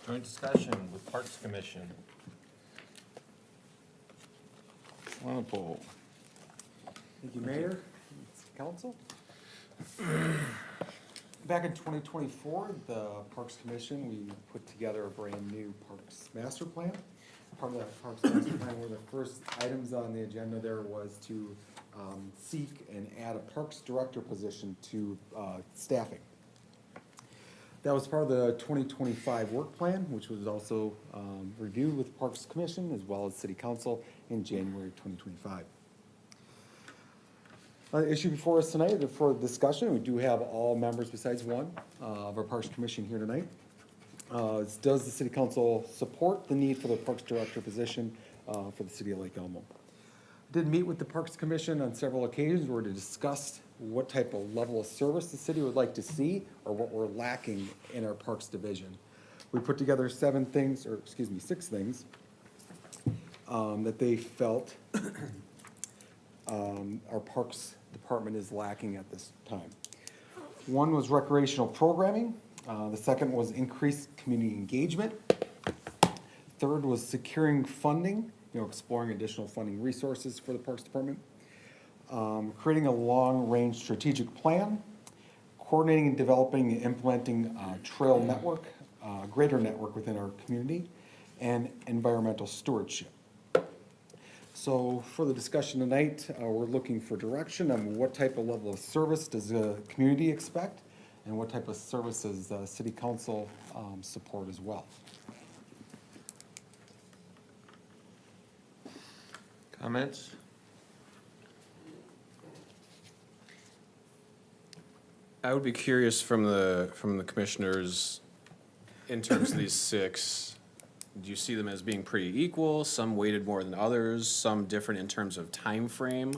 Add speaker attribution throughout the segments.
Speaker 1: Joint discussion with Parks Commission. Walpole.
Speaker 2: Thank you, Mayor, Council. Back in 2024, the Parks Commission, we put together a brand-new Parks Master Plan. Part of that Parks Master Plan, one of the first items on the agenda there was to seek and add a Parks Director position to staffing. That was part of the 2025 work plan, which was also reviewed with the Parks Commission as well as City Council in January 2025. The issue before us tonight for discussion, we do have all members besides one of our Parks Commission here tonight. Does the City Council support the need for the Parks Director position for the City of Lake Elmo? Did meet with the Parks Commission on several occasions where to discuss what type of level of service the city would like to see or what we're lacking in our Parks Division. We put together 6 things that they felt our Parks Department is lacking at this time. One was recreational programming. The second was increased community engagement. Third was securing funding, exploring additional funding resources for the Parks Department. Creating a long-range strategic plan, coordinating and developing and implementing a trail network, greater network within our community, and environmental stewardship. So for the discussion tonight, we're looking for direction on what type of level of service does the community expect, and what type of services the City Council support as well.
Speaker 1: Comments?
Speaker 3: I would be curious from the commissioners, in terms of these 6, do you see them as being pretty equal, some weighted more than others, some different in terms of time frame?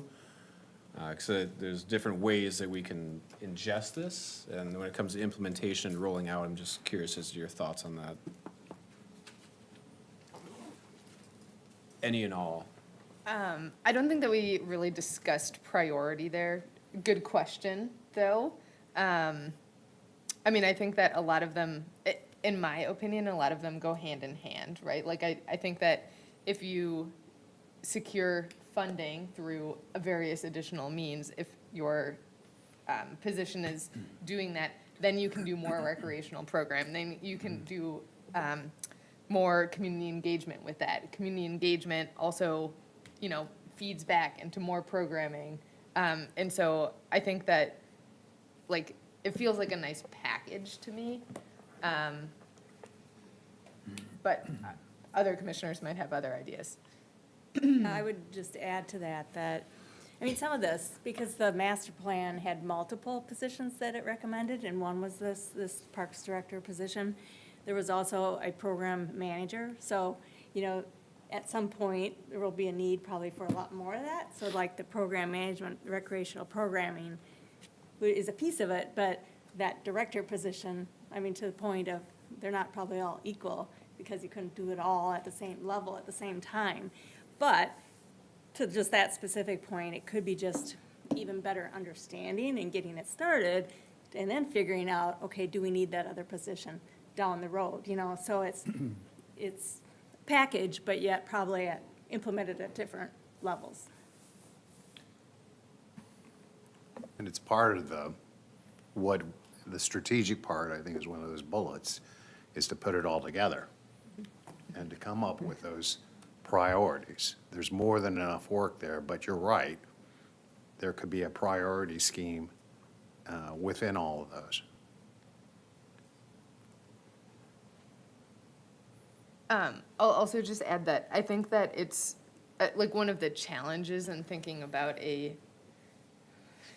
Speaker 3: Because there's different ways that we can ingest this, and when it comes to implementation and rolling out, I'm just curious as to your thoughts on that. Any and all.
Speaker 4: I don't think that we really discussed priority there. Good question, though. I mean, I think that a lot of them, in my opinion, a lot of them go hand in hand, right? Like, I think that if you secure funding through various additional means, if your position is doing that, then you can do more recreational program. Then you can do more community engagement with that. Community engagement also, feeds back into more programming. And so I think that, like, it feels like a nice package to me. But other commissioners might have other ideas.
Speaker 5: I would just add to that, some of this, because the master plan had multiple positions that it recommended, and one was this Parks Director position. There was also a program manager, so, at some point, there will be a need probably for a lot more of that. So like the program management, recreational programming is a piece of it, but that director position, to the point of, they're not probably all equal, because you couldn't do it all at the same level at the same time. But to just that specific point, it could be just even better understanding and getting it started, and then figuring out, okay, do we need that other position down the road? So it's package, but yet probably implemented at different levels.
Speaker 6: And it's part of the strategic part, I think, is one of those bullets, is to put it all together and to come up with those priorities. There's more than enough work there, but you're right. There could be a priority scheme within all of those.
Speaker 4: I'll also just add that I think that it's like one of the challenges in thinking about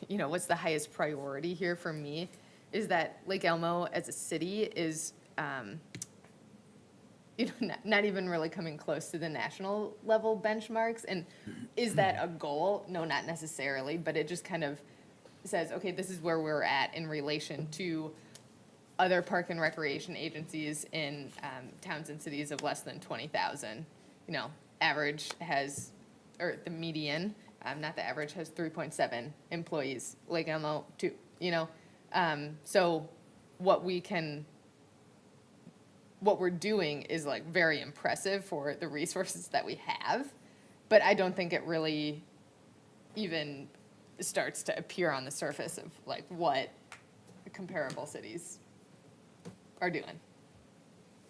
Speaker 4: what's the highest priority here for me is that Lake Elmo as a city is, not even really coming close to the national level benchmarks. And is that a goal? No, not necessarily, but it just kind of says, okay, this is where we're at in relation to other park and recreation agencies in towns and cities of less than 20,000. Average has, or the median, not the average, has 3.7 employees. Lake Elmo, 2, So what we're doing is like very impressive for the resources that we have, but I don't think it really even starts to appear on the surface of like what comparable cities are doing.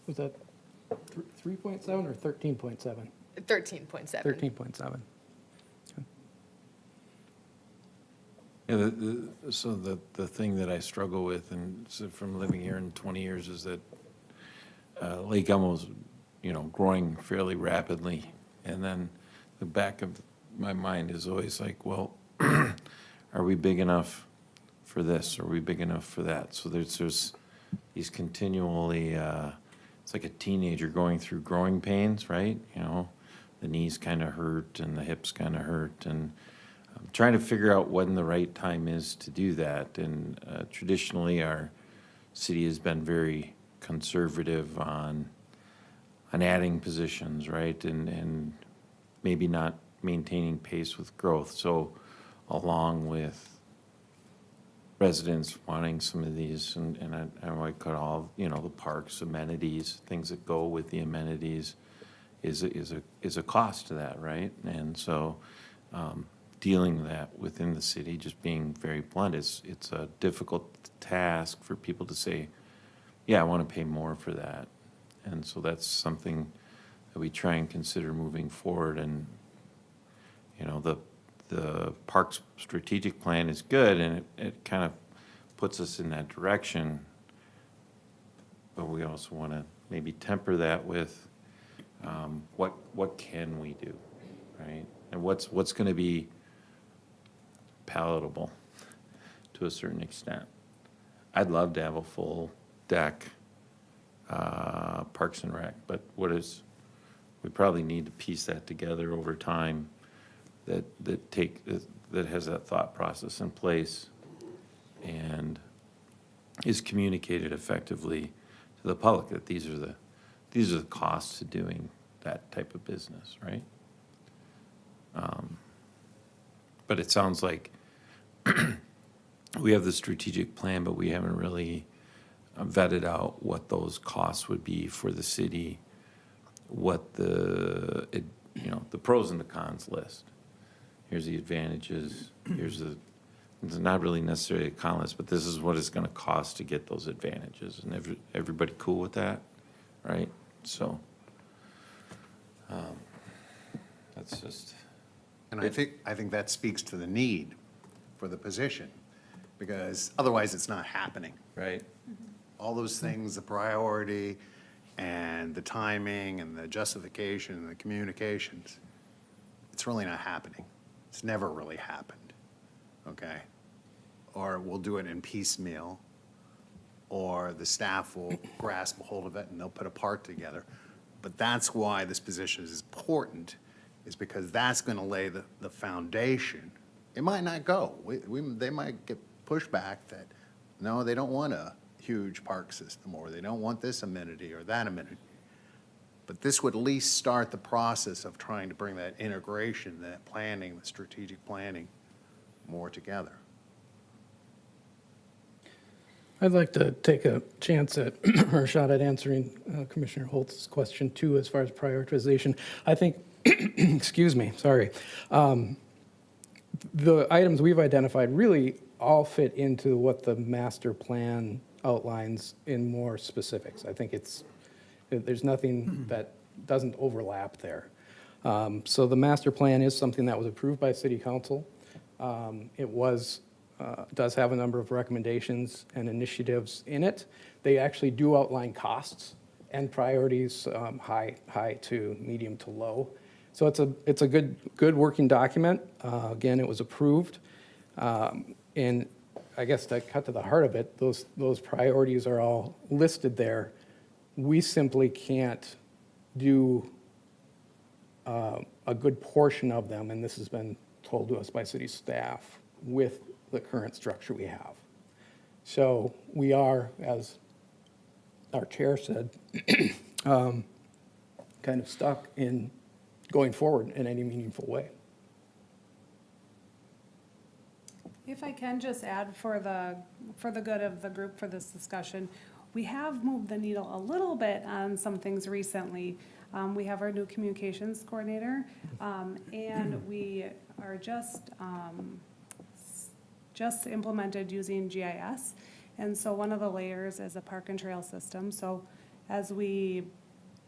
Speaker 7: Was that 3.7 or 13.7?
Speaker 4: 13.7.
Speaker 7: 13.7.
Speaker 1: Yeah, so the thing that I struggle with, and so from living here in 20 years, is that Lake Elmo's, growing fairly rapidly. And then the back of my mind is always like, well, are we big enough for this? Are we big enough for that? So there's these continually, it's like a teenager going through growing pains, right? The knees kind of hurt and the hips kind of hurt, and I'm trying to figure out when the right time is to do that. And traditionally, our city has been very conservative on adding positions, right? And maybe not maintaining pace with growth. So along with residents wanting some of these, and I might call all, the parks, amenities, things that go with the amenities, is a cost to that, right? And so dealing with that within the city, just being very blunt, it's a difficult task for people to say, yeah, I want to pay more for that. And so that's something that we try and consider moving forward. And, the parks strategic plan is good, and it kind of puts us in that direction. But we also want to maybe temper that with what can we do, right? And what's going to be palatable to a certain extent. I'd love to have a full deck Parks and Rec, but we probably need to piece that together over time, that has that thought process in place and is communicated effectively to the public that these are the costs of doing that type of business, right? But it sounds like we have the strategic plan, but we haven't really vetted out what those costs would be for the city, what the pros and the cons list. Here's the advantages, it's not really necessarily a con list, but this is what it's gonna cost to get those advantages. And everybody cool with that, right? So, that's just.
Speaker 6: And I think that speaks to the need for the position, because otherwise it's not happening.
Speaker 1: Right.
Speaker 6: All those things, the priority and the timing and the justification and the communications, it's really not happening. It's never really happened, okay? Or we'll do it in piecemeal, or the staff will grasp a hold of it and they'll put a part together. But that's why this position is important, is because that's going to lay the foundation. It might not go. They might get pushback that, no, they don't want a huge park system, or they don't want this amenity or that amenity. But this would at least start the process of trying to bring that integration, that planning, the strategic planning more together.
Speaker 7: I'd like to take a chance at, or a shot at answering Commissioner Holtz's question too, as far as prioritization. I think, excuse me, sorry. The items we've identified really all fit into what the master plan outlines in more specifics. I think there's nothing that doesn't overlap there. So the master plan is something that was approved by City Council. It does have a number of recommendations and initiatives in it. They actually do outline costs and priorities, high to medium to low. So it's a good working document. Again, it was approved. And I guess to cut to the heart of it, those priorities are all listed there. We simply can't do a good portion of them, and this has been told to us by city staff, with the current structure we have. So we are, as our chair said, kind of stuck in going forward in any meaningful way.
Speaker 8: If I can just add for the good of the group for this discussion, we have moved the needle a little bit on some things recently. We have our new communications coordinator, and we are just implemented using GIS. And so one of the layers is a park and trail system. So as we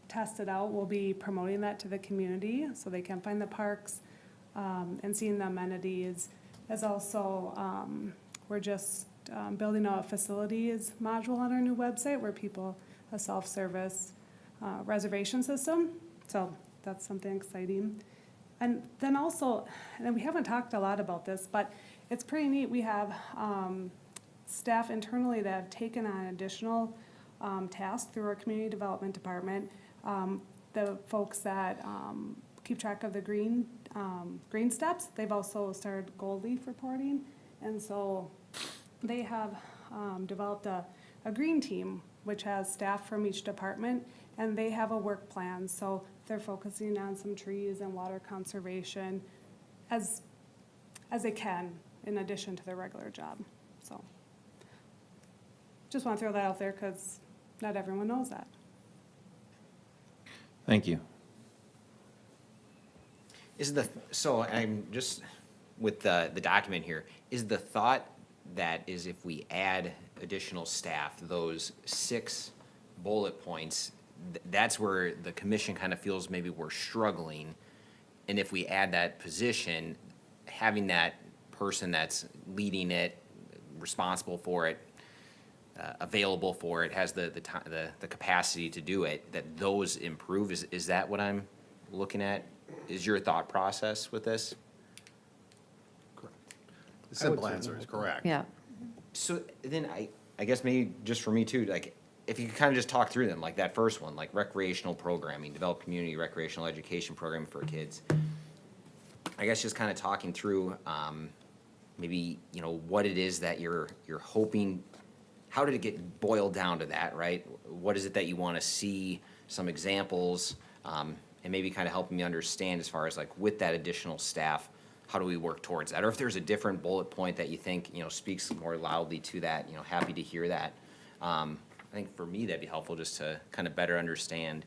Speaker 8: test it out, we'll be promoting that to the community so they can find the parks and seeing the amenities. As also, we're just building out a facilities module on our new website where people, a self-service reservation system. So that's something exciting. And then also, and we haven't talked a lot about this, but it's pretty neat. We have staff internally that have taken on additional tasks through our community development department. The folks that keep track of the green steps, they've also started gold leaf reporting. And so they have developed a green team, which has staff from each department, and they have a work plan. So they're focusing on some trees and water conservation as they can, in addition to their regular job. So just want to throw that out there because not everyone knows that.
Speaker 1: Thank you.
Speaker 9: So I'm just, with the document here, is the thought that is if we add additional staff, those 6 bullet points, that's where the commission kind of feels maybe we're struggling. And if we add that position, having that person that's leading it, responsible for it, available for it, has the capacity to do it, that those improve. Is that what I'm looking at? Is your thought process with this?
Speaker 6: The simple answer is correct.
Speaker 10: Yeah.
Speaker 9: So then I guess maybe just for me too, like, if you could kind of just talk through them, like that first one, like recreational programming, develop community recreational education program for kids. I guess just kind of talking through, maybe, you know, what it is that you're hoping, how did it get boiled down to that, right? What is it that you want to see, some examples, and maybe kind of helping me understand as far as like with that additional staff, how do we work towards that? Or if there's a different bullet point that you think, you know, speaks more loudly to that, you know, happy to hear that. I think for me, that'd be helpful just to kind of better understand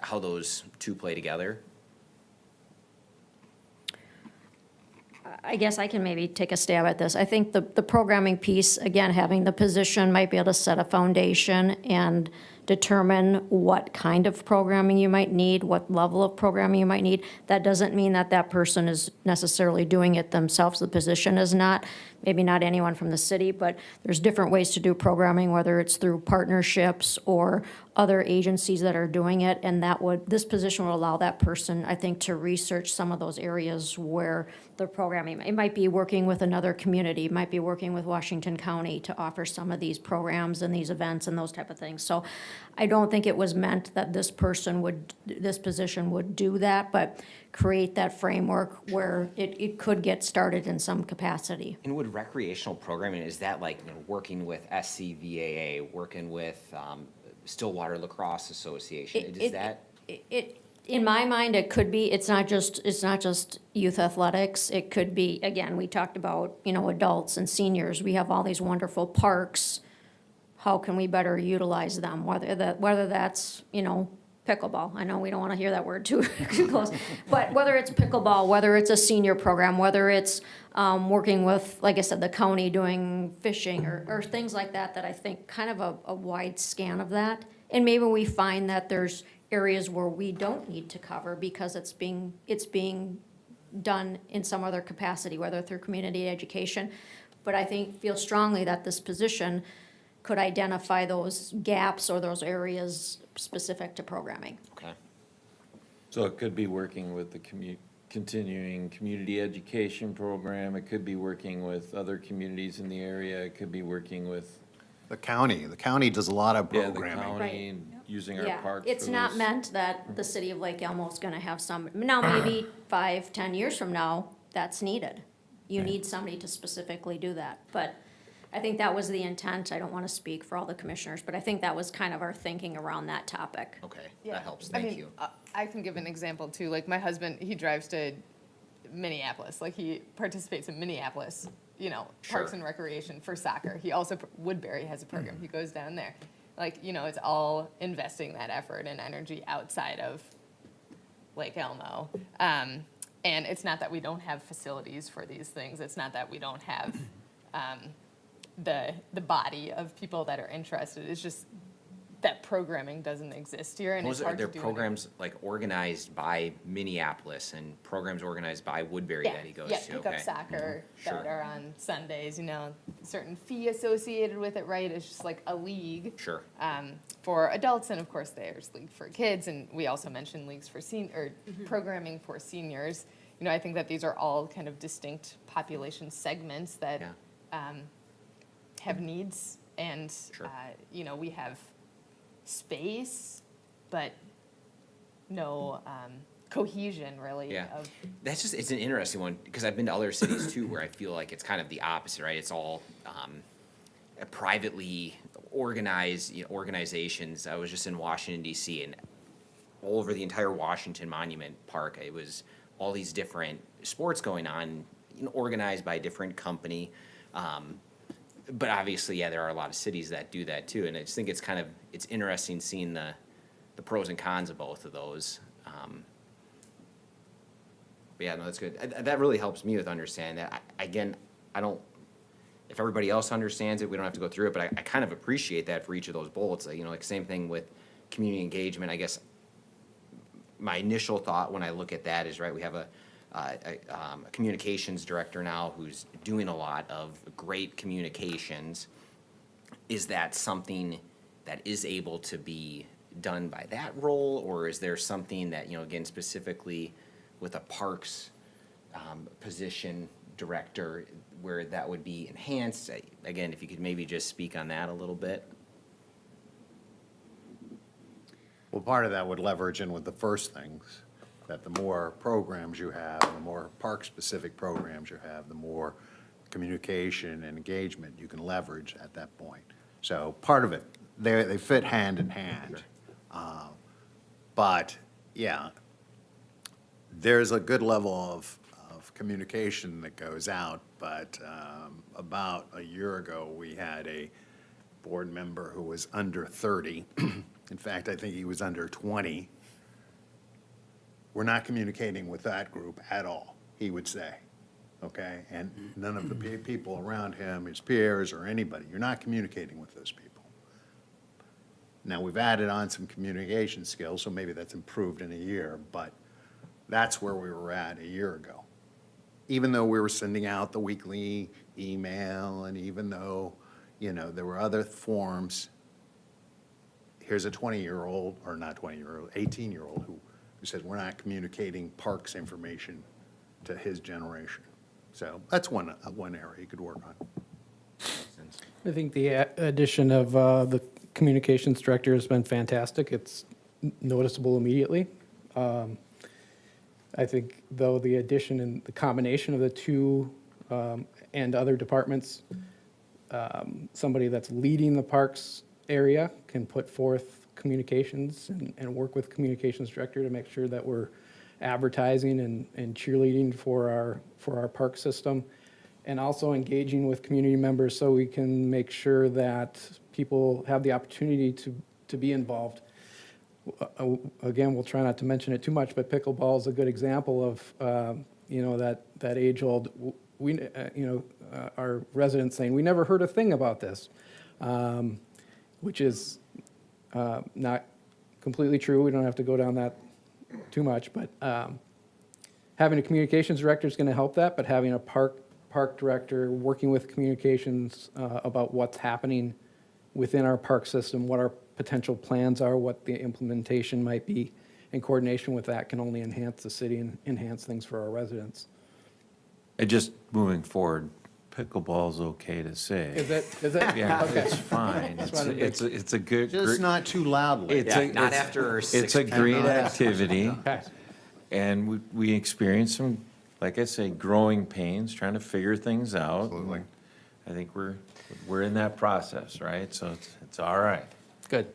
Speaker 9: how those two play together.
Speaker 10: I guess I can maybe take a stab at this. I think the programming piece, again, having the position might be able to set a foundation and determine what kind of programming you might need, what level of programming you might need. That doesn't mean that that person is necessarily doing it themselves. The position is not, maybe not anyone from the city, but there's different ways to do programming, whether it's through partnerships or other agencies that are doing it. And this position will allow that person, I think, to research some of those areas where the programming, it might be working with another community, it might be working with Washington County to offer some of these programs and these events and those type of things. So I don't think it was meant that this position would do that, but create that framework where it could get started in some capacity.
Speaker 9: And would recreational programming, is that like, you know, working with SCVAA, working with Stillwater Lacrosse Association? Is that?
Speaker 10: In my mind, it could be, it's not just youth athletics. It could be, again, we talked about, you know, adults and seniors. We have all these wonderful parks. How can we better utilize them? Whether that's, you know, pickleball. I know we don't want to hear that word too close. But whether it's pickleball, whether it's a senior program, whether it's working with, like I said, the county doing fishing or things like that, that I think kind of a wide scan of that. And maybe we find that there's areas where we don't need to cover because it's being done in some other capacity, whether through community education. But I feel strongly that this position could identify those gaps or those areas specific to programming.
Speaker 9: Okay.
Speaker 1: So it could be working with the continuing community education program. It could be working with other communities in the area. It could be working with,
Speaker 6: The county does a lot of
Speaker 1: yeah, the
Speaker 6: programming.
Speaker 1: county and using our
Speaker 10: Yeah,
Speaker 1: parks.
Speaker 10: it's
Speaker 1: for
Speaker 10: not
Speaker 1: those.
Speaker 10: meant that the city of Lake Elmo is gonna have some, now maybe 5-10 years from now, that's needed. You need somebody to specifically do that, but I think that was the intent. I don't wanna speak for all the commissioners, but I think that was kind of our thinking around that topic.
Speaker 9: Okay,
Speaker 4: Yeah.
Speaker 9: that helps,
Speaker 4: I
Speaker 9: thank
Speaker 4: mean,
Speaker 9: you.
Speaker 4: I can give an example too. Like my husband, he drives to Minneapolis. Like he participates in Minneapolis Parks
Speaker 9: Sure.
Speaker 4: and Recreation for soccer. He also, Woodbury has a program, he goes down there. Like, it's all investing that effort and energy outside of Lake Elmo. And it's not that we don't have facilities for these things, it's not that we don't have the body of people that are interested, it's just that programming doesn't exist here, and it's
Speaker 9: Are
Speaker 4: hard to
Speaker 9: there
Speaker 4: do.
Speaker 9: programs like organized by Minneapolis and programs organized by Woodbury
Speaker 4: Yeah,
Speaker 9: that he goes
Speaker 4: yeah,
Speaker 9: to?
Speaker 4: pick up
Speaker 9: Okay.
Speaker 4: soccer that
Speaker 9: Sure.
Speaker 4: are on Sundays, certain fee associated with it, right? It's just like a league.
Speaker 9: Sure.
Speaker 4: For adults, and of course, there's league for kids, and we also mentioned leagues for programming for seniors. I think that these are all kind of distinct population segments that
Speaker 9: Yeah.
Speaker 4: have needs, and
Speaker 9: Sure.
Speaker 4: we have space, but no cohesion really.
Speaker 9: Yeah.
Speaker 4: Of
Speaker 9: It's an interesting one, because I've been to other cities too, where I feel like it's kind of the opposite, right? It's all privately organized, organizations. I was just in Washington DC, and all over the entire Washington Monument Park, it was all these different sports going on, organized by a different company. But obviously, yeah, there are a lot of cities that do that too, and I just think it's interesting seeing the pros and cons of both of those. But yeah, no, that's good. That really helps me with understanding that. Again, I don't, if everybody else understands it, we don't have to go through it, but I kind of appreciate that for each of those bullets. Like same thing with community engagement. I guess my initial thought when I look at that is, right, we have a communications director now who's doing a lot of great communications. Is that something that is able to be done by that role, or is there something that, again, specifically with a parks position director, where that would be enhanced? Again, if you could maybe just speak on that a little bit.
Speaker 6: Well, part of that would leverage in with the first things, that the more programs you have, the more park-specific programs you have, the more communication and engagement you can leverage at that point. So part of it, they fit hand in hand. But, yeah, there's a good level of communication that goes out, but about a year ago, we had a board member who was under 30. In fact, I think he was under 20. We're not communicating with that group at all, he would say, okay? And none of the people around him, his peers or anybody, you're not communicating with those people. Now, we've added on some communication skills, so maybe that's improved in a year, but that's where we were at a year ago. Even though we were sending out the weekly email, and even though, there were other forms, here's a 20-year-old, or not 20-year-old, 18-year-old who says we're not communicating parks information to his generation. So that's one area you could work on.
Speaker 7: I think the addition of the communications director has been fantastic. It's noticeable immediately. I think, though, the addition and the combination of the two and other departments, somebody that's leading the parks area can put forth communications and work with communications director to make sure that we're advertising and cheerleading for our park system, and also engaging with community members so we can make sure that people have the opportunity to be involved. Again, we'll try not to mention it too much, but pickleball is a good example of, that age-old, our residents saying, we never heard a thing about this, which is not completely true. We don't have to go down that too much, but having a communications director is going to help that, but having a park director working with communications about what's happening within our park system, what our potential plans are, what the implementation might be, in coordination with that can only enhance the city and enhance things for our residents.
Speaker 1: And just moving forward, pickleball's okay to say.
Speaker 7: Is it?
Speaker 1: Yeah,
Speaker 7: Okay.
Speaker 1: it's fine. It's a good.
Speaker 6: Just not too loudly.
Speaker 1: It's
Speaker 9: Yeah,
Speaker 1: a-
Speaker 9: not
Speaker 1: it's-
Speaker 9: after
Speaker 1: It's
Speaker 9: 6
Speaker 1: a great
Speaker 6: p.m.
Speaker 1: activity,
Speaker 7: Okay.
Speaker 1: and we experience some, like I say, growing pains, trying to figure things out.
Speaker 6: Absolutely.
Speaker 1: I think we're in that process, right? So it's all right.
Speaker 7: Good.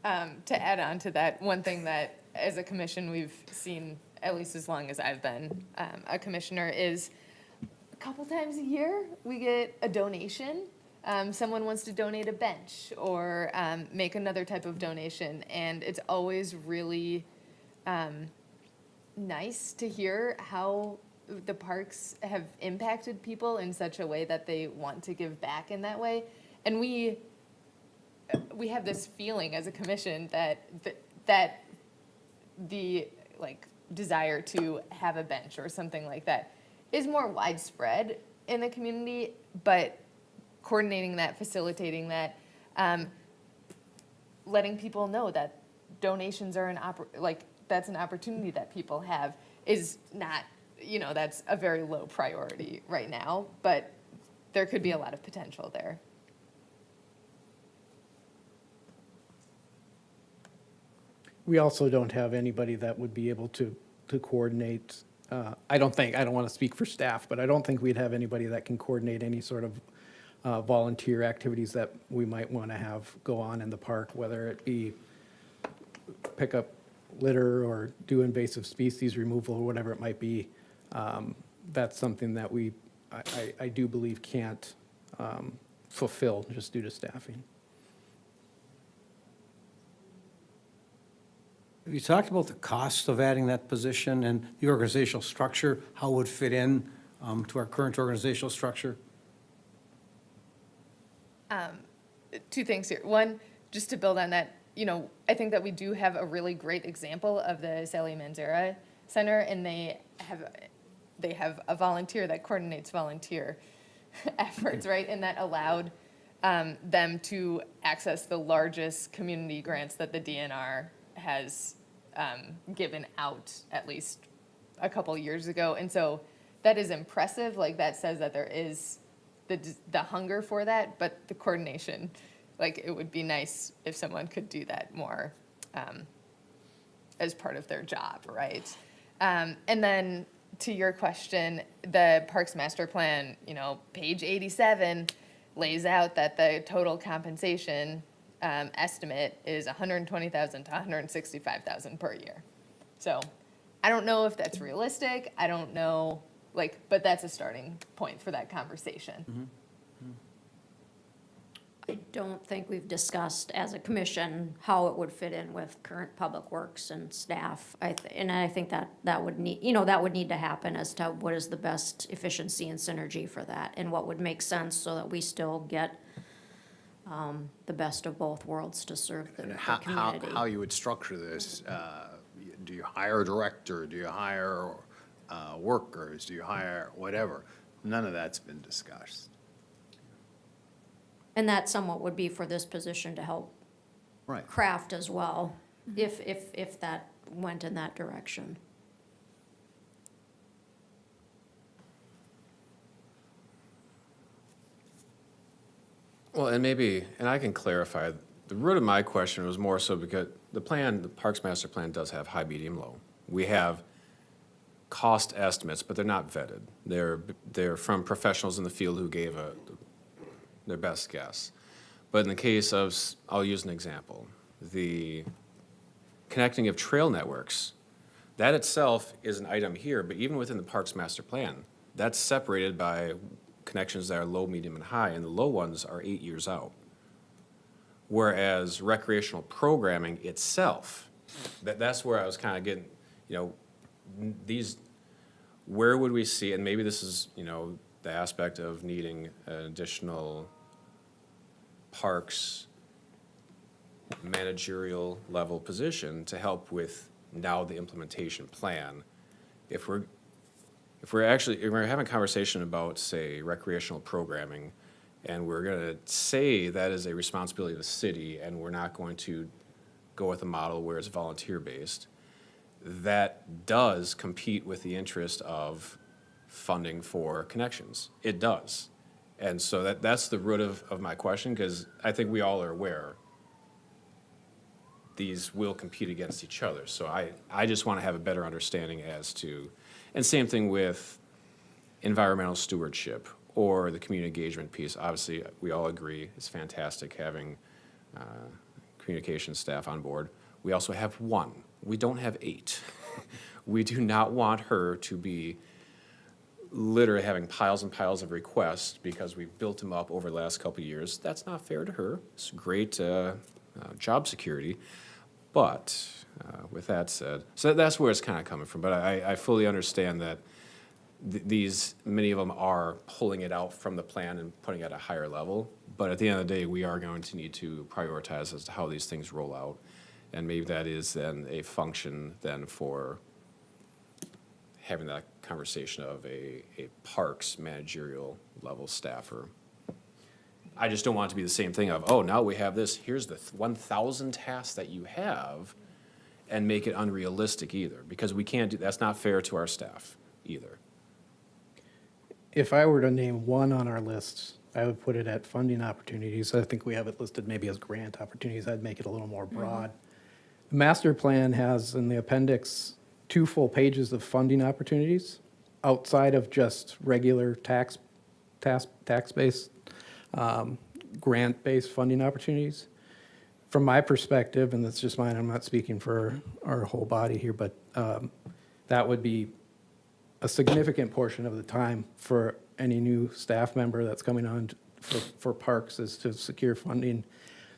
Speaker 4: To add on to that, one thing that as a commission we've seen, at least as long as I've been a commissioner, is a couple times a year, we get a donation. Someone wants to donate a bench or make another type of donation, and it's always really nice to hear how the parks have impacted people in such a way that they want to give back in that way. And we have this feeling as a commission that the like desire to have a bench or something like that is more widespread in the community, but coordinating that, facilitating that, letting people know that donations are that's an opportunity that people have is not, that's a very low priority right now, but there could be a lot of potential there.
Speaker 7: We also don't have anybody that would be able to coordinate. I don't want to speak for staff, but I don't think we'd have anybody that can coordinate any sort of volunteer activities that we might want to have go on in the park, whether it be pick up litter or do invasive species removal or whatever it might be. That's something that I do believe can't fulfill just due to staffing.
Speaker 11: Have you talked about the cost of adding that position and the organizational structure, how it would fit in to our current organizational structure?
Speaker 4: Two things here. One, just to build on that, I think that we do have a really great example of the Sally Manzera Center, and they have a volunteer that coordinates volunteer efforts, right? And that allowed them to access the largest community grants that the DNR has given out at least a couple years ago. And so that is impressive. Like, that says that there is the hunger for that, but the coordination, like, it would be nice if someone could do that more as part of their job, right? And then to your question, the Parks Master Plan, page 87 lays out that the total compensation estimate is $120,000 to $165,000 per year. So I don't know if that's realistic. I don't know, but that's a starting point for that conversation.
Speaker 10: I don't think we've discussed as a commission how it would fit in with current public works and staff. And I think that would need, that would need to happen as to what is the best efficiency and synergy for that and what would make sense so that we still get the best of both worlds to serve the community.
Speaker 6: How you would structure this, do you hire a director, do you hire workers, do you hire whatever? None of that's been discussed.
Speaker 10: And that somewhat would be for this position to help
Speaker 6: Right.
Speaker 10: craft as well, if that went in that direction.
Speaker 3: Well, and I can clarify, the root of my question was more so because the Parks Master Plan does have high, medium, low. We have cost estimates, but they're not vetted. They're from professionals in the field who gave their best guess. But in the case of, I'll use an example, the connecting of trail networks, that itself is an item here, but even within the Parks Master Plan, that's separated by connections that are low, medium, and high, and the low ones are 8 years out. Whereas recreational programming itself, that's where I was kind of getting, where would we see, and maybe this is, the aspect of needing an additional parks managerial level position to help with now the implementation plan. If we're having a conversation about, say, recreational programming, and we're gonna say that is a responsibility of the city, and we're not going to go with a model where it's volunteer-based, that does compete with the interest of funding for connections. It does. And so that's the root of my question, because I think we all are aware these will compete against each other. So I just want to have a better understanding as to, and same thing with environmental stewardship or the community engagement piece. Obviously, we all agree it's fantastic having communication staff on board. We also have one. We don't have 8. We do not want her to be literally having piles and piles of requests because we've built them up over the last couple of years. That's not fair to her. It's great job security. But with that said, so that's where it's kind of coming from. But I fully understand that many of them are pulling it out from the plan and putting it at a higher level. But at the end of the day, we are going to need to prioritize as to how these things roll out. And maybe that is then a function then for having that conversation of a parks managerial level staffer. I just don't want it to be the same thing of, oh, now we have this, here's the 1,000 tasks that you have, and make it unrealistic either, because we can't do, that's not fair to our staff either.
Speaker 7: If I were to name one on our list, I would put it at funding opportunities. I think we have it listed maybe as grant opportunities. I'd make it a little more broad. The master plan has in the appendix 2 full pages of funding opportunities outside of just regular tax-based, grant-based funding opportunities. From my perspective, and that's just mine, I'm not speaking for our whole body here, but that would be a significant portion of the time for any new staff member that's coming on for parks is to secure funding.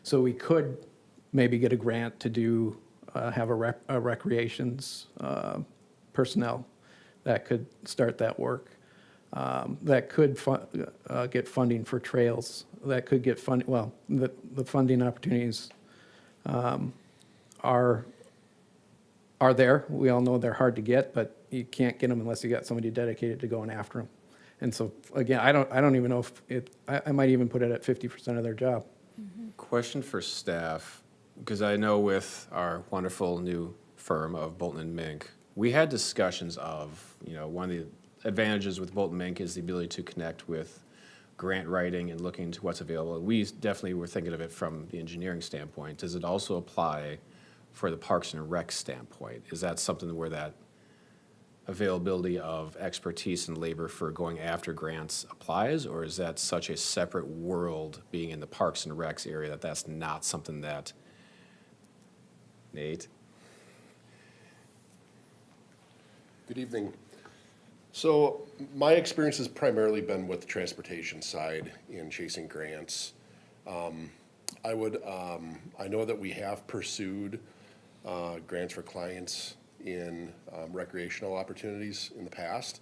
Speaker 7: So we could maybe get a grant to do, have a recreations personnel that could start that work. That could get funding for trails. That could get well, the funding opportunities are there. We all know they're hard to get, but you can't get them unless you got somebody dedicated to going after them. And so, again, I don't even know if I might even put it at 50% of their job.
Speaker 3: Question for staff, because I know with our wonderful new firm of Bolton and Mink, we had discussions of, one of the advantages with Bolton Mink is the ability to connect with grant writing and looking into what's available. And we definitely were thinking of it from the engineering standpoint. Does it also apply for the Parks and Rec standpoint? Is that something where that availability of expertise and labor for going after grants applies, or is that such a separate world being in the Parks and Recs area that that's not something that, Nate?
Speaker 12: Good evening. So my experience has primarily been with the transportation side in chasing grants. I know that we have pursued grants for clients in recreational opportunities in the past.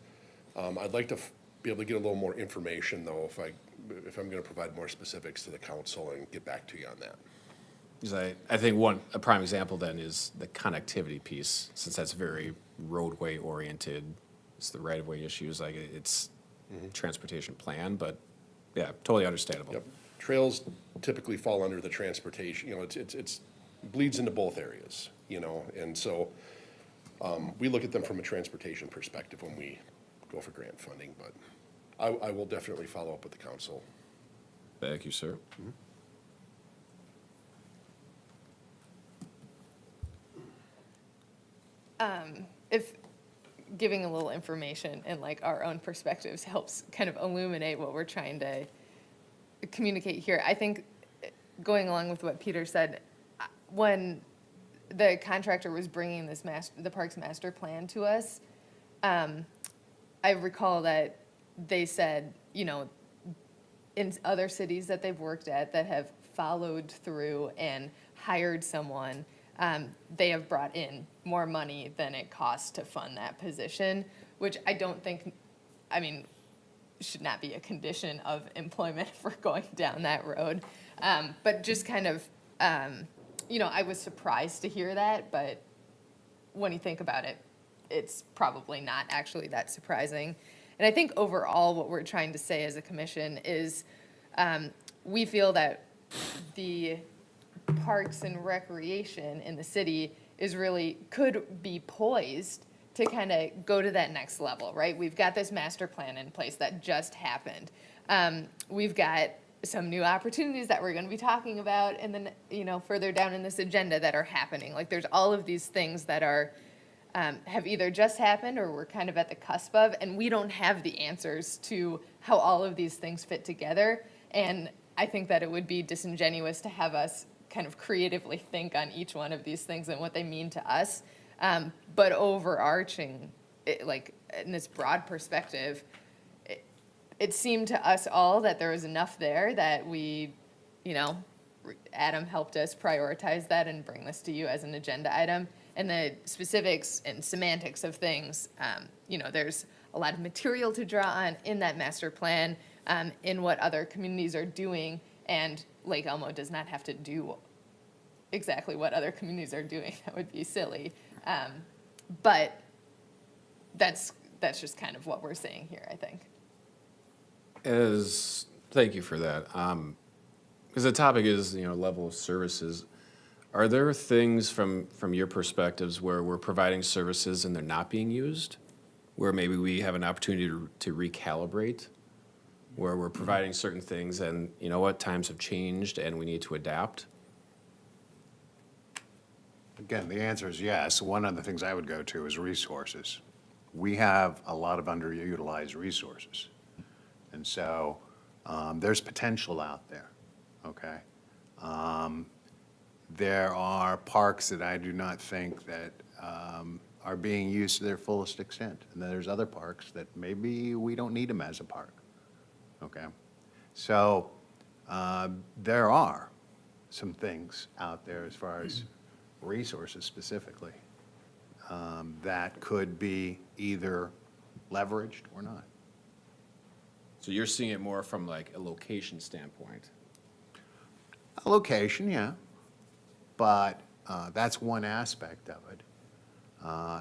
Speaker 12: I'd like to be able to get a little more information though, if I'm gonna provide more specifics to the council and get back to you on that.
Speaker 3: Because I think a prime example then is the connectivity piece, since that's very roadway oriented. It's the right-of-way issues, like it's transportation plan, but yeah, totally understandable.
Speaker 12: Yep. Trails typically fall under the transportation, it's bleeds into both areas, and so we look at them from a transportation perspective when we go for grant funding, but I will definitely follow up with the council.
Speaker 3: Thank you, sir.
Speaker 4: If giving a little information and like our own perspectives helps kind of illuminate what we're trying to communicate here. I think going along with what Peter said, when the contractor was bringing the Parks Master Plan to us, I recall that they said, in other cities that they've worked at that have followed through and hired someone, they have brought in more money than it costs to fund that position, which I don't think, should not be a condition of employment if we're going down that road. But just kind of, I was surprised to hear that, but when you think about it, it's probably not actually that surprising. And I think overall what we're trying to say as a commission is we feel that the parks and recreation in the city could be poised to kind of go to that next level, right? We've got this master plan in place that just happened. We've got some new opportunities that we're going to be talking about, and then further down in this agenda that are happening. Like there's all of these things that are have either just happened or we're kind of at the cusp of, and we don't have the answers to how all of these things fit together. And I think that it would be disingenuous to have us kind of creatively think on each one of these things and what they mean to us. But overarching, in this broad perspective, it seemed to us all that there was enough there that we, you know, Adam helped us prioritize that and bring this to you as an agenda item. And the specifics and semantics of things, you know, there's a lot of material to draw on in that master plan, in what other communities are doing, and Lake Elmo does not have to do exactly what other communities are doing. That would be silly. But that's just kind of what we're saying here, I think.
Speaker 3: Thank you for that. Because the topic is, you know, level of services. Are there things from your perspectives where we're providing services and they're not being used? Where maybe we have an opportunity to recalibrate? Where we're providing certain things and, you know what, times have changed and we need to adapt?
Speaker 6: Again, the answer is yes. One of the things I would go to is resources. We have a lot of underutilized resources. And so there's potential out there, okay? There are parks that I do not think that are being used to their fullest extent. And then there's other parks that maybe we don't need them as a park, okay? So there are some things out there as far as resources specifically that could be either leveraged or not.
Speaker 3: So you're seeing it more from like a location standpoint?
Speaker 6: A location, yeah, but that's one aspect of it,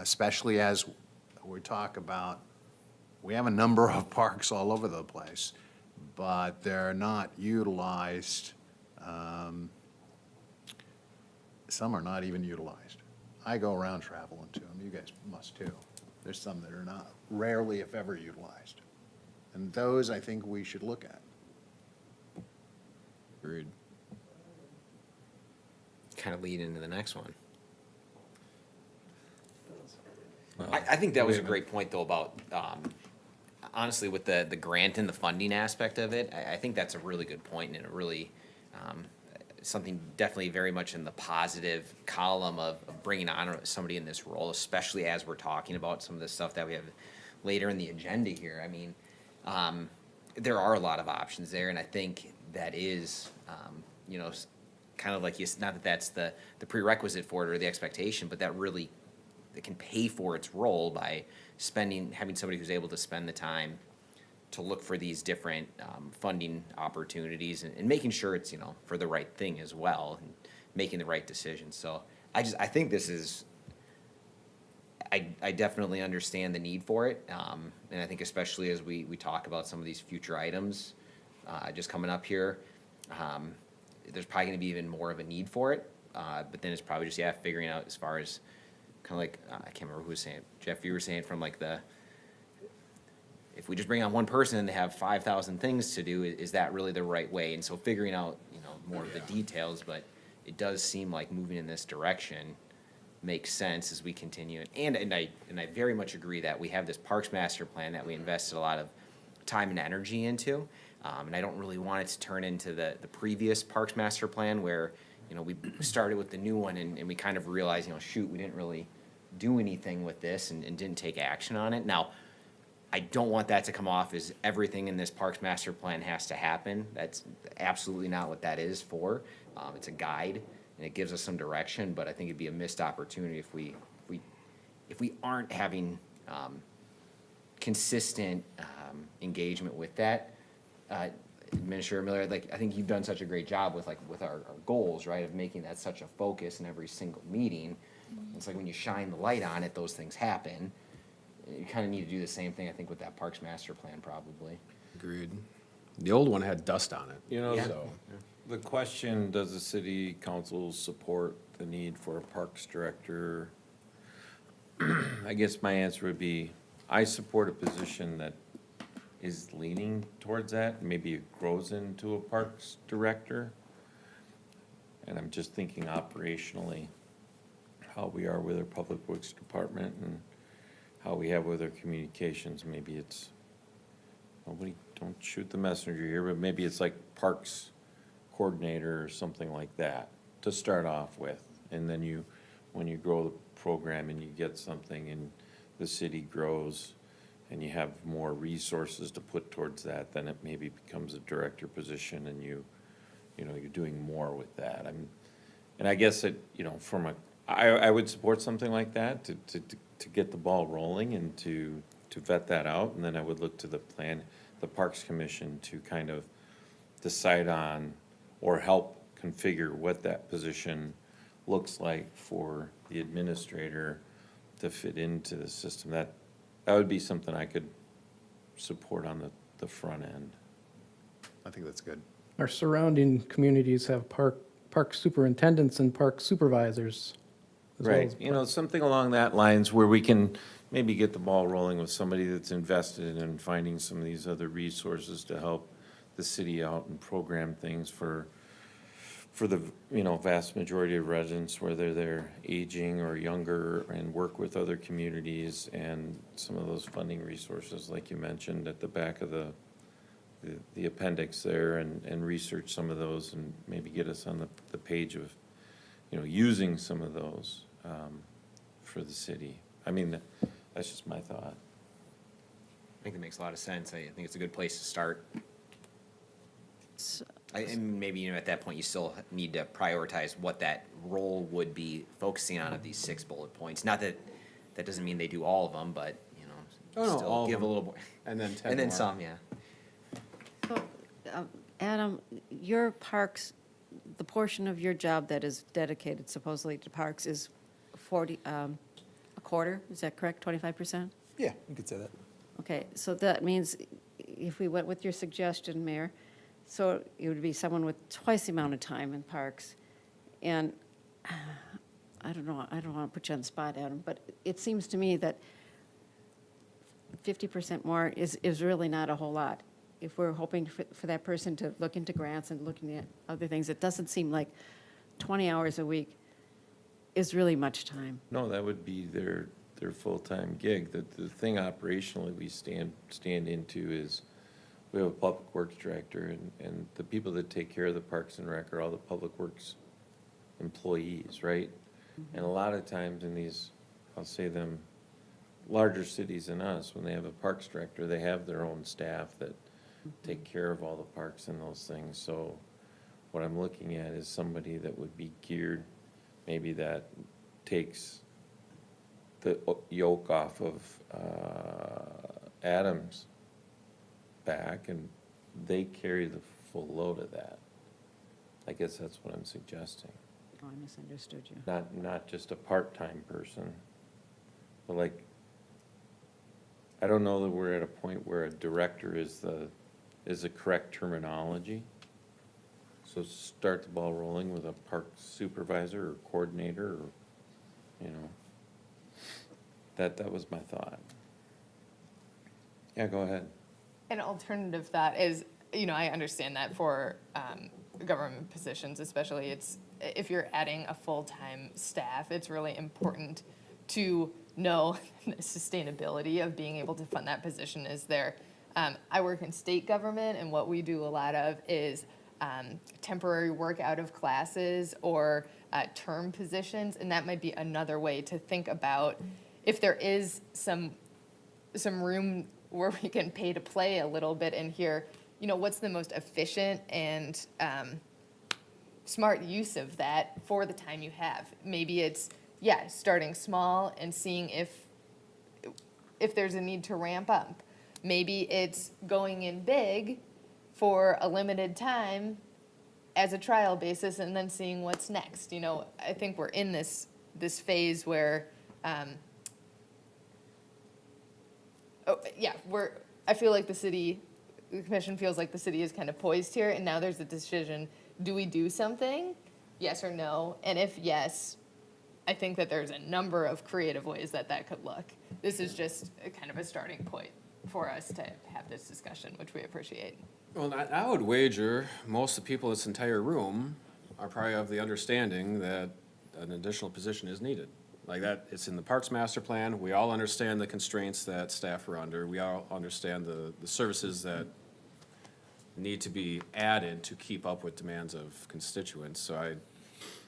Speaker 6: especially as we talk about, we have a number of parks all over the place, but they're not utilized. Some are not even utilized. I go around traveling to them, you guys must too. There's some that are not, rarely if ever utilized. And those I think we should look at.
Speaker 3: Agreed.
Speaker 9: Kind of lead into the next one. I think that was a great point, though, about, honestly, with the grant and the funding aspect of it, I think that's a really good point and a really, something definitely very much in the positive column of bringing on somebody in this role, especially as we're talking about some of the stuff that we have later in the agenda here. I mean, there are a lot of options there, and I think that is, you know, kind of like, not that that's the prerequisite for it or the expectation, but that really, it can pay for its role by having somebody who's able to spend the time to look for these different funding opportunities and making sure it's, you know, for the right thing as well, and making the right decisions. So I think this is, I definitely understand the need for it. And I think especially as we talk about some of these future items just coming up here, there's probably gonna be even more of a need for it. But then it's probably just, yeah, figuring out as far as kind of like, I can't remember who was saying it. Jeff, you were saying from like if we just bring on one person and they have 5,000 things to do, is that really the right way? And so figuring out, you know, more of the details, but it does seem like moving in this direction makes sense as we continue. And I very much agree that we have this Parks Master Plan that we invested a lot of time and energy into. And I don't really want it to turn into the previous Parks Master Plan where, you know, we started with the new one and we kind of realized, you know, shoot, we didn't really do anything with this and didn't take action on it. Now, I don't want that to come off as everything in this Parks Master Plan has to happen. That's absolutely not what that is for. It's a guide and it gives us some direction, but I think it'd be a missed opportunity if we aren't having consistent engagement with that. Administrator Miller, like, I think you've done such a great job with our goals, right, of making that such a focus in every single meeting. It's like when you shine the light on it, those things happen. You kind of need to do the same thing, I think, with that Parks Master Plan, probably.
Speaker 3: Agreed. The old one had dust on it.
Speaker 1: You know,
Speaker 9: Yeah.
Speaker 3: So,
Speaker 1: the question, does the city council support the need for a parks director? I guess my answer would be, I support a position that is leaning towards that. Maybe it grows into a parks director. And I'm just thinking operationally, how we are with our public works department and how we have with our communications. Maybe it's, don't shoot the messenger here, but maybe it's like parks coordinator or something like that to start off with. And then when you grow the program and you get something and the city grows, and you have more resources to put towards that, then it maybe becomes a director position and you know, you're doing more with that. And I guess it, you know, I would support something like that to get the ball rolling and to vet that out. And then I would look to the Parks Commission to kind of decide on or help configure what that position looks like for the administrator to fit into the system. That would be something I could support on the front end.
Speaker 6: I think that's good.
Speaker 7: Our surrounding communities have park superintendents and park supervisors. as well
Speaker 1: Right,
Speaker 7: as
Speaker 1: you know, something along that lines where we can maybe get the ball rolling with somebody that's invested in finding some of these other resources to help the city out and program things for the, you know, vast majority of residents, whether they're aging or younger, and work with other communities and some of those funding resources, like you mentioned, at the back of the appendix there, and research some of those and maybe get us on the page of, you know, using some of those for the city. I mean, that's just my thought.
Speaker 9: I think that makes a lot of sense. I think it's a good place to start. And maybe, you know, at that point, you still need to prioritize what that role would be focusing on of these 6 bullet points. Not that, that doesn't mean they do all of them, but, you know,
Speaker 3: Oh, no,
Speaker 9: still
Speaker 3: all of
Speaker 9: give a
Speaker 3: them.
Speaker 9: little more.
Speaker 3: And then 10
Speaker 9: And then
Speaker 3: more.
Speaker 9: some, yeah.
Speaker 13: So, Adam, your parks, the portion of your job that is dedicated supposedly to parks is 40, a quarter, is that correct, 25%?
Speaker 2: Yeah, you could say that.
Speaker 13: Okay, so that means if we went with your suggestion, Mayor, so it would be someone with twice the amount of time in parks. And I don't know, I don't want to put you on the spot, Adam, but it seems to me that 50% more is really not a whole lot. If we're hoping for that person to look into grants and looking at other things, it doesn't seem like 20 hours a week is really much time.
Speaker 1: No, that would be their full-time gig. The thing operationally we stand into is, we have a public works director, and the people that take care of the Parks and Rec are all the public works employees, right? And a lot of times in these, I'll say them, larger cities than us, when they have a parks director, they have their own staff that take care of all the parks and those things. So what I'm looking at is somebody that would be geared, maybe that takes the yoke off of Adam's back, and they carry the full load of that. I guess that's what I'm suggesting.
Speaker 13: Oh, I misunderstood you.
Speaker 1: Not just a part-time person, but like, I don't know that we're at a point where a director is the correct terminology. So start the ball rolling with a park supervisor or coordinator, or, you know, that was my thought. Yeah, go ahead.
Speaker 4: An alternative thought is, you know, I understand that for government positions, especially if you're adding a full-time staff, it's really important to know the sustainability of being able to fund that position is there. I work in state government, and what we do a lot of is temporary work out of classes or term positions, and that might be another way to think about if there is some room where we can pay to play a little bit in here, you know, what's the most efficient and smart use of that for the time you have? Maybe it's, yeah, starting small and seeing if there's a need to ramp up. Maybe it's going in big for a limited time as a trial basis and then seeing what's next. You know, I think we're in this phase where, I feel like the commission feels like the city is kind of poised here, and now there's a decision, do we do something? Yes or no? And if yes, I think that there's a number of creative ways that could look. This is just a kind of a starting point for us to have this discussion, which we appreciate.
Speaker 3: Well, I would wager most of the people in this entire room are probably of the understanding that an additional position is needed. Like that, it's in the Parks Master Plan. We all understand the constraints that staff are under. We all understand the services that need to be added to keep up with demands of constituents. So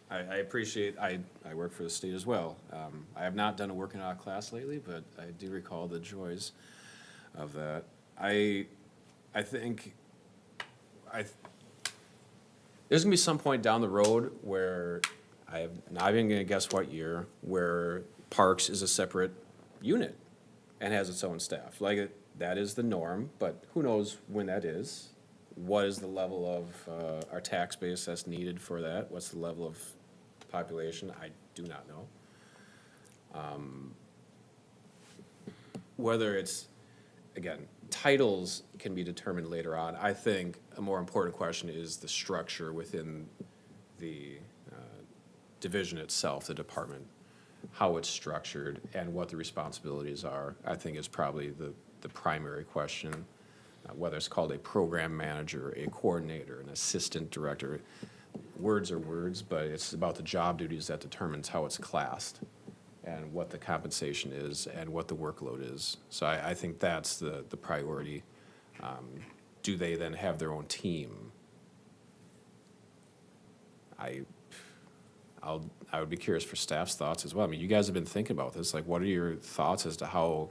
Speaker 3: I appreciate, I work for the state as well. I have not done a working out class lately, but I do recall the joys of that. I think, there's gonna be some point down the road where I'm not even gonna guess what year, where Parks is a separate unit and has its own staff. Like, that is the norm, but who knows when that is? What is the level of, our tax base that's needed for that? What's the level of population? I do not know. Whether it's, again, titles can be determined later on. I think a more important question is the structure within the division itself, the department, how it's structured and what the responsibilities are, I think is probably the primary question. Whether it's called a program manager, a coordinator, an assistant director. Words are words, but it's about the job duties that determines how it's classed and what the compensation is and what the workload is. So I think that's the priority. Do they then have their own team? I would be curious for staff's thoughts as well. I mean, you guys have been thinking about this. Like, what are your thoughts as to how,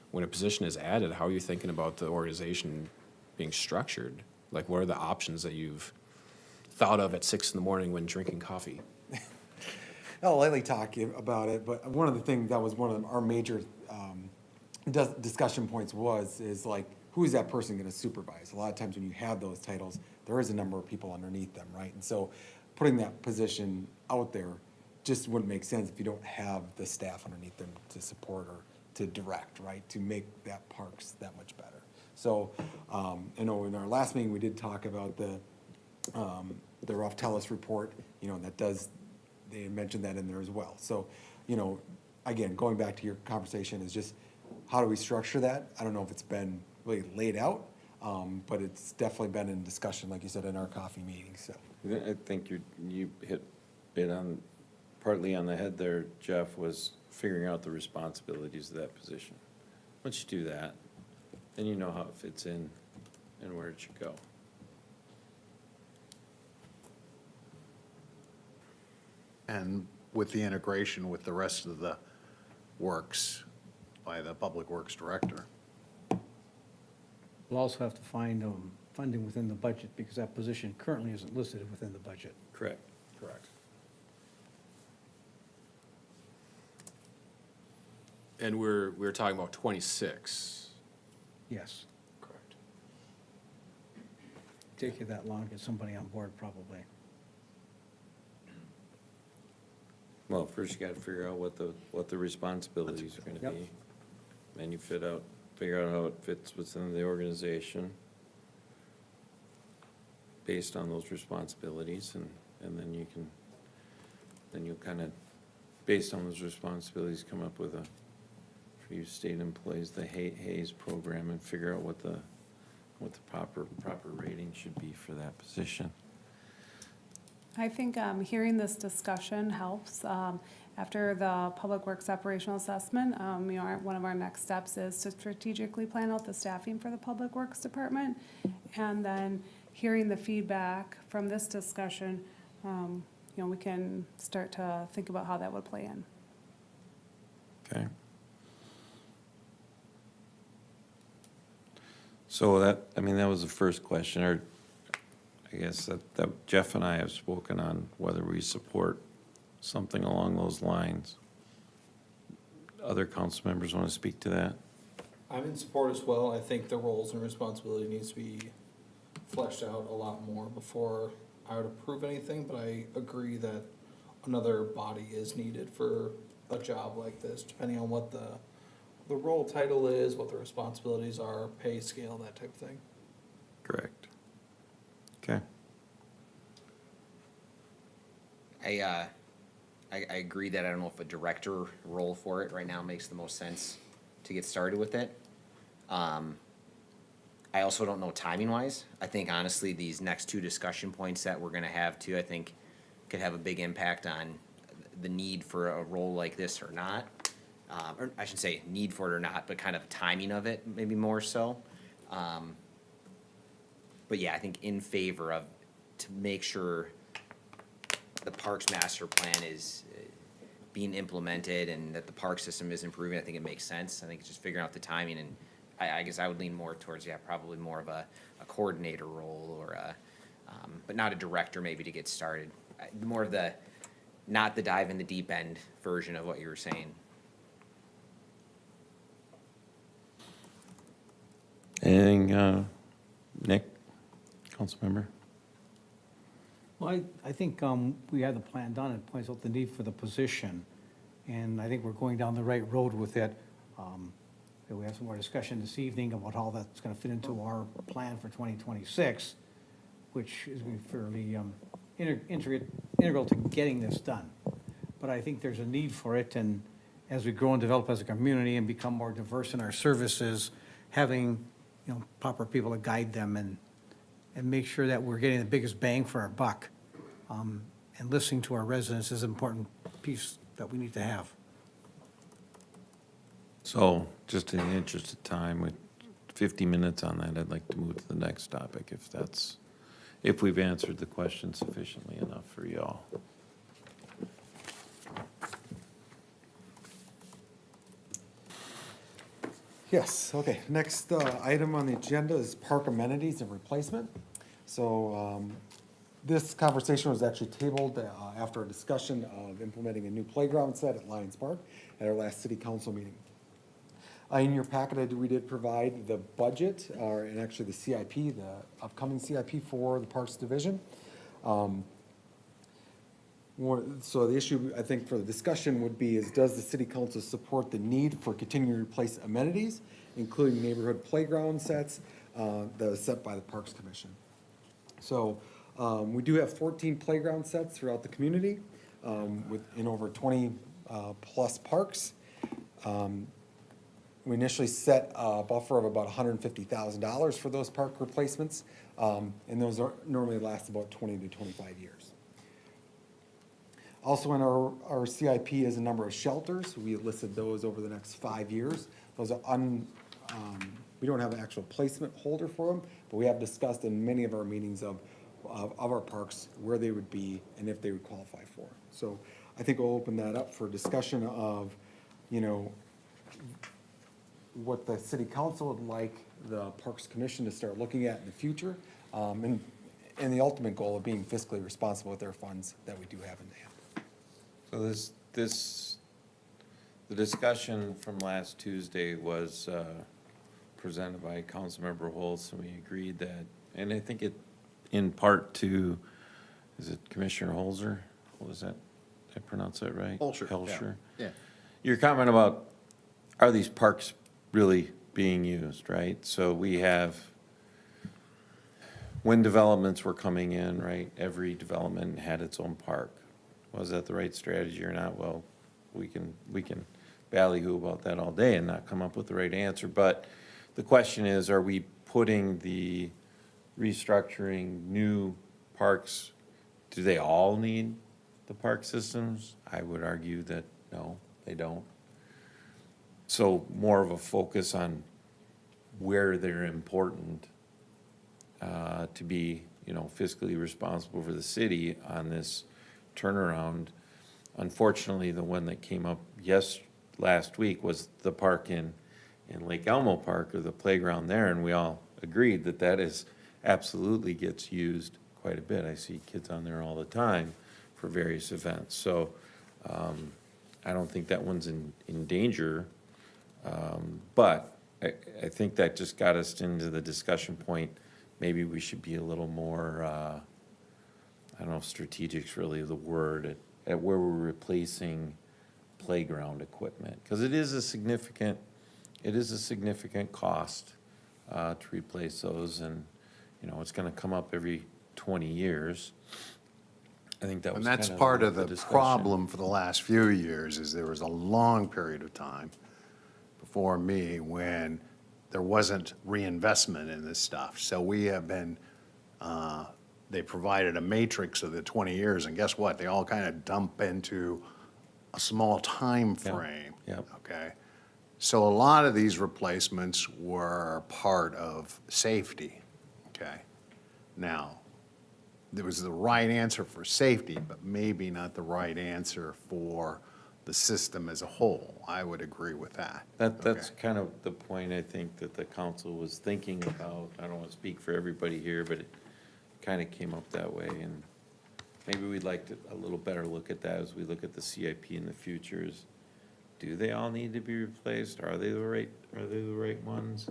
Speaker 3: when a position is added, how are you thinking about the organization being structured? Like, what are the options that you've thought of at 6 in the morning when drinking coffee?
Speaker 2: I'll lightly talk about it, but one of the things that was one of our major discussion points is like, who is that person gonna supervise? A lot of times when you have those titles, there is a number of people underneath them, right? And so putting that position out there just wouldn't make sense if you don't have the staff underneath them to support or to direct, right? To make that parks that much better. So, I know in our last meeting, we did talk about the rough tellus report, that does, they mentioned that in there as well. So, again, going back to your conversation is just, how do we structure that? I don't know if it's been really laid out, but it's definitely been in discussion, like you said, in our coffee meeting, so.
Speaker 1: I think you hit on, partly on the head there, Jeff, was figuring out the responsibilities of that position. Once you do that, then you know how it fits in and where it should go.
Speaker 6: And with the integration with the rest of the works by the Public Works Director.
Speaker 11: We'll also have to find funding within the budget because that position currently isn't listed within the budget.
Speaker 1: Correct.
Speaker 3: Correct. And we're talking about 26.
Speaker 11: Yes.
Speaker 3: Correct.
Speaker 11: Take you that long to get somebody on board, probably.
Speaker 1: Well, first you gotta figure out what the responsibilities are gonna
Speaker 11: Yep.
Speaker 1: be. Then you figure out how it fits within the organization based on those responsibilities, and then you'll kind of, based on those responsibilities, come up with for you state employees, the Hayes program, and figure out what the proper rating should be for that position.
Speaker 8: I think hearing this discussion helps. After the Public Works Operational Assessment, one of our next steps is to strategically plan out the staffing for the Public Works Department. And then hearing the feedback from this discussion, we can start to think about how that would play in.
Speaker 1: Okay. So that was the first question, or I guess that Jeff and I have spoken on whether we support something along those lines. Other council members want to speak to that?
Speaker 14: I'm in support as well. I think the roles and responsibility needs to be fleshed out a lot more before I would approve anything, but I agree that another body is needed for a job like this, depending on what the role title is, what the responsibilities are, pay scale, that type of thing.
Speaker 1: Correct. Okay.
Speaker 9: I agree that I don't know if a director role for it right now makes the most sense to get started with it. I also don't know timing wise. I think honestly, these next two discussion points that we're gonna have too, I think could have a big impact on the need for a role like this or not. Or I should say need for it or not, but kind of timing of it, maybe more so. But yeah, I think in favor of, to make sure the Parks Master Plan is being implemented and that the park system is improving. I think it makes sense. I think it's just figuring out the timing and I guess I would lean more towards, yeah, probably more of a coordinator role or a, but not a director maybe to get started. More of the, not the dive in the deep end version of what you were saying.
Speaker 1: Anything, Nick, council member?
Speaker 11: Well, I think we have the plan done. It points out the need for the position, and I think we're going down the right road with it. We have some more discussion this evening about how that's going to fit into our plan for 2026, which is going to be fairly integral to getting this done. But I think there's a need for it, and as we grow and develop as a community and become more diverse in our services, having, proper people to guide them and make sure that we're getting the biggest bang for our buck. And listening to our residents is an important piece that we need to have.
Speaker 1: So, just in the interest of time, with 50 minutes on that, I'd like to move to the next topic, if we've answered the question sufficiently enough for y'all.
Speaker 2: Yes, okay. Next item on the agenda is park amenities and replacement. So this conversation was actually tabled after a discussion of implementing a new playground set at Lions Park at our last city council meeting. In your packet, we did provide the budget, and actually the CIP, the upcoming CIP for the Parks Division. So the issue, I think, for the discussion would be is, does the city council support the need for continuing to replace amenities, including neighborhood playground sets that was set by the Parks Commission? So we do have 14 playground sets throughout the community in over 20 plus parks. We initially set a buffer of about $150,000 for those park replacements, and those normally last about 20 to 25 years. Also in our CIP is a number of shelters. We listed those over the next 5 years. Those are we don't have an actual placement holder for them, but we have discussed in many of our meetings of our parks where they would be and if they would qualify for it. So I think we'll open that up for discussion of, what the city council would like the Parks Commission to start looking at in the future, and the ultimate goal of being fiscally responsible with their funds that we do have in hand.
Speaker 1: So the discussion from last Tuesday was presented by Councilmember Holtz, and we agreed that, and I think it, in part to, is it Commissioner Holzer? What was that? Did I pronounce that right?
Speaker 6: Holscher, yeah.
Speaker 1: Holscher.
Speaker 6: Yeah.
Speaker 1: Your comment about, are these parks really being used, right? So we have, when developments were coming in, right, every development had its own park. Was that the right strategy or not? Well, we can ballyhoo about that all day and not come up with the right answer. But the question is, are we putting the restructuring new parks, do they all need the park systems? I would argue that no, they don't. So more of a focus on where they're important to be, fiscally responsible for the city on this turnaround. Unfortunately, the one that came up last week was the park in Lake Elmo Park, or the playground there, and we all agreed that is absolutely gets used quite a bit. I see kids on there all the time for various events. So I don't think that one's in danger. But I think that just got us into the discussion point. Maybe we should be a little more, I don't know if strategic's really the word, at where we're replacing playground equipment. Because it is a significant cost to replace those, and, it's gonna come up every 20 years. I think that was
Speaker 6: And that's
Speaker 1: kind
Speaker 6: part of the
Speaker 1: discussion.
Speaker 6: problem for the last few years, is there was a long period of time before me when there wasn't reinvestment in this stuff. So we have been, they provided a matrix of the 20 years, and guess what? They all kind of dump into a small time frame.
Speaker 1: Yep.
Speaker 6: Okay? So a lot of these replacements were part of safety, okay? Now, there was the right answer for safety, but maybe not the right answer for the system as a whole. I would agree with that.
Speaker 1: That's
Speaker 6: Okay.
Speaker 1: kind of the point I think that the council was thinking about. I don't want to speak for everybody here, but it kind of came up that way. And maybe we'd like to, a little better look at that as we look at the CIP in the future is, do they all need to be replaced? Are they the right ones?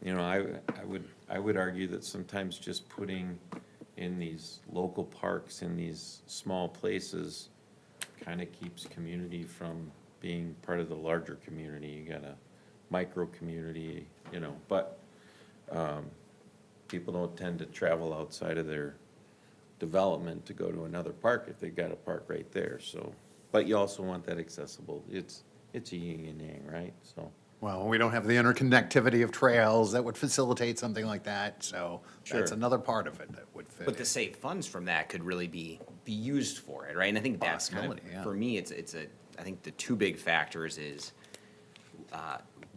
Speaker 1: You know, I would argue that sometimes just putting in these local parks in these small places kind of keeps community from being part of the larger community. You got a micro community, you know, but people don't tend to travel outside of their development to go to another park if they got a park right there, so. But you also want that accessible. It's a yin and yang, right? So.
Speaker 6: Well, we don't have the interconnectivity of trails that would facilitate something like that, so that's
Speaker 1: Sure.
Speaker 6: another part of it that would fit.
Speaker 9: But the saved funds from that could really be used for it, right? And I think that's kind of,
Speaker 6: Possibility, yeah.
Speaker 9: for me, I think the two big factors is,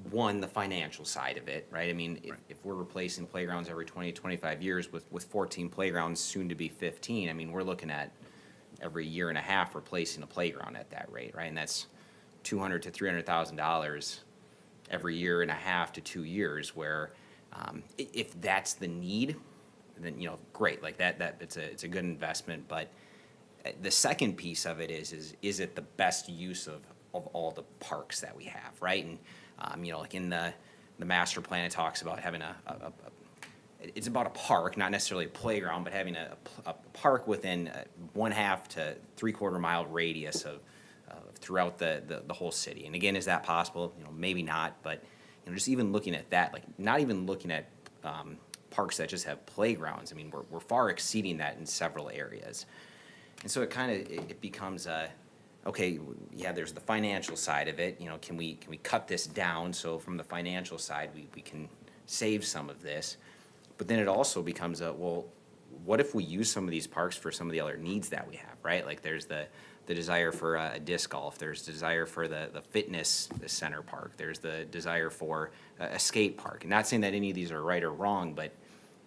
Speaker 9: one, the financial side of it, right? I mean, if we're replacing playgrounds every 20, 25 years with 14 playgrounds, soon to be 15, I mean, we're looking at every year and a half replacing a playground at that rate, right? And that's $200,000 to $300,000 every year and a half to 2 years, where if that's the need, then, you know, great, like that it's a good investment. But the second piece of it is it the best use of all the parks that we have, right? And you know, like in the master plan, it talks about having it's about a park, not necessarily a playground, but having a park within a 1/2 to 3/4 mile radius of throughout the whole city. And again, is that possible? You know, maybe not, but, you know, just even looking at that, like, not even looking at parks that just have playgrounds. I mean, we're far exceeding that in several areas. And so it kind of, it becomes okay, yeah, there's the financial side of it, you know, can we cut this down? So from the financial side, we can save some of this. But then it also becomes well, what if we use some of these parks for some of the other needs that we have, right? Like there's the desire for a disc golf, there's the desire for the fitness center park, there's the desire for a skate park. And not saying that any of these are right or wrong, but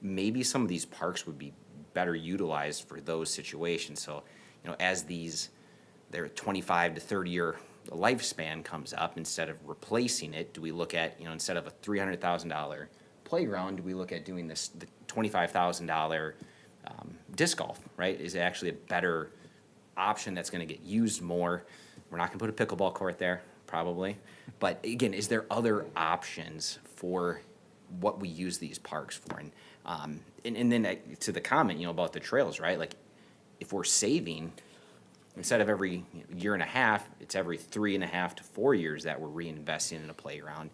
Speaker 9: maybe some of these parks would be better utilized for those situations. So, you know, as their 25 to 30 year lifespan comes up, instead of replacing it, do we look at, you know, instead of a $300,000 playground, do we look at doing the $25,000 disc golf, right? Is it actually a better option that's gonna get used more? We're not gonna put a pickleball court there, probably. But again, is there other options for what we use these parks for? And then to the comment, you know, about the trails, right? Like, if we're saving, instead of every year and a half, it's every 3.5 to 4 years that we're reinvesting in a playground.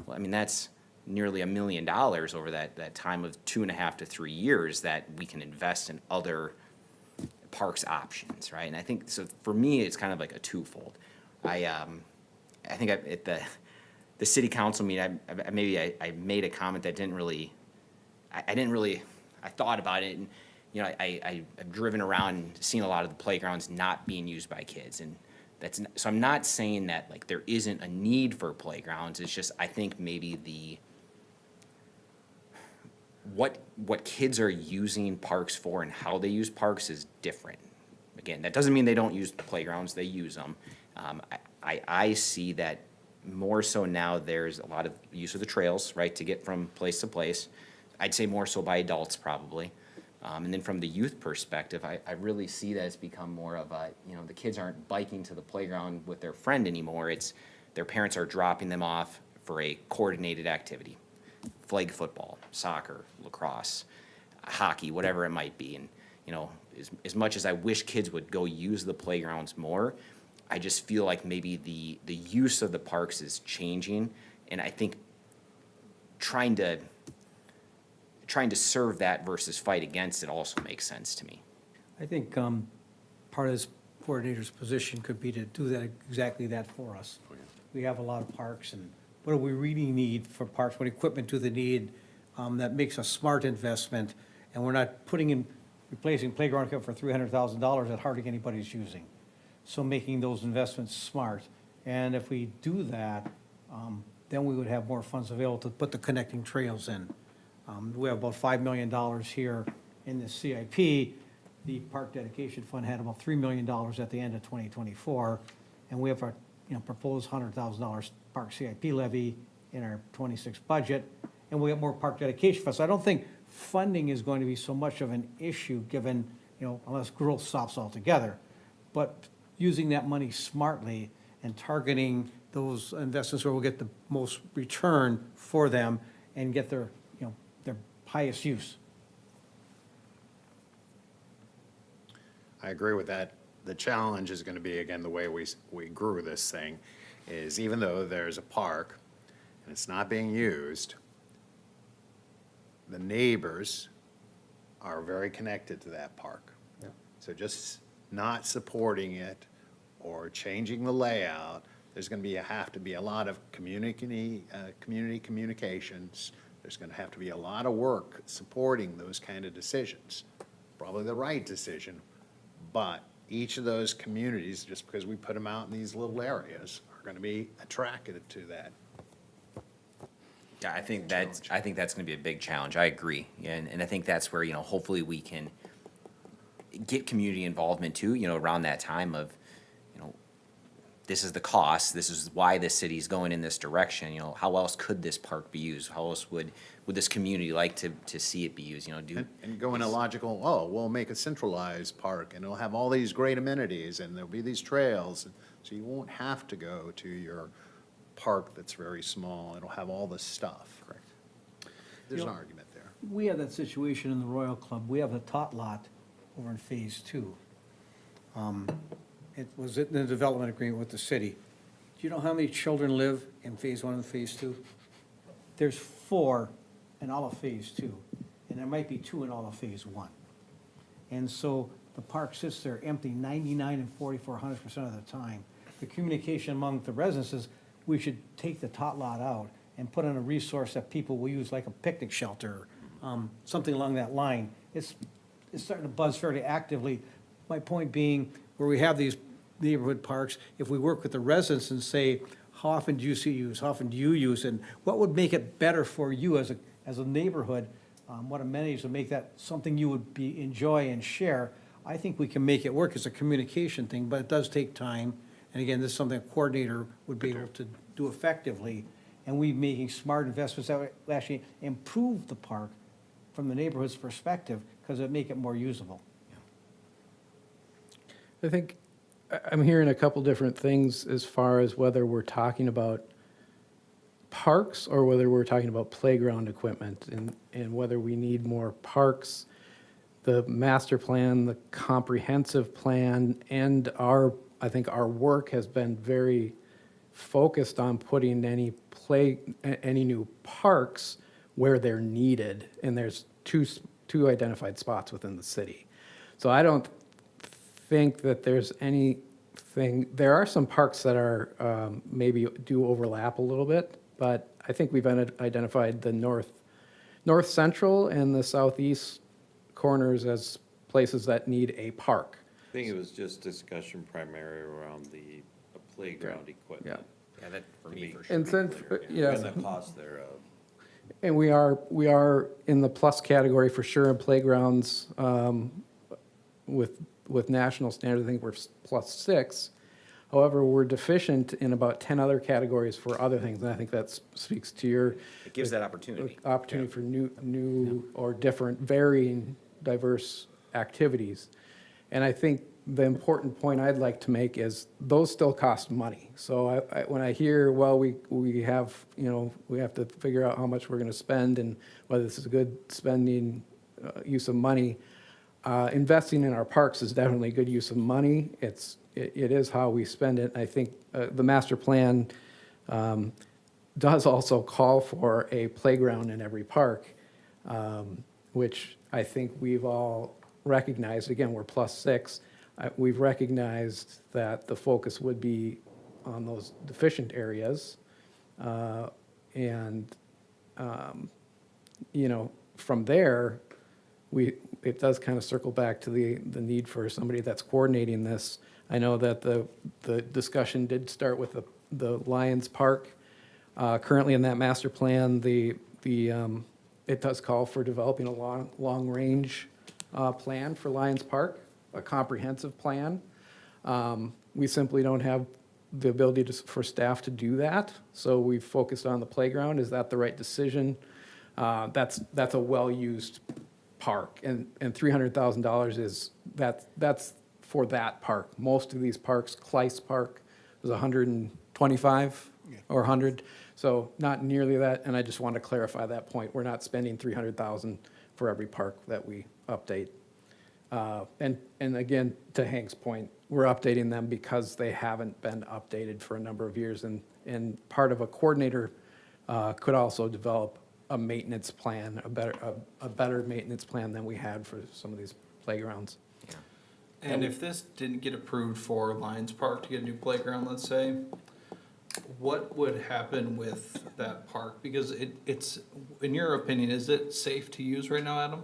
Speaker 9: Well, I mean, that's nearly $1 million over that time of 2.5 to 3 years that we can invest in other parks options, right? And I think, so for me, it's kind of like a twofold. I think at the city council meeting, I made a comment that didn't really, I thought about it, and, you know, I've driven around and seen a lot of the playgrounds not being used by kids, and so I'm not saying that, like, there isn't a need for playgrounds. It's just, I think maybe what kids are using parks for and how they use parks is different. Again, that doesn't mean they don't use the playgrounds, they use them. I see that more so now there's a lot of use of the trails, right, to get from place to place. I'd say more so by adults probably. And then from the youth perspective, I really see that it's become more of a, you know, the kids aren't biking to the playground with their friend anymore. It's their parents are dropping them off for a coordinated activity. Flag football, soccer, lacrosse, hockey, whatever it might be. And, you know, as much as I wish kids would go use the playgrounds more, I just feel like maybe the use of the parks is changing. And I think trying to serve that versus fight against it also makes sense to me.
Speaker 11: I think part of this coordinator's position could be to do that, exactly that for us. We have a lot of parks, and what do we really need for parks? What equipment do they need that makes a smart investment? And we're not replacing playground equipment for $300,000 that hardly anybody's using. So making those investments smart. And if we do that, then we would have more funds available to put the connecting trails in. We have about $5 million here in the CIP. the Park Dedication Fund had about $3 million at the end of 2024, and we have our, proposed $100,000 park CIP levy in our 26 budget, and we have more park dedication funds. So I don't think funding is going to be so much of an issue, given, unless growth stops altogether. But using that money smartly and targeting those investments where we'll get the most return for them and get their, their highest use.
Speaker 6: I agree with that. The challenge is going to be, again, the way we grew this thing, is even though there's a park and it's not being used, the neighbors are very connected to that park. So just not supporting it or changing the layout, there's going to have to be a lot of community communications. There's going to have to be a lot of work supporting those kind of decisions. Probably the right decision, but each of those communities, just because we put them out in these little areas, are going to be attracted to that.
Speaker 9: Yeah, I think that's gonna be a big challenge. I agree. And I think that's where, hopefully we can get community involvement too, around that time of, this is the cost, this is why this city's going in this direction, how else could this park be used? How else would this community like to see it be used,
Speaker 6: And go in a logical, we'll make a centralized park, and it'll have all these great amenities, and there'll be these trails, so you won't have to go to your park that's very small. It'll have all this stuff. Correct. There's an argument there.
Speaker 11: We have that situation in the Royal Club. We have a tot lot over in Phase 2. It was in the development agreement with the city. Do you know how many children live in Phase 1 and Phase 2? There's 4 in all of Phase 2, and there might be 2 in all of Phase 1. And so the park sits there empty 99 and 100% of the time. The communication among the residents is, we should take the tot lot out and put in a resource that people will use, like a picnic shelter, something along that line. It's starting to buzz fairly actively. My point being, where we have these neighborhood parks, if we work with the residents and say, how often do you see use, how often do you use, and what would make it better for you as a neighborhood, what amenities would make that something you would enjoy and share, I think we can make it work as a communication thing, but it does take time. And again, this is something a coordinator would be able to do effectively. And we making smart investments that would actually improve the park from the neighborhood's perspective, because it make it more usable.
Speaker 7: I think I'm hearing a couple different things as far as whether we're talking about parks or whether we're talking about playground equipment, and whether we need more parks. The master plan, the comprehensive plan, and I think our work has been very focused on putting any new parks where they're needed, and there's two identified spots within the city. So I don't think that there's anything. There are some parks that are maybe do overlap a little bit, but I think we've identified the north central and the southeast corners as places that need a park.
Speaker 1: I think it was just discussion primarily around the playground equipment.
Speaker 9: Yeah, that for me, for sure.
Speaker 7: And since,
Speaker 1: And the cost thereof.
Speaker 7: and we are in the plus category for sure in playgrounds, with national standards, I think we're +6. However, we're deficient in about 10 other categories for other things, and I think that speaks to your.
Speaker 9: It gives that opportunity.
Speaker 7: Opportunity for new or different, varying, diverse activities. And I think the important point I'd like to make is those still cost money. So when I hear, well, we have to figure out how much we're going to spend and whether this is a good spending use of money, investing in our parks is definitely a good use of money. It is how we spend it. I think the master plan does also call for a playground in every park, which I think we've all recognized. Again, we're +6. We've recognized that the focus would be on those deficient areas. From there, it does kind of circle back to the need for somebody that's coordinating this. I know that the discussion did start with the Lions Park. Currently in that master plan, it does call for developing a long-range plan for Lions Park, a comprehensive plan. We simply don't have the ability for staff to do that, so we've focused on the playground. Is that the right decision? That's a well-used park, and $300,000 is, that's for that park. Most of these parks, Clyce Park was 125 or 100, so not nearly that, and I just want to clarify that point. We're not spending $300,000 for every park that we update. And again, to Hank's point, we're updating them because they haven't been updated for a number of years, and part of a coordinator could also develop a maintenance plan, a better maintenance plan than we had for some of these playgrounds.
Speaker 14: And if this didn't get approved for Lions Park to get a new playground, let's say, what would happen with that park? Because it's, in your opinion, is it safe to use right now, Adam?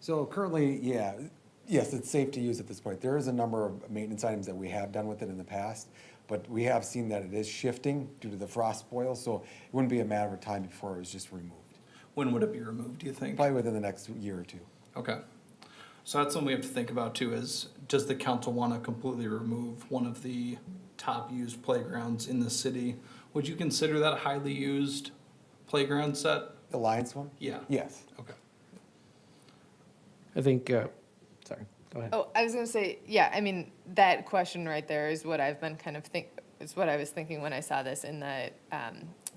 Speaker 2: So currently, yes, it's safe to use at this point. There is a number of maintenance items that we have done with it in the past, but we have seen that it is shifting due to the frost spoil, so it wouldn't be a matter of time before it was just removed.
Speaker 14: When would it be removed, do you think?
Speaker 2: Probably within the next year or two.
Speaker 14: Okay. So that's something we have to think about too, is does the council want to completely remove one of the top used playgrounds in the city? Would you consider that a highly used playground set?
Speaker 2: The Lions one?
Speaker 14: Yeah.
Speaker 2: Yes.
Speaker 14: Okay.
Speaker 7: I think, sorry, go ahead.
Speaker 4: Oh, I was gonna say, yeah, I mean, that question right there is what I've been is what I was thinking when I saw this in the,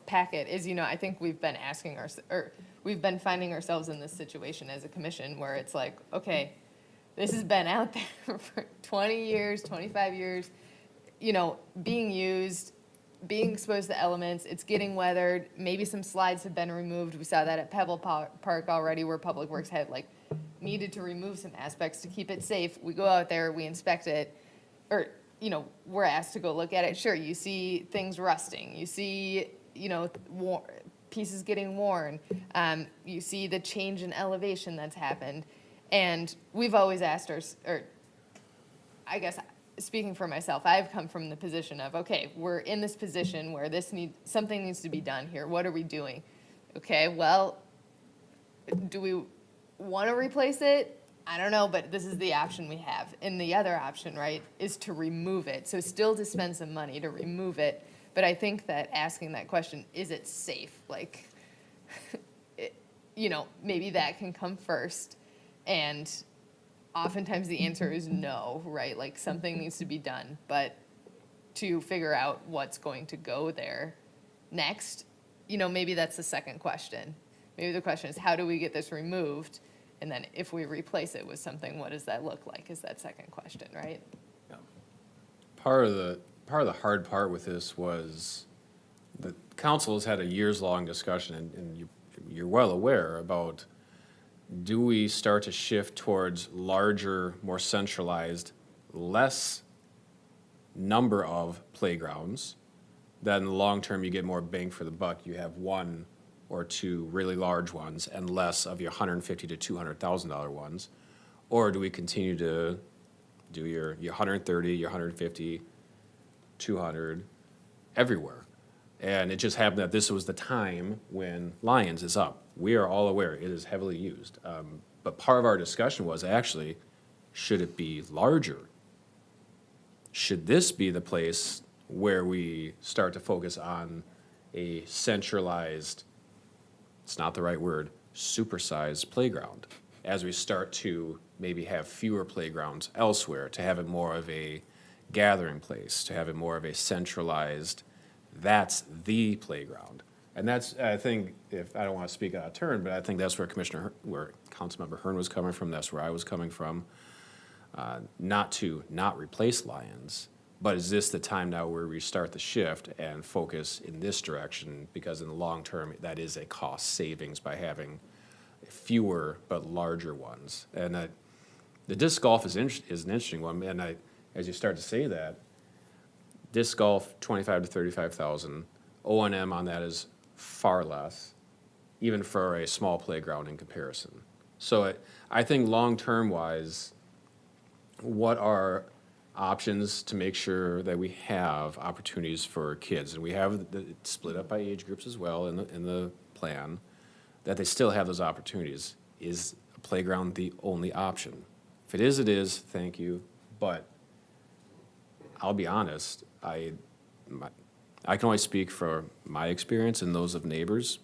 Speaker 4: packet, is, I think we've been we've been finding ourselves in this situation as a commission where it's like, okay, this has been out there for 20 years, 25 years, being used, being exposed to elements, it's getting weathered, maybe some slides have been removed. We saw that at Pebble Park already, where Public Works had needed to remove some aspects to keep it safe. We go out there, we inspect it, or, we're asked to go look at it. Sure, you see things rusting, you see, pieces getting worn, you see the change in elevation that's happened. And we've always asked I guess, speaking for myself, I've come from the position of, okay, we're in this position where something needs to be done here. What are we doing? Okay, well, do we want to replace it? I don't know, but this is the option we have. And the other option, right, is to remove it. So still to spend some money to remove it. But I think that asking that question, is it safe? Maybe that can come first. And oftentimes the answer is no, right? Something needs to be done. But to figure out what's going to go there next, maybe that's the second question. Maybe the question is, how do we get this removed? And then if we replace it with something, what does that look like, is that second question, right?
Speaker 3: Yeah. Part of the hard part with this was the council has had a years-long discussion, and you're well aware about, do we start to shift towards larger, more centralized, less number of playgrounds, that in the long term you get more bang for the buck. You have one or two really large ones and less of your $150,000 to $200,000 ones? Or do we continue to do your 130, your 150, 200 everywhere? And it just happened that this was the time when Lions is up. We are all aware it is heavily used. But part of our discussion was actually, should it be larger? Should this be the place where we start to focus on a centralized, it's not the right word, supersized playground, as we start to maybe have fewer playgrounds elsewhere, to have it more of a gathering place, to have it more of a centralized, that's the playground. And that's, I think, I don't want to speak out of turn, but I think that's where where Councilmember Hearn was coming from, that's where I was coming from. Not to not replace Lions, but is this the time now where we start the shift and focus in this direction? Because in the long term, that is a cost savings by having fewer but larger ones. And the disc golf is an interesting one. And as you start to say that, disc golf, 25 to 35,000. O&M on that is far less, even for a small playground in comparison. So I think long-term wise, what are options to make sure that we have opportunities for kids? And we have it split up by age groups as well in the plan, that they still have those opportunities. Is a playground the only option? If it is, thank you, but I'll be honest, I can only speak for my experience and those of neighbors.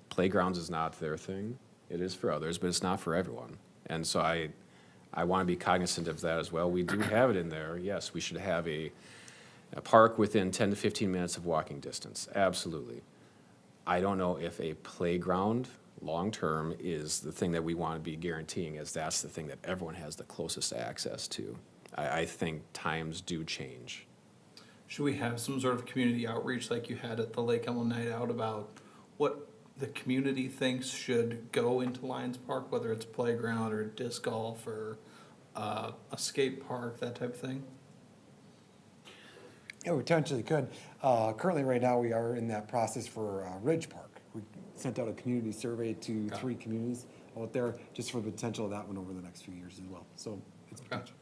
Speaker 3: Playgrounds is not their thing. It is for others, but it's not for everyone. And so I want to be cognizant of that as well. We do have it in there. Yes, we should have a park within 10 to 15 minutes of walking distance. Absolutely. I don't know if a playground long-term is the thing that we want to be guaranteeing, as that's the thing that everyone has the closest access to. I think times do change.
Speaker 14: Should we have some sort of community outreach like you had at the Lake Elmo Night Out about what the community thinks should go into Lions Park, whether it's playground or disc golf or a skate park, that type of thing?
Speaker 2: Yeah, we potentially could. Currently, right now, we are in that process for Ridge Park. We sent out a community survey to 3 communities out there, just for the potential of that one over the next few years as well. So it's potential.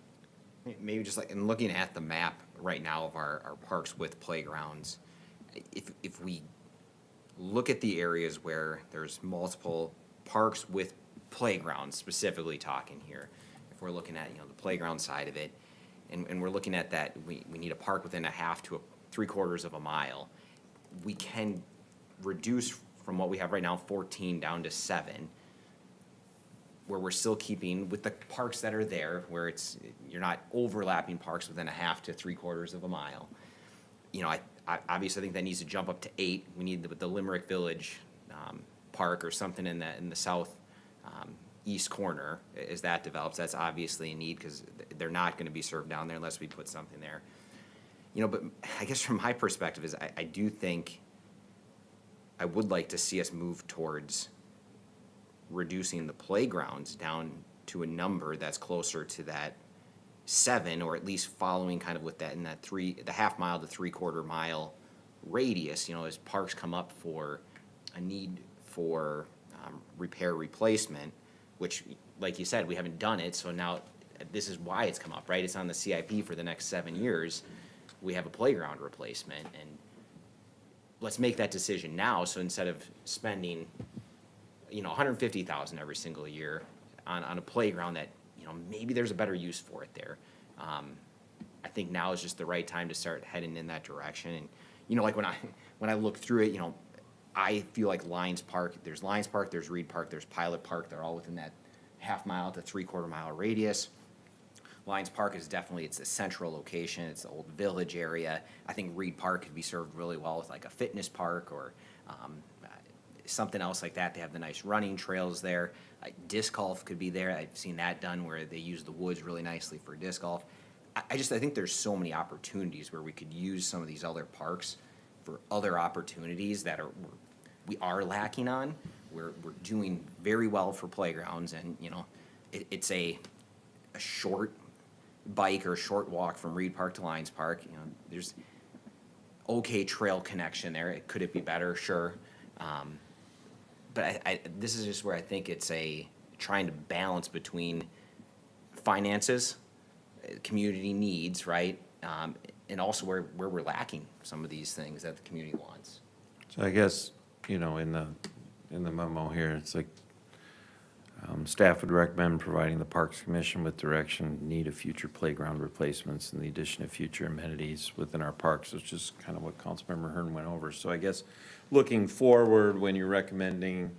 Speaker 9: Maybe just like, in looking at the map right now of our parks with playgrounds, if we look at the areas where there's multiple parks with playgrounds, specifically talking here, if we're looking at, the playground side of it, and we're looking at that, we need a park within a half to 3/4 of a mile, we can reduce from what we have right now, 14 down to 7, where we're still keeping with the parks that are there, where you're not overlapping parks within a half to 3/4 of a mile. I obviously think that needs to jump up to 8. We need the Limerick Village Park or something in the south east corner. As that develops, that's obviously a need, because they're not going to be served down there unless we put something there. But I guess from my perspective is I do think I would like to see us move towards reducing the playgrounds down to a number that's closer to that 7, or at least following kind of with that in that the half mile to 3/4 mile radius, as parks come up for a need for repair replacement, which, like you said, we haven't done it, so now this is why it's come up, right? It's on the CIP for the next 7 years. We have a playground replacement, and let's make that decision now, so instead of spending $150,000 every single year on a playground that, maybe there's a better use for it there. I think now is just the right time to start heading in that direction. And, like when I look through it, I feel like Lions Park, there's Reed Park, there's Pilot Park, they're all within that half mile to 3/4 mile radius. Lions Park is definitely, it's a central location, it's the old village area. I think Reed Park could be served really well with like a fitness park or something else like that. They have the nice running trails there. Disc golf could be there. I've seen that done where they use the woods really nicely for disc golf. I think there's so many opportunities where we could use some of these other parks for other opportunities that we are lacking on. We're doing very well for playgrounds, and it's a short bike or short walk from Reed Park to Lions Park. There's okay trail connection there. Could it be better? Sure. But this is just where I think it's trying to balance between finances, community needs, right? And also where we're lacking some of these things that the community wants.
Speaker 1: So I guess, in the memo here, it's like, staff would recommend providing the Parks Commission with direction, need of future playground replacements and the addition of future amenities within our parks, which is kind of what Councilmember Hearn went over. So I guess looking forward, when you're recommending,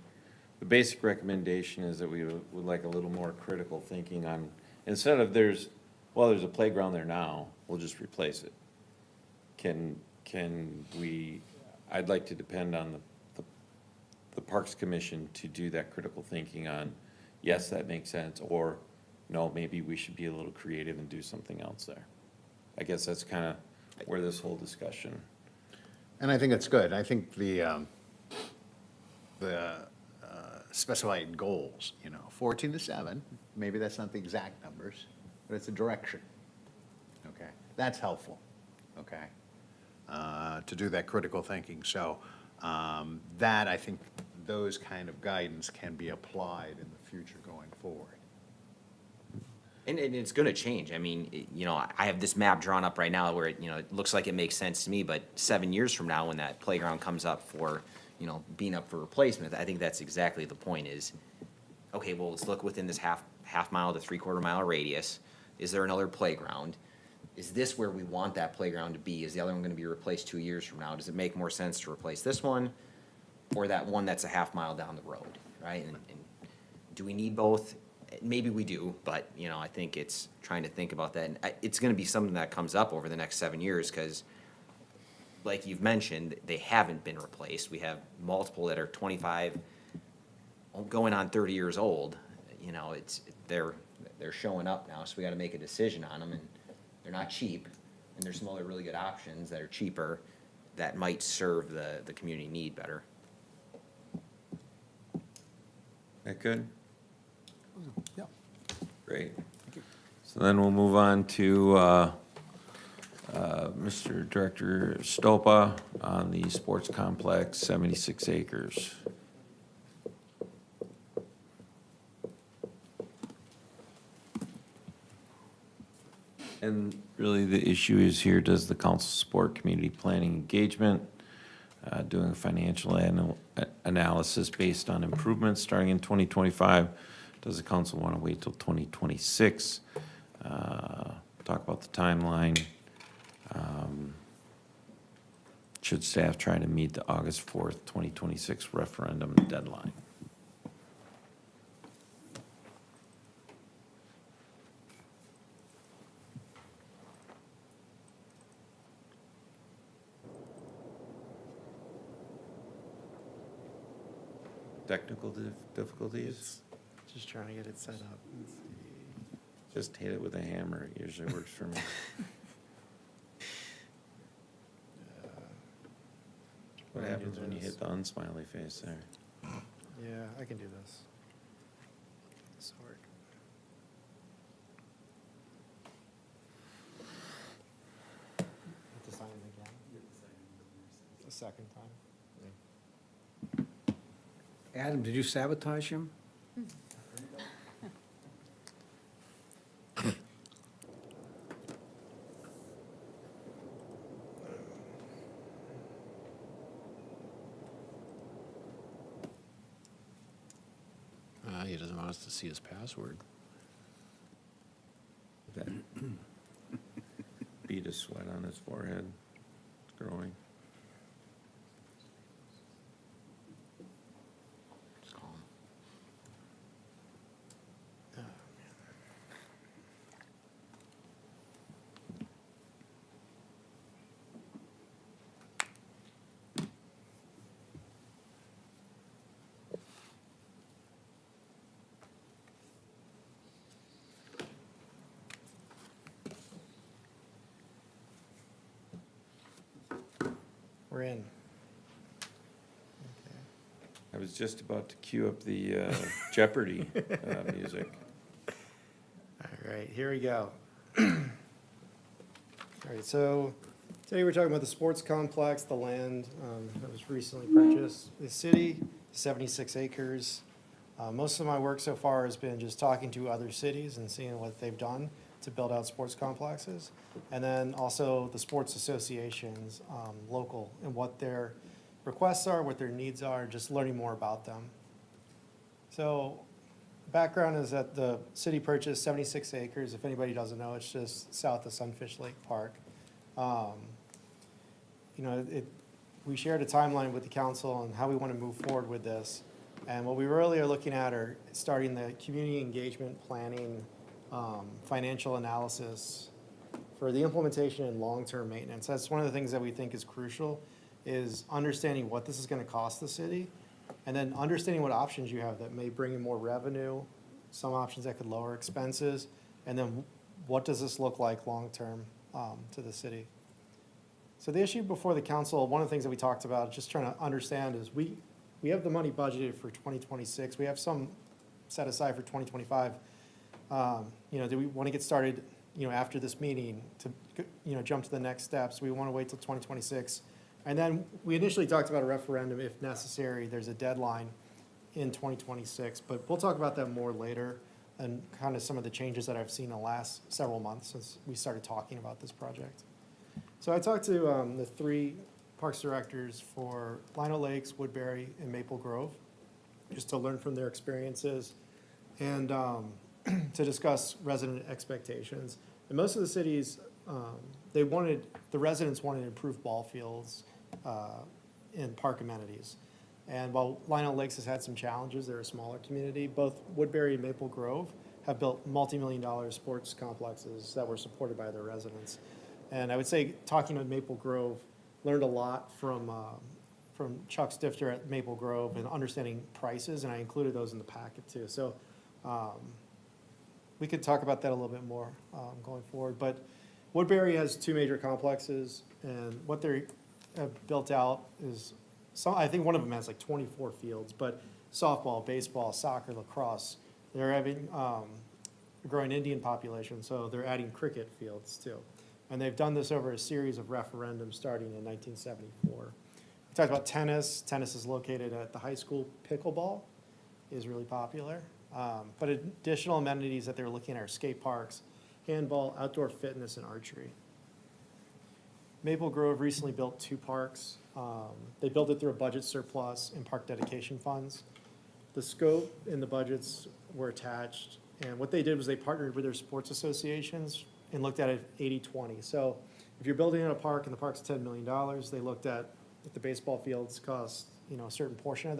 Speaker 1: the basic recommendation is that we would like a little more critical thinking on, instead of there's a playground there now, we'll just replace it. Can we, I'd like to depend on the Parks Commission to do that critical thinking on, yes, that makes sense, or no, maybe we should be a little creative and do something else there. I guess that's kind of where this whole discussion.
Speaker 6: And I think it's good. I think the specified goals, 14 to 7, maybe that's not the exact numbers, but it's a direction, okay? That's helpful, okay? To do that critical thinking. So that, I think, those kind of guidance can be applied in the future going forward.
Speaker 9: And it's going to change. I mean, I have this map drawn up right now where it looks like it makes sense to me, but 7 years from now, when that playground comes up for, being up for replacement, I think that's exactly the point is, okay, well, let's look within this half mile to 3/4 mile radius. Is there another playground? Is this where we want that playground to be? Is the other one gonna be replaced 2 years from now? Does it make more sense to replace this one or that one that's a half mile down the road, right? And do we need both? Maybe we do, but, you know, I think it's trying to think about that. And it's gonna be something that comes up over the next 7 years, cause like you've mentioned, they haven't been replaced. We have multiple that are 25, going on 30 years old. You know, they're showing up now, so we gotta make a decision on them, and they're not cheap. And there's some other really good options that are cheaper that might serve the community need better.
Speaker 1: That good?
Speaker 2: Yeah.
Speaker 1: Great. So then we'll move on to Mr. Director Stopa on the sports complex, 76 acres. And really, the issue is here, does the council support community planning engagement? Doing a financial analysis based on improvements starting in 2025. Does the council want to wait till 2026? Talk about the timeline. Should staff try to meet the August 4th, 2026 referendum deadline? Technical difficulties?
Speaker 15: Just trying to get it set up.
Speaker 1: Just hit it with a hammer. It usually works for me. What happens when you hit the unsmiley face there?
Speaker 15: Yeah, I can do this. This will work. Have to sign it again? The second time.
Speaker 11: Adam, did you sabotage him?
Speaker 3: He doesn't want us to see his password.
Speaker 1: That bead of sweat on his forehead growing.
Speaker 9: Just call 'em.
Speaker 15: We're in.
Speaker 1: I was just about to cue up the Jeopardy music.
Speaker 15: All right, here we go. All right, so today we're talking about the sports complex, the land that was recently purchased. The city, 76 acres. Most of my work so far has been just talking to other cities and seeing what they've done to build out sports complexes. And then also the sports associations, local, and what their requests are, what their needs are, just learning more about them. So background is that the city purchased 76 acres. If anybody doesn't know, it's just south of Sunfish Lake Park. You know, we shared a timeline with the council on how we want to move forward with this. And what we really are looking at are starting the community engagement planning, financial analysis for the implementation and long-term maintenance. That's one of the things that we think is crucial, is understanding what this is going to cost the city, and then understanding what options you have that may bring in more revenue, some options that could lower expenses, and then what does this look like long-term to the city. So the issue before the council, one of the things that we talked about, just trying to understand, is we have the money budgeted for 2026. We have some set aside for 2025. You know, do we want to get started, you know, after this meeting to, you know, jump to the next steps? We want to wait till 2026. And then we initially talked about a referendum if necessary. There's a deadline in 2026, but we'll talk about that more later and kind of some of the changes that I've seen in the last several months since we started talking about this project. So I talked to the three parks directors for Lino Lakes, Woodbury, and Maple Grove, just to learn from their experiences. and to discuss resident expectations. And most of the cities, the residents wanted improved ball fields and park amenities. And while Lionel Lakes has had some challenges, they're a smaller community, both Woodbury and Maple Grove have built multi-million-dollar sports complexes that were supported by their residents. And I would say, talking with Maple Grove, learned a lot from Chuck Stifter at Maple Grove and understanding prices, and I included those in the packet too. So we could talk about that a little bit more going forward. But Woodbury has two major complexes, and what they have built out is, I think one of them has like 24 fields, but softball, baseball, soccer, lacrosse. They're having a growing Indian population, so they're adding cricket fields too. And they've done this over a series of referendums starting in 1974. We talked about tennis. Tennis is located at the high school. Pickleball is really popular. But additional amenities that they're looking at are skate parks, handball, outdoor fitness, and archery. Maple Grove recently built 2 parks. They built it through a budget surplus and park dedication funds. The scope and the budgets were attached, and what they did was they partnered with their sports associations and looked at it 80-20. So if you're building in a park and the park's $10 million, they looked at if the baseball fields cost, a certain portion of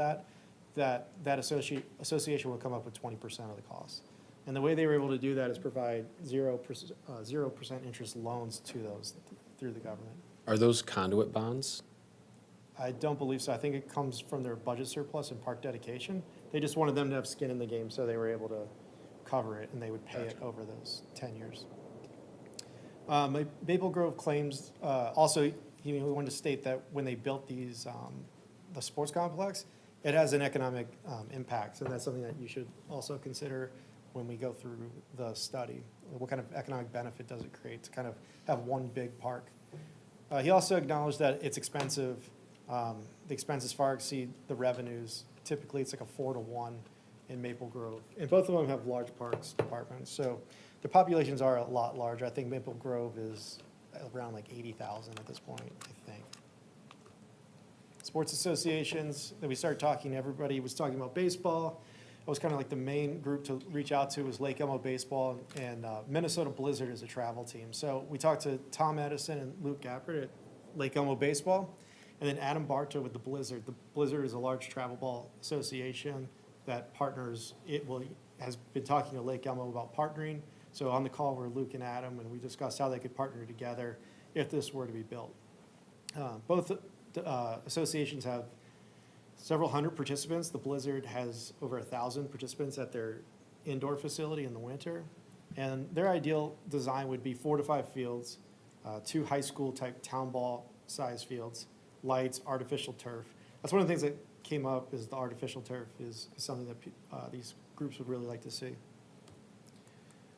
Speaker 15: that association will come up with 20% of the cost. And the way they were able to do that is provide 0% interest loans to those through the government.
Speaker 3: Are those conduit bonds?
Speaker 15: I don't believe so. I think it comes from their budget surplus and park dedication. They just wanted them to have skin in the game, so they were able to cover it, and they would pay it over those 10 years. Maple Grove claims, also, we wanted to state that when they built these, the sports complex, it has an economic impact, and that's something that you should also consider when we go through the study. What kind of economic benefit does it create to kind of have one big park? He also acknowledged that it's expensive. The expenses far exceed the revenues. Typically, it's like a 4-to-1 in Maple Grove. And both of them have large parks departments, so the populations are a lot larger. I think Maple Grove is around like 80,000 at this point, I think. Sports associations, that we started talking, everybody was talking about baseball. It was kind of like the main group to reach out to was Lake Elmo Baseball, and Minnesota Blizzard is a travel team. So we talked to Tom Edison and Luke Gappert at Lake Elmo Baseball, and then Adam Bartow with the Blizzard. The Blizzard is a large travel ball association that partners, has been talking to Lake Elmo about partnering. So on the call were Luke and Adam, and we discussed how they could partner together if this were to be built. Both associations have several hundred participants. The Blizzard has over 1,000 participants at their indoor facility in the winter. And their ideal design would be 4 to 5 fields, 2 high school type town ball size fields, lights, artificial turf. That's one of the things that came up, is the artificial turf is something that these groups would really like to see.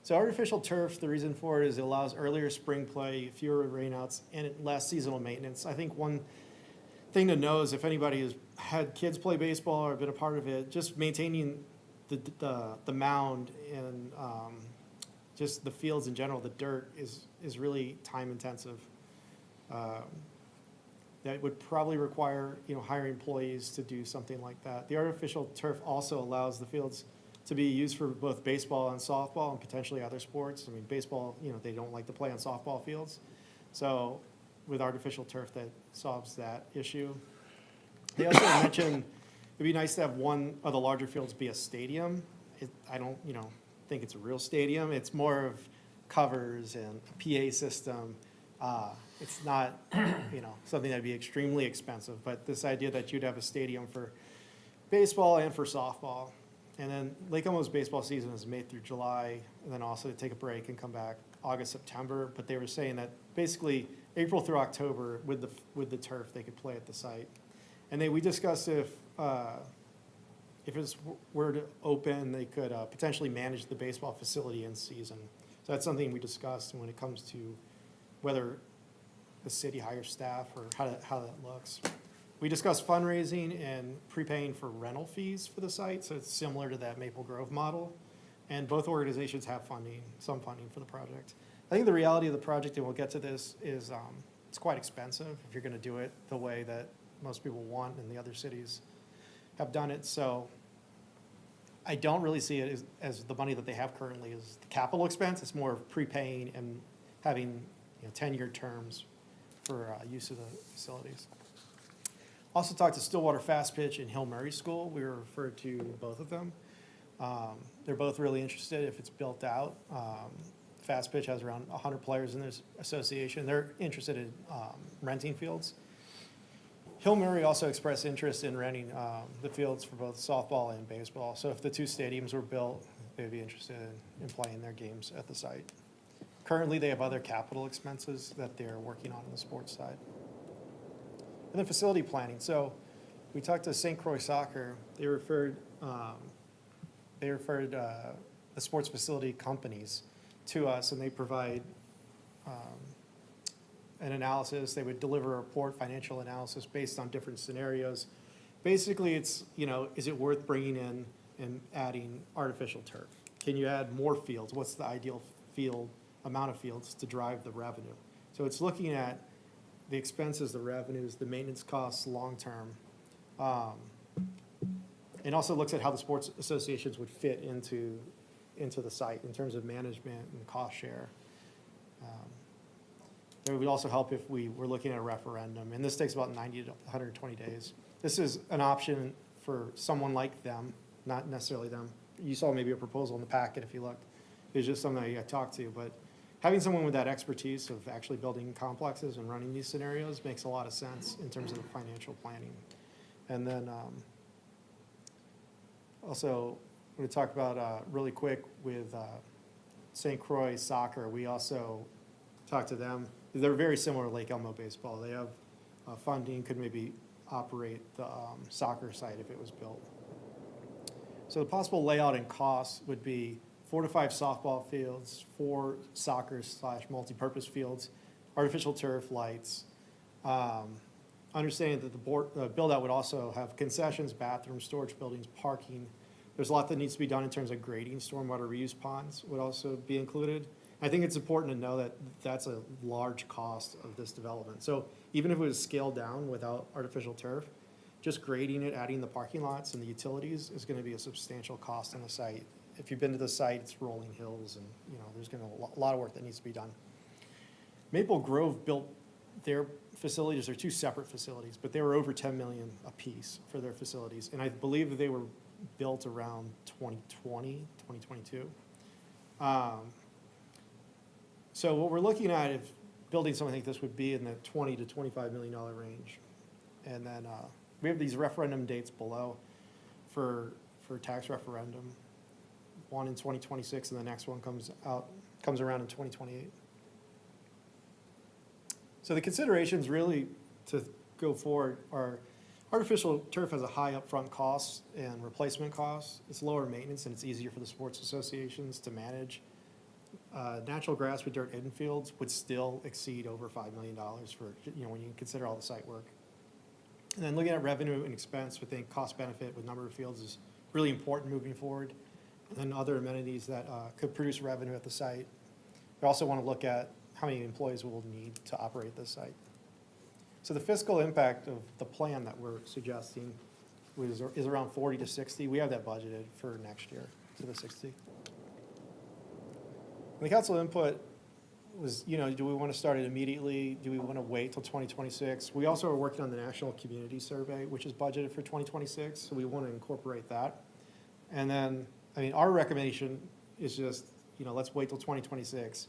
Speaker 15: So artificial turf, the reason for it is it allows earlier spring play, fewer rainouts, and less seasonal maintenance. I think one thing to know is if anybody has had kids play baseball or been a part of it, just maintaining the mound and just the fields in general, the dirt is really time intensive. That would probably require hiring employees to do something like that. The artificial turf also allows the fields to be used for both baseball and softball and potentially other sports. I mean, baseball, they don't like to play on softball fields. So with artificial turf, that solves that issue. They also mentioned it'd be nice to have one of the larger fields be a stadium. I don't, think it's a real stadium. It's more of covers and a PA system. It's not, something that'd be extremely expensive, but this idea that you'd have a stadium for baseball and for softball. And then Lake Elmo's baseball season is May through July, and then also take a break and come back August, September. But they were saying that basically April through October with the turf, they could play at the site. And we discussed if it were to open, they could potentially manage the baseball facility in season. So that's something we discussed when it comes to whether the city hires staff or how that looks. We discussed fundraising and prepaying for rental fees for the site, so it's similar to that Maple Grove model. And both organizations have some funding for the project. I think the reality of the project, and we'll get to this, is it's quite expensive if you're gonna do it the way that most people want and the other cities have done it. So I don't really see it as the money that they have currently as the capital expense. It's more of prepaying and having, 10-year terms for use of the facilities. Also talked to Stillwater Fast Pitch and Hill Murray School. We were referred to both of them. They're both really interested if it's built out. Fast Pitch has around 100 players in this association. They're interested in renting fields. Hill Murray also expressed interest in renting the fields for both softball and baseball. So if the two stadiums were built, they'd be interested in playing their games at the site. Currently, they have other capital expenses that they're working on the sports side. And then facility planning. So we talked to St. Croix Soccer. They referred the sports facility companies to us, and they provide an analysis. They would deliver a report, financial analysis based on different scenarios. Basically, it's, is it worth bringing in and adding artificial turf? Can you add more fields? What's the ideal amount of fields to drive the revenue? So it's looking at the expenses, the revenues, the maintenance costs long-term. And also looks at how the sports associations would fit into the site in terms of management and cost share. It would also help if we were looking at a referendum, and this takes about 90 to 120 days. This is an option for someone like them, not necessarily them. You saw maybe a proposal in the packet if you looked. It's just something I talked to, but having someone with that expertise of actually building complexes and running these scenarios makes a lot of sense in terms of the financial planning. And then also, I'm going to talk about really quick with St. Croix Soccer. We also talked to them. They're very similar to Lake Elmo baseball. They have funding, could maybe operate the soccer site if it was built. So the possible layout and costs would be 4 to 5 softball fields, 4 soccer/multi-purpose fields, artificial turf, lights. Understanding that the build-out would also have concessions, bathrooms, storage buildings, parking. There's a lot that needs to be done in terms of grading. Stormwater reuse ponds would also be included. I think it's important to know that that's a large cost of this development. So even if it was scaled down without artificial turf, just grading it, adding the parking lots and the utilities is going to be a substantial cost on the site. If you've been to the site, it's rolling hills, and there's going to be a lot of work that needs to be done. Maple Grove built their facilities. They're 2 separate facilities, but they were over $10 million a piece for their facilities, and I believe they were built around 2020, 2022. So what we're looking at, if building something like this, would be in the $20 to $25 million range. And then we have these referendum dates below for tax referendum. One in 2026, and the next one comes around in 2028. So the considerations really to go forward are artificial turf has a high upfront cost and replacement costs. It's lower maintenance, and it's easier for the sports associations to manage. Natural grass with dirt infields would still exceed over $5 million for, when you consider all the site work. And then looking at revenue and expense, we think cost benefit with number of fields is really important moving forward. And then other amenities that could produce revenue at the site. We also want to look at how many employees we'll need to operate this site. So the fiscal impact of the plan that we're suggesting is around 40 to 60. We have that budgeted for next year to the 60. And the council input was, do we want to start it immediately? Do we want to wait till 2026? We also are working on the National Community Survey, which is budgeted for 2026, so we want to incorporate that. And then, our recommendation is just, let's wait till 2026.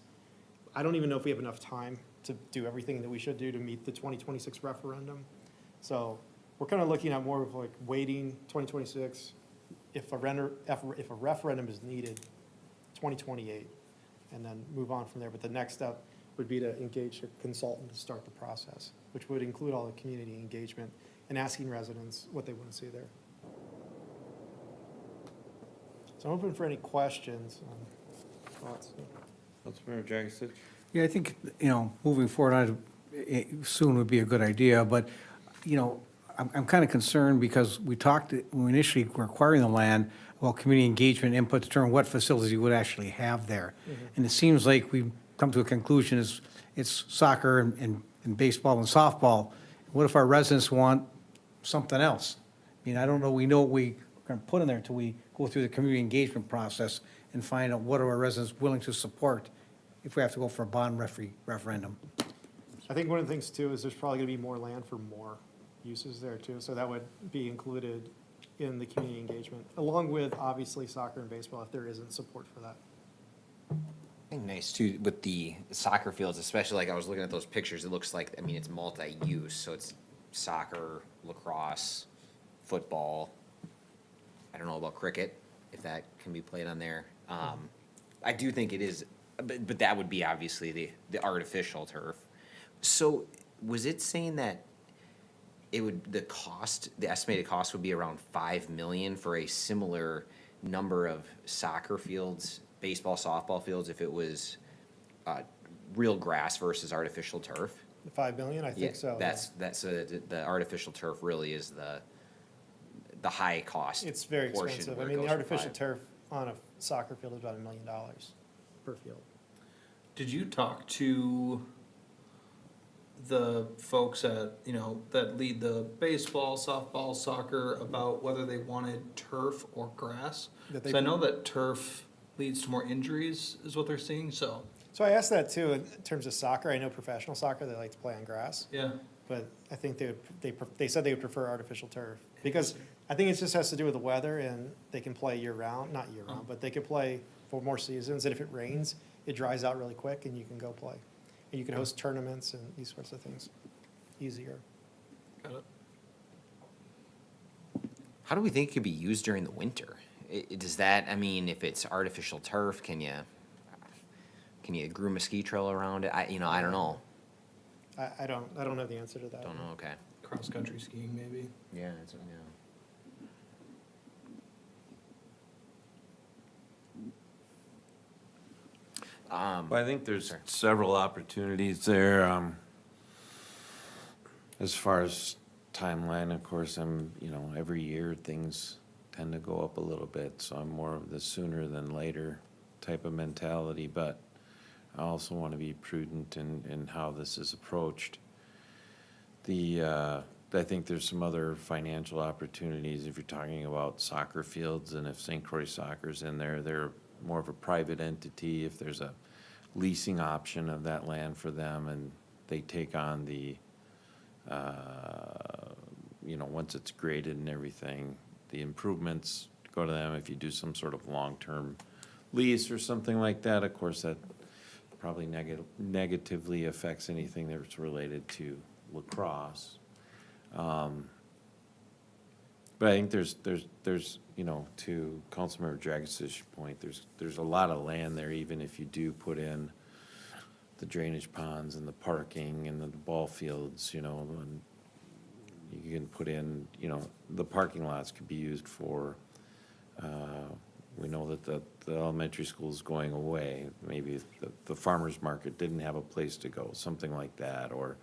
Speaker 15: I don't even know if we have enough time to do everything that we should do to meet the 2026 referendum. So we're kind of looking at more of like waiting 2026. If a referendum is needed, 2028. And then move on from there. But the next step would be to engage a consultant to start the process, which would include all the community engagement and asking residents what they want to see there. So I'm open for any questions on thoughts.
Speaker 1: Councilmember Jakusic?
Speaker 11: Yeah, I think, moving forward soon would be a good idea, but, I'm kind of concerned because we talked, when we initially were acquiring the land, well, community engagement input to determine what facilities you would actually have there. And it seems like we've come to a conclusion it's soccer and baseball and softball. What if our residents want something else? I don't know, we know what we gonna put in there until we go through the community engagement process and find out what are our residents willing to support if we have to go for a bond referendum.
Speaker 15: I think one of the things too is there's probably gonna be more land for more uses there too, so that would be included in the community engagement, along with obviously soccer and baseball if there isn't support for that.
Speaker 9: I think nice too with the soccer fields, especially like I was looking at those pictures. It looks like, I mean, it's multi-use, so it's soccer, lacrosse, football. I don't know about cricket, if that can be played on there. I do think it is, but that would be obviously the artificial turf. So was it saying that it would, the estimated cost would be around 5 million for a similar number of soccer fields, baseball, softball fields, if it was real grass versus artificial turf?
Speaker 15: The 5 million, I
Speaker 9: Yeah,
Speaker 15: think so.
Speaker 9: that's the artificial turf really is the high cost.
Speaker 15: It's very
Speaker 9: portion
Speaker 15: expensive. I
Speaker 9: where it
Speaker 15: mean, the
Speaker 9: goes for
Speaker 15: artificial
Speaker 9: 5.
Speaker 15: turf on a soccer field is about $1 million per field.
Speaker 14: Did you talk to the folks at, you know, that lead the baseball, softball, soccer about whether they wanted turf or grass?
Speaker 15: That they-
Speaker 14: So I know that turf leads to more injuries, is what they're seeing, so,
Speaker 15: So I asked that too, in terms of soccer. I know professional soccer, they like to play on grass.
Speaker 14: yeah.
Speaker 15: But I think they said they would prefer artificial turf. Because I think it just has to do with the weather and they can play year round, not year round, but they can play for more seasons. And if it rains, it dries out really quick and you can go play. And you can host tournaments and these sorts of things easier.
Speaker 14: Got it.
Speaker 9: How do we think it could be used during the winter? Does that, I mean, if it's artificial turf, can you groom a ski trail around it? I don't know.
Speaker 15: I don't have the answer to that.
Speaker 9: Don't know, okay.
Speaker 14: Cross-country skiing, maybe.
Speaker 9: Yeah,
Speaker 1: Well, I think there's
Speaker 9: sorry.
Speaker 1: several opportunities there. As far as timeline, of course, every year things tend to go up a little bit, so I'm more of the sooner than later type of mentality, but I also want to be prudent in how this is approached. I think there's some other financial opportunities if you're talking about soccer fields, and if St. Croix Soccer's in there, they're more of a private entity. If there's a leasing option of that land for them and they take on the, once it's graded and everything, the improvements go to them. If you do some sort of long-term lease or something like that, of course, that probably negatively affects anything that's related to lacrosse. But I think there's to Councilmember Dragis's point, there's a lot of land there, even if you do put in the drainage ponds and the parking and the ball fields, and you can put in, the parking lots could be used for, we know that the elementary school is going away. Maybe the farmer's market didn't have a place to go, something like that, or,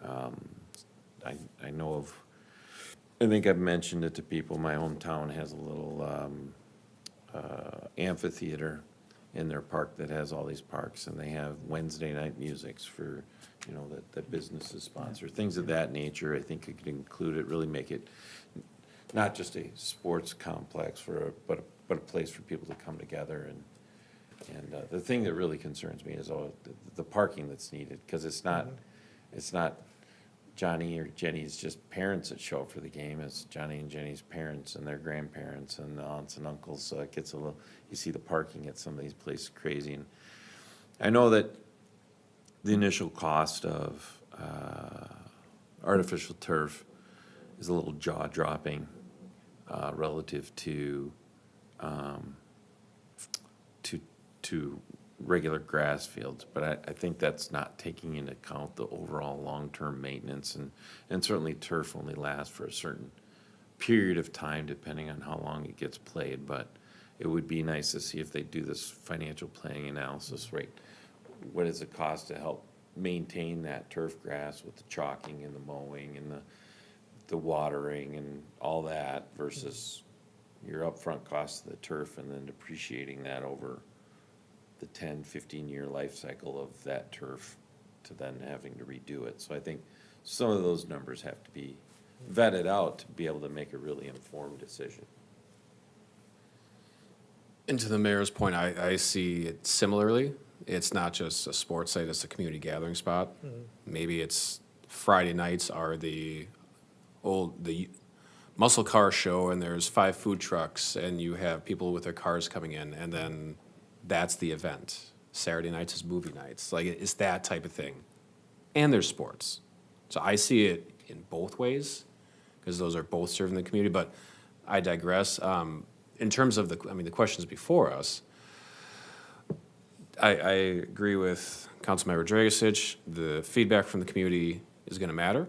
Speaker 1: I know of, I think I've mentioned it to people, my hometown has a little amphitheater in their park that has all these parks, and they have Wednesday night musics for, that businesses sponsor, things of that nature. I think it could include it, really make it not just a sports complex but a place for people to come together, and the thing that really concerns me is the parking that's needed, because it's not Johnny or Jenny's just parents that show up for the game. It's Johnny and Jenny's parents and their grandparents and the aunts and uncles. So it gets you see the parking at some of these places crazy. And I know that the initial cost of artificial turf is a little jaw-dropping relative to regular grass fields, but I think that's not taking into account the overall long-term maintenance, and certainly turf only lasts for a certain period of time depending on how long it gets played, but it would be nice to see if they do this financial planning analysis, right? What does it cost to help maintain that turf grass with the chalking and the mowing and the watering and all that versus your upfront cost of the turf and then depreciating that over the 10, 15-year life cycle of that turf to then having to redo it. So I think some of those numbers have to be vetted out to be able to make a really informed decision.
Speaker 3: And to the mayor's point, I see it similarly. It's not just a sports site, it's a community gathering spot. Maybe it's Friday nights are the muscle car show and there's 5 food trucks and you have people with their cars coming in and then that's the event. Saturday nights is movie nights. Like it's that type of thing. And there's sports. So I see it in both ways because those are both serving the community, but I digress. In terms of the questions before us, I agree with Councilmember Dragisich. The feedback from the community is going to matter.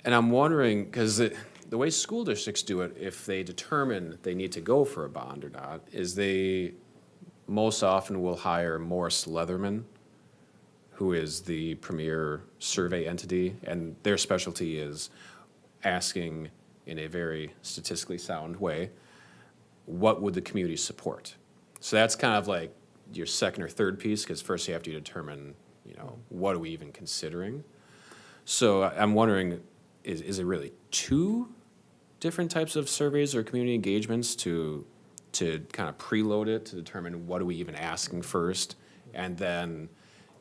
Speaker 3: And I'm wondering, because the way school districts do it, if they determine they need to go for a bond or not, is they most often will hire Morris Leatherman, who is the premier survey entity, and their specialty is asking in a very statistically sound way, what would the community support? So that's kind of like your second or third piece, because first you have to determine, what are we even considering? So I'm wondering, is it really 2 different types of surveys or community engagements to kind of preload it, to determine what are we even asking first, and then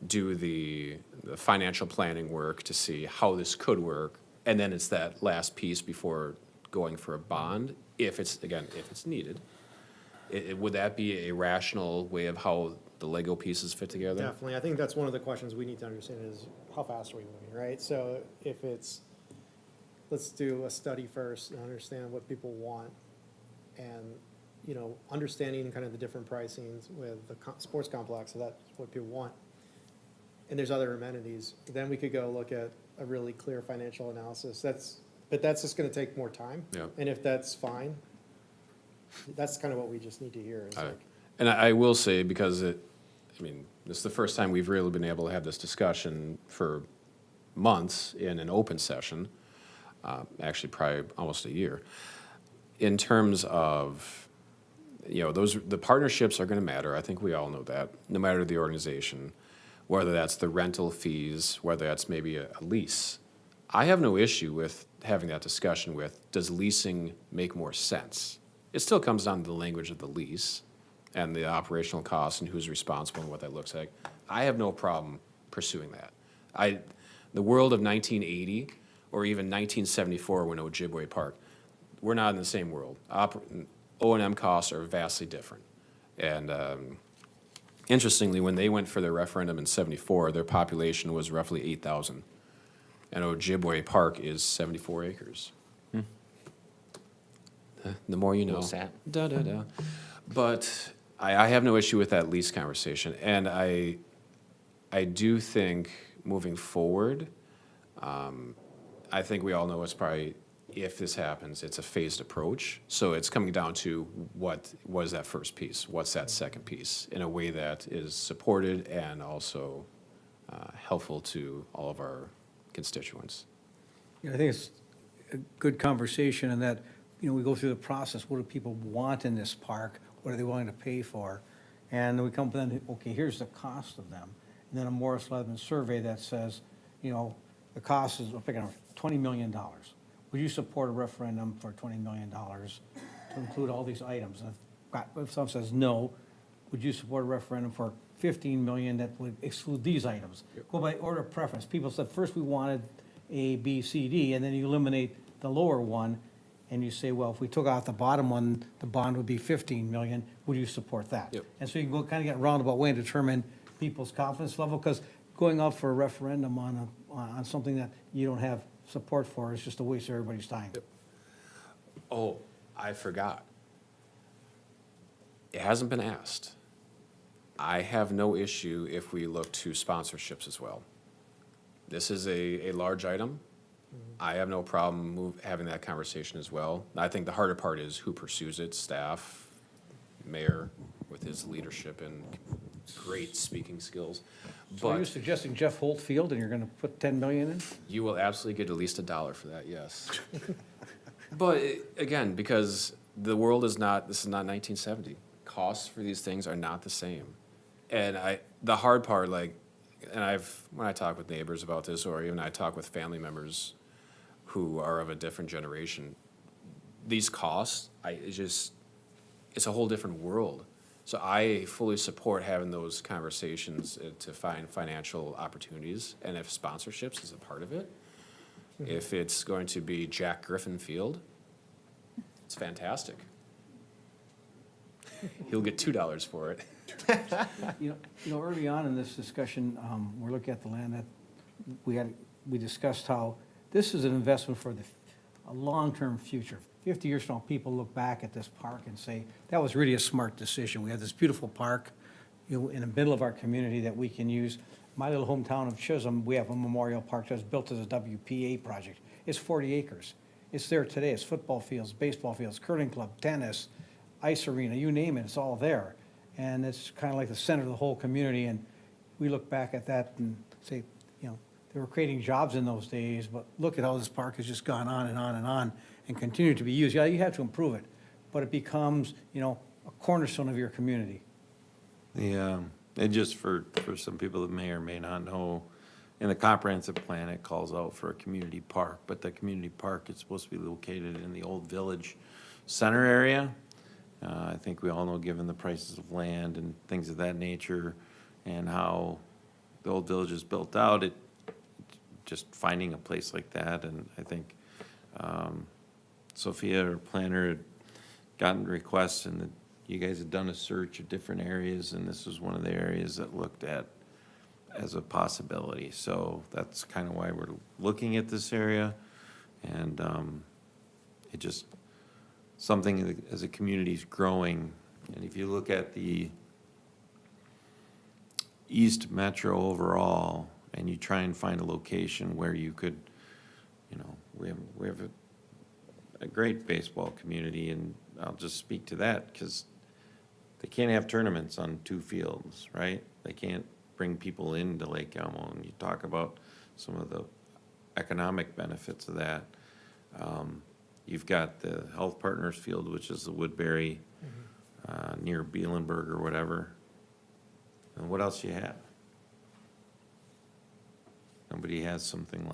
Speaker 3: do the financial planning work to see how this could work, and then it's that last piece before going for a bond, if it's needed. Would that be a rational way of how the Lego pieces fit together?
Speaker 15: Definitely. I think that's one of the questions we need to understand is how fast are we moving, right? So if it's, let's do a study first and understand what people want and, understanding kind of the different pricings with the sports complex, so that's what people want. And there's other amenities, then we could go look at a really clear financial analysis. But that's just gonna take more time.
Speaker 3: Yeah.
Speaker 15: And if that's fine, that's kind of what we just need to hear. Is like,
Speaker 3: And I will say, because this is the first time we've really been able to have this discussion for months in an open session, actually probably almost a year. In terms of, the partnerships are gonna matter, I think we all know that, no matter the organization, whether that's the rental fees, whether that's maybe a lease. I have no issue with having that discussion with, does leasing make more sense? It still comes down to the language of the lease and the operational costs and who's responsible and what that looks like. I have no problem pursuing that. The world of 1980 or even 1974 when Ojibwe Park, we're not in the same world. O&M costs are vastly different. And interestingly, when they went for their referendum in 74, their population was roughly 8,000. And Ojibwe Park is 74 acres. The more you know.
Speaker 9: Little sad.
Speaker 3: Da-da-da. But I have no issue with that lease conversation. And I do think moving forward, I think we all know it's probably, if this happens, it's a phased approach. So it's coming down to what is that first piece? What's that second piece? In a way that is supported and also helpful to all of our constituents.
Speaker 11: I think it's a good conversation in that, we go through the process. What do people want in this park? What are they willing to pay for? And then we come up with, okay, here's the cost of them. And then a Morris Leatherman survey that says, the cost is, $20 million. Would you support a referendum for $20 million to include all these items? And if someone says no, would you support a referendum for $15 million that would exclude these items? Go by order of preference. People said first we wanted A, B, C, D, and then you eliminate the lower one, and you say, well, if we took out the bottom one, the bond would be $15 million. Would you support that?
Speaker 3: Yep.
Speaker 11: And so you can go kind of get a roundabout way and determine people's confidence level, because going out for a referendum on something that you don't have support for is just a waste of everybody's time.
Speaker 3: Yep. Oh, I forgot. It hasn't been asked. I have no issue if we look to sponsorships as well. This is a large item. I have no problem having that conversation as well. I think the harder part is who pursues it, staff, mayor with his leadership and great speaking skills.
Speaker 11: So are you
Speaker 3: But
Speaker 11: suggesting Jeff Holtfield and you're gonna put 10 million in?
Speaker 3: you will absolutely get at least $1 for that, yes. But again, because the world is not, this is not 1970. Costs for these things are not the same. And the hard part, when I talk with neighbors about this, or even I talk with family members who are of a different generation, these costs, it's a whole different world. So I fully support having those conversations to find financial opportunities, and if sponsorships is a part of it. If it's going to be Jack Griffin Field, it's fantastic. He'll get $2 for it.
Speaker 11: Early on in this discussion, we're looking at the land that we discussed how this is an investment for a long-term future. 50 years from now, people look back at this park and say, that was really a smart decision. We have this beautiful park, in the middle of our community that we can use. My little hometown of Chisholm, we have a memorial park that's built as a WPA project. It's 40 acres. It's there today. It's football fields, baseball fields, curling club, tennis, ice arena, you name it, it's all there. And it's kind of like the center of the whole community. And we look back at that and say, they were creating jobs in those days, but look at how this park has just gone on and on and on and continue to be used. Yeah, you have to improve it, but it becomes, a cornerstone of your community.
Speaker 1: And just for some people that may or may not know, in the comprehensive plan, it calls out for a community park, but the community park is supposed to be located in the old village center area. I think we all know, given the prices of land and things of that nature and how the old village is built out, just finding a place like that, and I think Sophia, our planner, had gotten requests, and that you guys had done a search of different areas, and this was one of the areas that looked at as a possibility. So that's kind of why we're looking at this area, and it just, something as a community's growing, and if you look at the East Metro overall, and you try and find a location where you could, we have a great baseball community, and I'll just speak to that, because they can't have tournaments on 2 fields, right? They can't bring people into Lake Elmo, and you talk about some of the economic benefits of that. You've got the Health Partners Field, which is the Woodbury, near Bielenberg or whatever. And what else you have? Nobody has something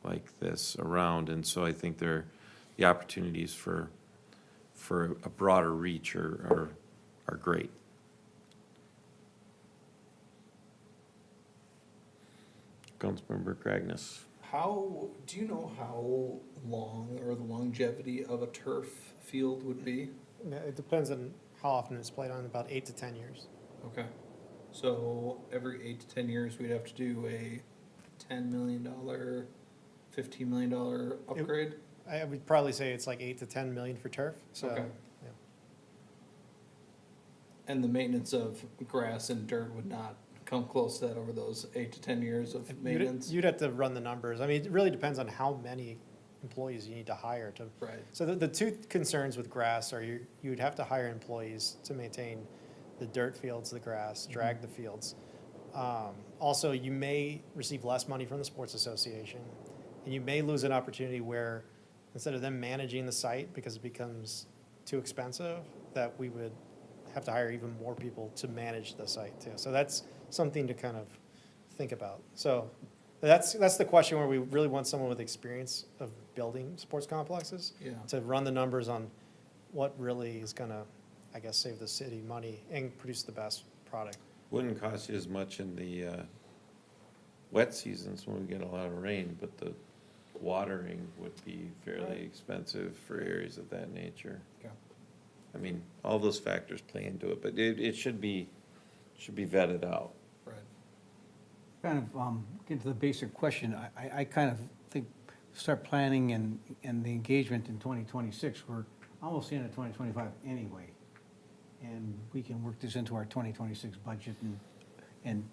Speaker 1: like this around, and so I think the opportunities for a broader reach are great. Councilmember Cragness.
Speaker 14: Do you know how long or the longevity of a turf field would be?
Speaker 15: Yeah, it depends on how often it's played on, about 8 to 10 years.
Speaker 14: Okay. So every 8 to 10 years, we'd have to do a $10 million, $15 million upgrade?
Speaker 15: I would probably say it's like 8 to 10 million for turf, so.
Speaker 14: Okay.
Speaker 15: Yeah.
Speaker 14: And the maintenance of grass and dirt would not come close to that over those 8 to 10 years of maintenance?
Speaker 15: You'd have to run the numbers. I mean, it really depends on how many employees you need to hire to.
Speaker 14: Right.
Speaker 15: So the two concerns with grass are you would have to hire employees to maintain the dirt fields, the grass, drag the fields. Also, you may receive less money from the sports association, and you may lose an opportunity where instead of them managing the site because it becomes too expensive, that we would have to hire even more people to manage the site too. So that's something to kind of think about. So that's the question where we really want someone with experience of building sports complexes to run the numbers on what really is gonna, I guess, save the city money and produce the best product.
Speaker 1: Wouldn't cost you as much in the wet seasons when we get a lot of rain, but the watering would be fairly expensive for areas of that nature.
Speaker 14: Okay.
Speaker 1: I mean, all those factors play into it, but it should be vetted out.
Speaker 14: Right.
Speaker 11: Kind of get to the basic question, I kind of think, start planning and the engagement in 2026, we're almost in at 2025 anyway. And we can work this into our 2026 budget and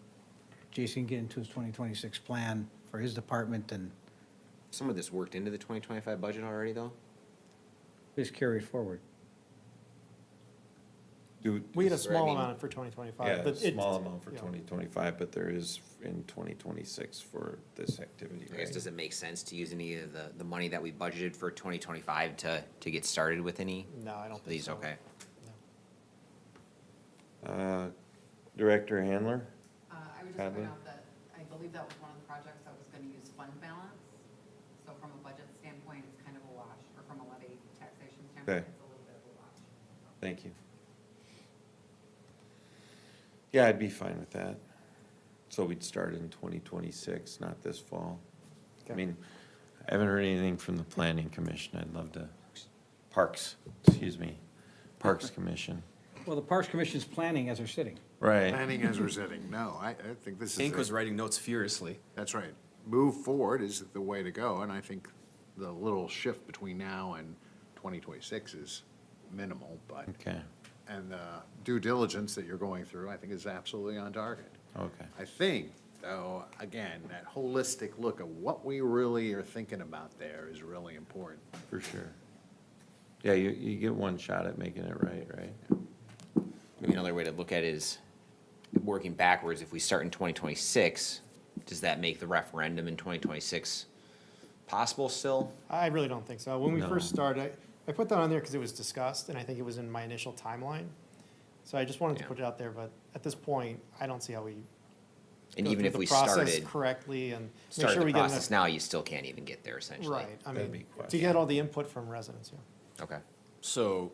Speaker 11: Jason get into his 2026 plan for his department and
Speaker 9: Some of this worked into the 2025 budget already, though?
Speaker 11: just carry it forward.
Speaker 15: We had a
Speaker 9: I
Speaker 15: small
Speaker 9: mean-
Speaker 15: amount for 2025.
Speaker 1: Yeah,
Speaker 15: but
Speaker 1: a small amount for
Speaker 15: yeah.
Speaker 1: 2025, but there is in 2026 for this activity,
Speaker 9: I guess,
Speaker 1: right?
Speaker 9: does it make sense to use any of the money that we budgeted for 2025 to get started with any?
Speaker 15: No, I don't think
Speaker 9: These,
Speaker 15: so.
Speaker 9: okay.
Speaker 1: Director Handler?
Speaker 16: I would just
Speaker 1: Hadley?
Speaker 16: point out that I believe that was one of the projects that was gonna use fund balance. So from a budget standpoint, it's kind of a wash, or from a levy taxation
Speaker 1: Okay.
Speaker 16: standpoint, it's a little bit of a wash.
Speaker 1: Thank you. Yeah, I'd be fine with that. So we'd start in 2026, not this fall. I
Speaker 15: Okay.
Speaker 1: mean, I haven't heard anything from the planning commission. I'd love to, Parks, excuse me, Parks Commission.
Speaker 11: Well, the Parks Commission's planning as they're sitting.
Speaker 1: Right.
Speaker 6: Planning as we're sitting, no, I think this is.
Speaker 3: Hank
Speaker 6: a-
Speaker 3: was writing notes furiously.
Speaker 6: That's right. Move forward is the way to go, and I think the little shift between now and 2026 is minimal, but,
Speaker 1: Okay,
Speaker 6: and the due diligence that you're going through, I think is absolutely on target.
Speaker 1: okay.
Speaker 6: I think, though, again, that holistic look at what we really are thinking about there is really important.
Speaker 1: For sure. Yeah, you get one shot at making it right?
Speaker 9: Maybe another way to look at it is working backwards. If we start in 2026, does that make the referendum in 2026 possible still?
Speaker 15: I really don't think so. When we
Speaker 1: No.
Speaker 15: first started, I put that on there because it was discussed, and I think it was in my initial timeline. So I just wanted to
Speaker 9: Yeah.
Speaker 15: put it out there, but at this point, I don't see how we
Speaker 9: And
Speaker 15: go
Speaker 9: even
Speaker 15: through
Speaker 9: if
Speaker 15: the
Speaker 9: we
Speaker 15: process
Speaker 9: started,
Speaker 15: correctly and make
Speaker 9: started
Speaker 15: sure
Speaker 9: the
Speaker 15: we get
Speaker 9: process
Speaker 15: enough.
Speaker 9: now, you still can't even get there essentially.
Speaker 15: Right, I
Speaker 1: That'd
Speaker 15: mean,
Speaker 1: be question.
Speaker 15: to get all the input from residents, yeah.
Speaker 9: Okay.
Speaker 3: So,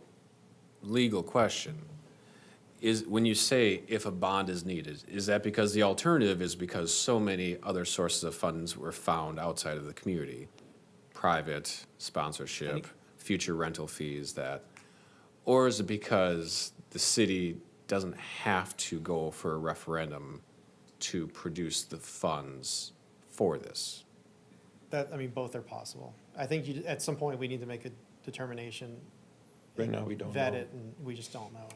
Speaker 3: legal question. Is, when you say if a bond is needed, is that because the alternative is because so many other sources of funds were found outside of the community? Private sponsorship, future rental fees, that, or is it because the city doesn't have to go for a referendum to produce the funds for this?
Speaker 15: That, I mean, both are possible. I think you, at some point, we need to make a determination.
Speaker 1: Right now, we don't
Speaker 15: Vet
Speaker 1: know.
Speaker 15: it, and we just don't know.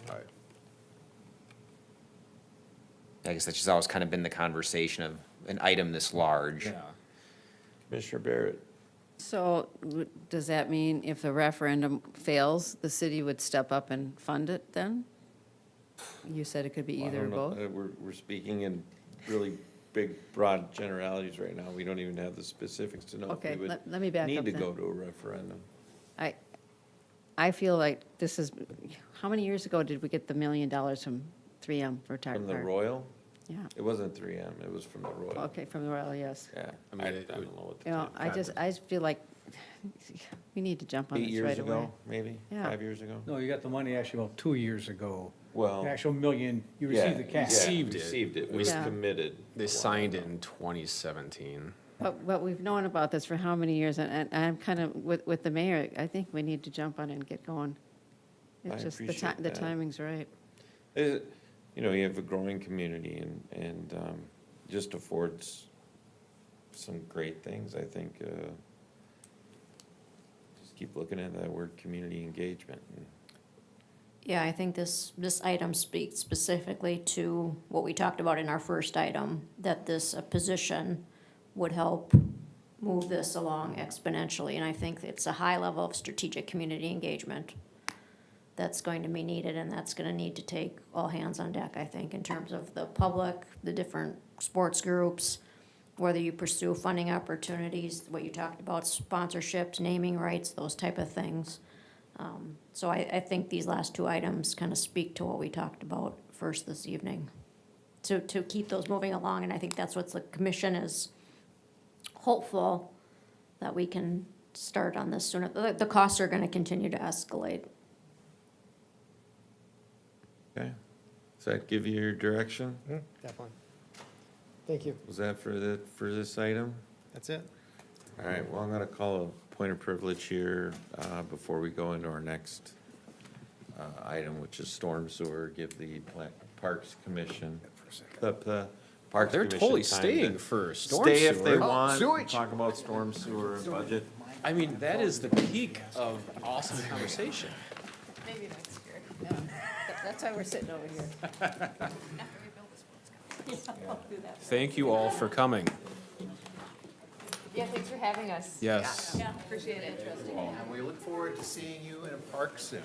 Speaker 9: I guess that's just always kind of been the conversation of an item this large.
Speaker 1: Commissioner Barrett?
Speaker 13: So does that mean if the referendum fails, the city would step up and fund it then? You said it could be
Speaker 1: Well, I
Speaker 13: either or
Speaker 1: don't know.
Speaker 13: both?
Speaker 1: We're speaking in really big, broad generalities right now. We don't even have the specifics to know if
Speaker 13: Okay,
Speaker 1: we would
Speaker 13: let me back
Speaker 1: need
Speaker 13: up
Speaker 1: to
Speaker 13: then.
Speaker 1: go to a referendum.
Speaker 13: I feel like this is, how many years ago did we get the $1 million from 3M for Tire
Speaker 1: From the
Speaker 13: Park?
Speaker 1: Royal?
Speaker 13: Yeah,
Speaker 1: It wasn't 3M, it was from the Royal.
Speaker 13: okay, from the Royal, yes.
Speaker 1: Yeah,
Speaker 3: I mean,
Speaker 1: I
Speaker 3: it
Speaker 1: don't
Speaker 3: would-
Speaker 1: know what the
Speaker 13: You know,
Speaker 1: time.
Speaker 13: I just feel like we need to jump on
Speaker 1: 8
Speaker 13: this
Speaker 1: years
Speaker 13: right away.
Speaker 1: ago, maybe,
Speaker 13: Yeah.
Speaker 1: 5 years ago?
Speaker 11: No, you got the money actually about 2 years ago.
Speaker 1: Well.
Speaker 11: The actual million, you
Speaker 1: yeah,
Speaker 11: received the cash.
Speaker 1: yeah,
Speaker 3: Received it.
Speaker 1: Received it, it
Speaker 3: We-
Speaker 1: was
Speaker 13: Yeah.
Speaker 1: committed.
Speaker 3: They signed it in 2017.
Speaker 13: But we've known about this for how many years, and I'm kind of, with the mayor, I think we need to jump on it and get going.
Speaker 1: I
Speaker 13: It's just,
Speaker 1: appreciate
Speaker 13: the
Speaker 1: that.
Speaker 13: timing's right.
Speaker 1: You know, you have a growing community and just affords some great things, I think. Just keep looking at that word, community engagement.
Speaker 10: Yeah, I think this item speaks specifically to what we talked about in our first item, that this position would help move this along exponentially. And I think it's a high level of strategic community engagement that's going to be needed, and that's gonna need to take all hands on deck, I think, in terms of the public, the different sports groups, whether you pursue funding opportunities, what you talked about, sponsorships, naming rights, those type of things. So I think these last two items kind of speak to what we talked about first this evening, to keep those moving along, and I think that's what the commission is hopeful that we can start on this sooner. The costs are gonna continue to escalate.
Speaker 1: Okay, does that give you your direction?
Speaker 15: Definitely. Thank you.
Speaker 1: Was that for this item?
Speaker 15: That's it.
Speaker 1: All right, well, I'm gonna call a point of privilege here, before we go into our next, item, which is storm sewer, give the Parks Commission, the Parks
Speaker 3: They're
Speaker 1: Commission
Speaker 3: totally
Speaker 1: time
Speaker 3: staying
Speaker 1: to
Speaker 3: for storm
Speaker 1: stay if they
Speaker 3: sewer.
Speaker 1: want,
Speaker 6: sewage.
Speaker 1: talk about storm sewer and budget.
Speaker 3: I mean, that is the peak of awesome conversation.
Speaker 4: Maybe next year.
Speaker 13: That's why we're sitting over here.
Speaker 3: Thank you all for coming.
Speaker 4: Yeah, thanks for having us.
Speaker 3: Yes.
Speaker 4: Yeah, appreciate it.
Speaker 6: And we look forward to seeing you in a park soon.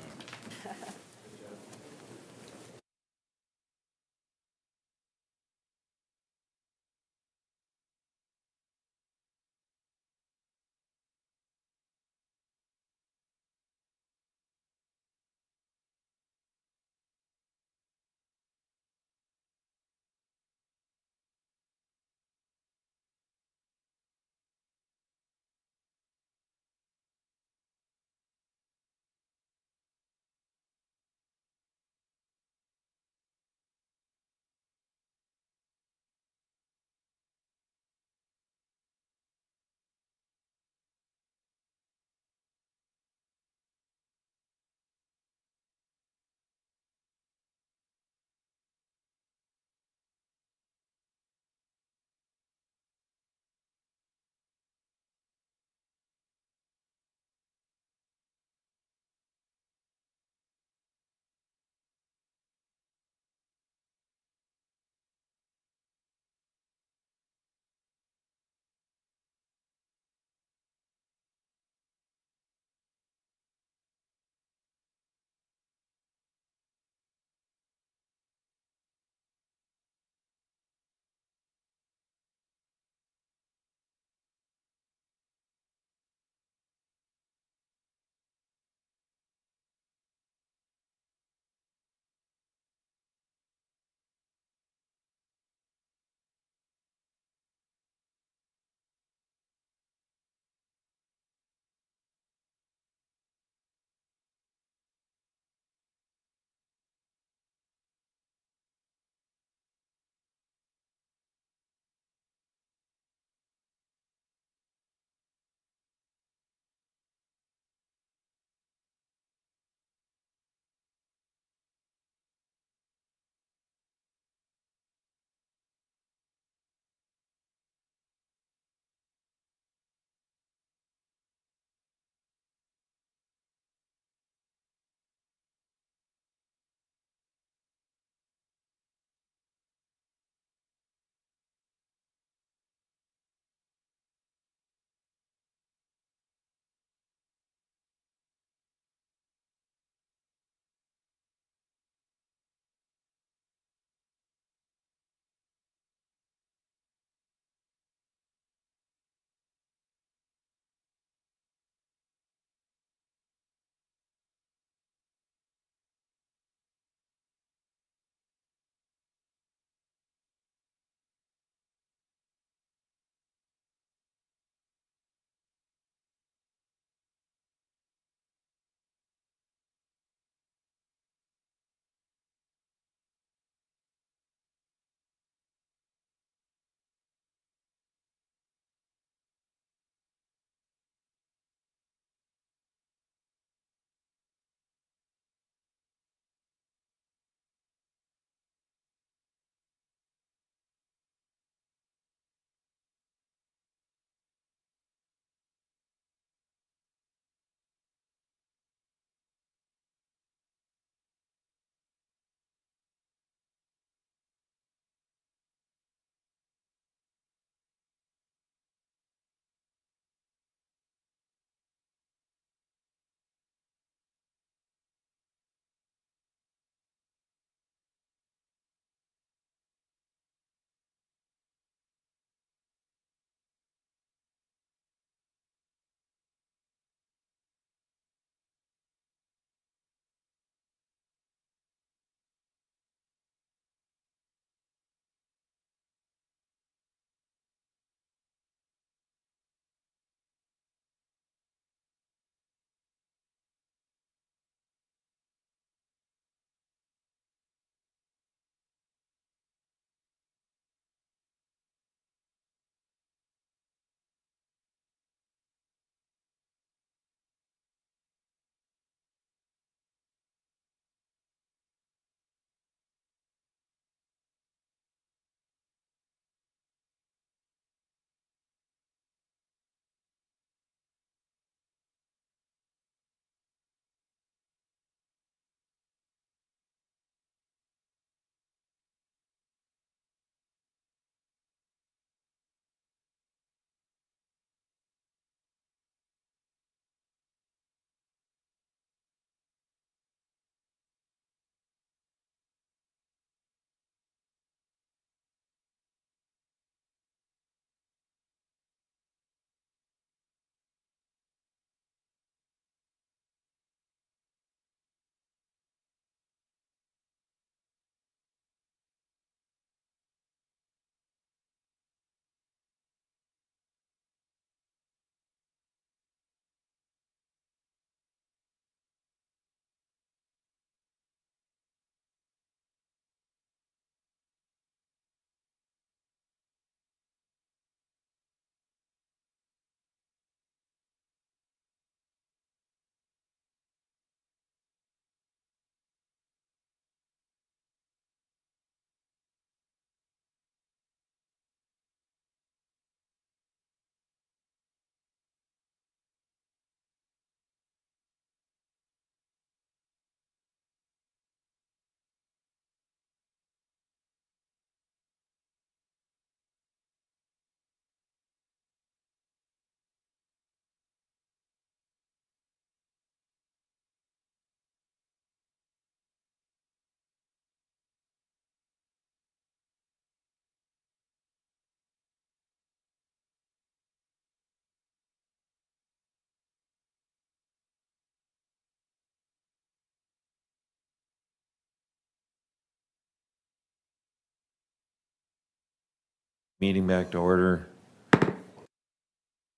Speaker 1: Meeting back to order.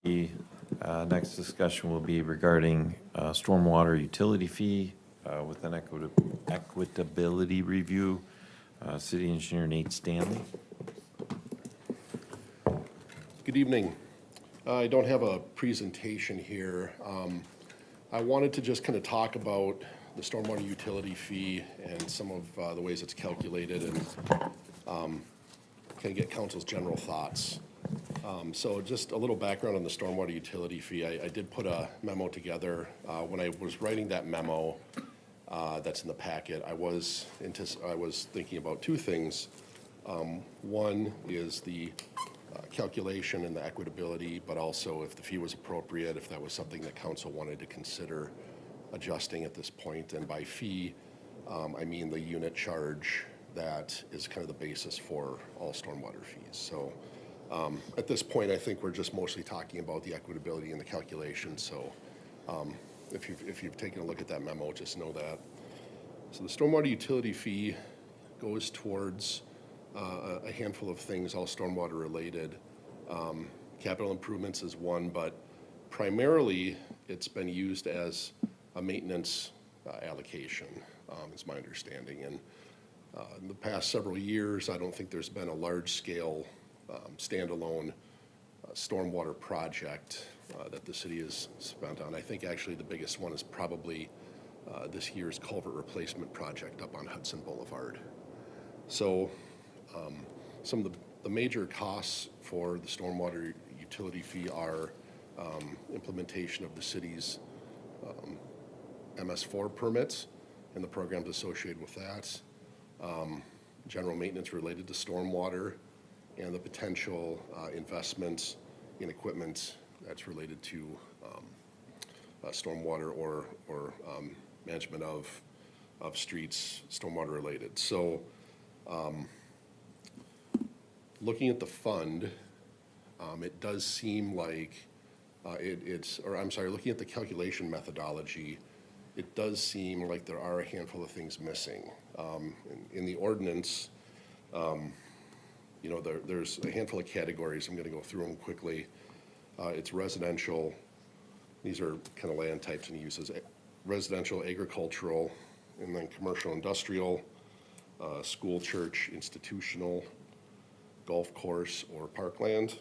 Speaker 1: The next discussion will be regarding stormwater utility fee with an equitability review. City Engineer Nate Stanley.
Speaker 12: Good evening. I don't have a presentation here. I wanted to just kind of talk about the stormwater utility fee and some of the ways it's calculated and kind of get council's general thoughts. So just a little background on the stormwater utility fee. I did put a memo together. When I was writing that memo that's in the packet, I was thinking about two things. One is the calculation and the equitability, but also if the fee was appropriate, if that was something that council wanted to consider adjusting at this point. And by fee, I mean the unit charge that is kind of the basis for all stormwater fees. So at this point, I think we're just mostly talking about the equitability and the calculation. So if you've taken a look at that memo, just know that. So the stormwater utility fee goes towards a handful of things, all stormwater related. Capital improvements is one, but primarily it's been used as a maintenance allocation, is my understanding. And in the past several years, I don't think there's been a large-scale standalone stormwater project that the city has spent on. I think actually the biggest one is probably this year's culvert replacement project up on Hudson Boulevard. So some of the major costs for the stormwater utility fee are implementation of the city's MS4 permits and the programs associated with that, general maintenance related to stormwater, and the potential investments in equipment that's related to stormwater or management of streets, stormwater related. So looking at the fund, it does seem like looking at the calculation methodology, it does seem like there are a handful of things missing. In the ordinance, there's a handful of categories. I'm going to go through them quickly. It's residential. These are kind of land types and uses. Residential, agricultural, and then commercial, industrial, school, church, institutional, golf course or parkland,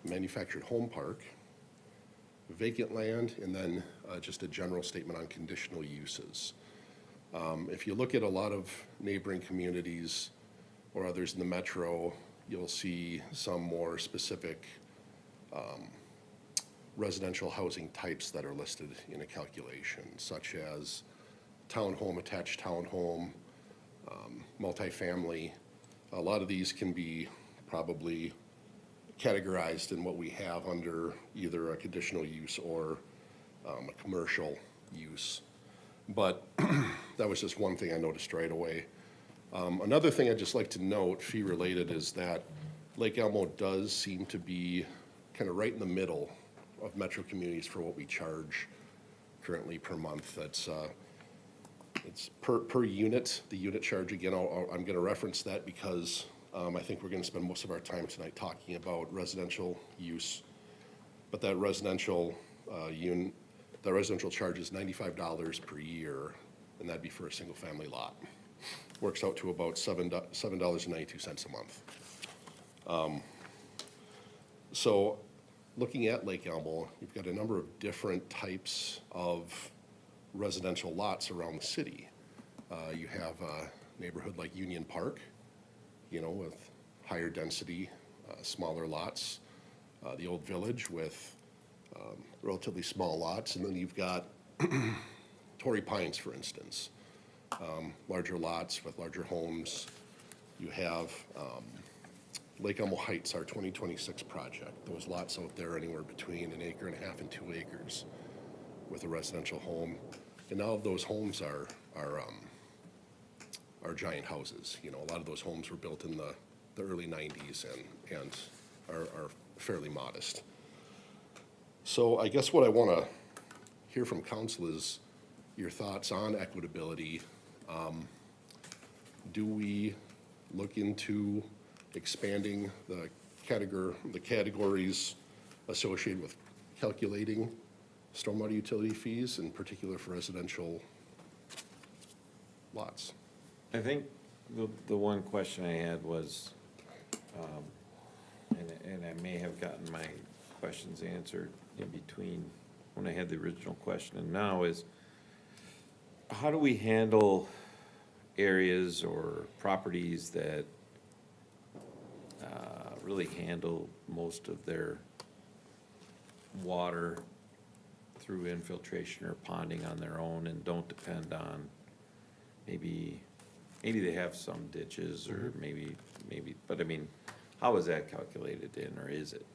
Speaker 12: manufactured home park, vacant land, and then just a general statement on conditional uses. If you look at a lot of neighboring communities or others in the metro, you'll see some more specific residential housing types that are listed in a calculation, such as townhome, attached townhome, multifamily. A lot of these can be probably categorized in what we have under either a conditional use or a commercial use. But that was just one thing I noticed right away. Another thing I'd just like to note, fee related, is that Lake Elmo does seem to be kind of right in the middle of metro communities for what we charge currently per month. It's per unit, the unit charge. Again, I'm going to reference that because I think we're going to spend most of our time tonight talking about residential use. But that residential charge is $95 per year, and that'd be for a single family lot. Works out to about $7.92 a month. So looking at Lake Elmo, you've got a number of different types of residential lots around the city. You have a neighborhood like Union Park, with higher density, smaller lots. The Old Village with relatively small lots. And then you've got Torrey Pines, for instance, larger lots with larger homes. You have Lake Elmo Heights, our 2026 project. Those lots out there anywhere between 1.5 acres and 2 acres with a residential home. And now those homes are giant houses. A lot of those homes were built in the early 90s and are fairly modest. So I guess what I want to hear from council is your thoughts on equitability. Do we look into expanding the categories associated with calculating stormwater utility fees, in particular for residential lots.
Speaker 1: I think the one question I had was, and I may have gotten my questions answered in between when I had the original question and now, is how do we handle areas or properties that really handle most of their water through infiltration or ponding on their own and don't depend on, maybe they have some ditches or maybe, but I mean, how is that calculated in, or is it?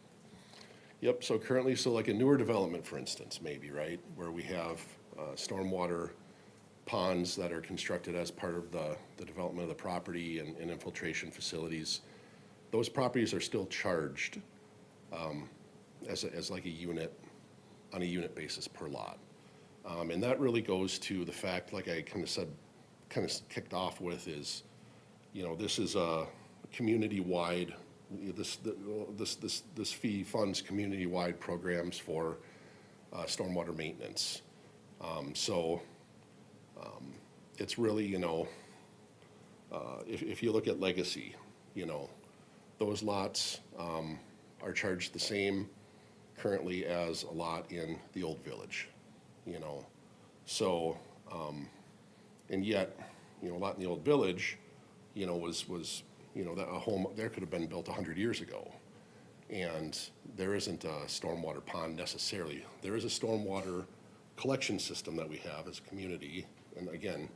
Speaker 12: Yep, so currently, so like a newer development, for instance, maybe, right, where we have stormwater ponds that are constructed as part of the development of the property and infiltration facilities, those properties are still charged as like a unit, on a unit basis per lot. And that really goes to the fact, like I kind of kicked off with, is, you know, this is a community-wide, this fee funds community-wide programs for stormwater maintenance. So it's really, you know, if you look at legacy, you know, those lots are charged the same currently as a lot in the old village, you know. So, and yet, you know, a lot in the old village, you know, was you know, that a home there could have been built 100 years ago. And there isn't a stormwater pond necessarily. There is a stormwater collection system that we have as a community. And again,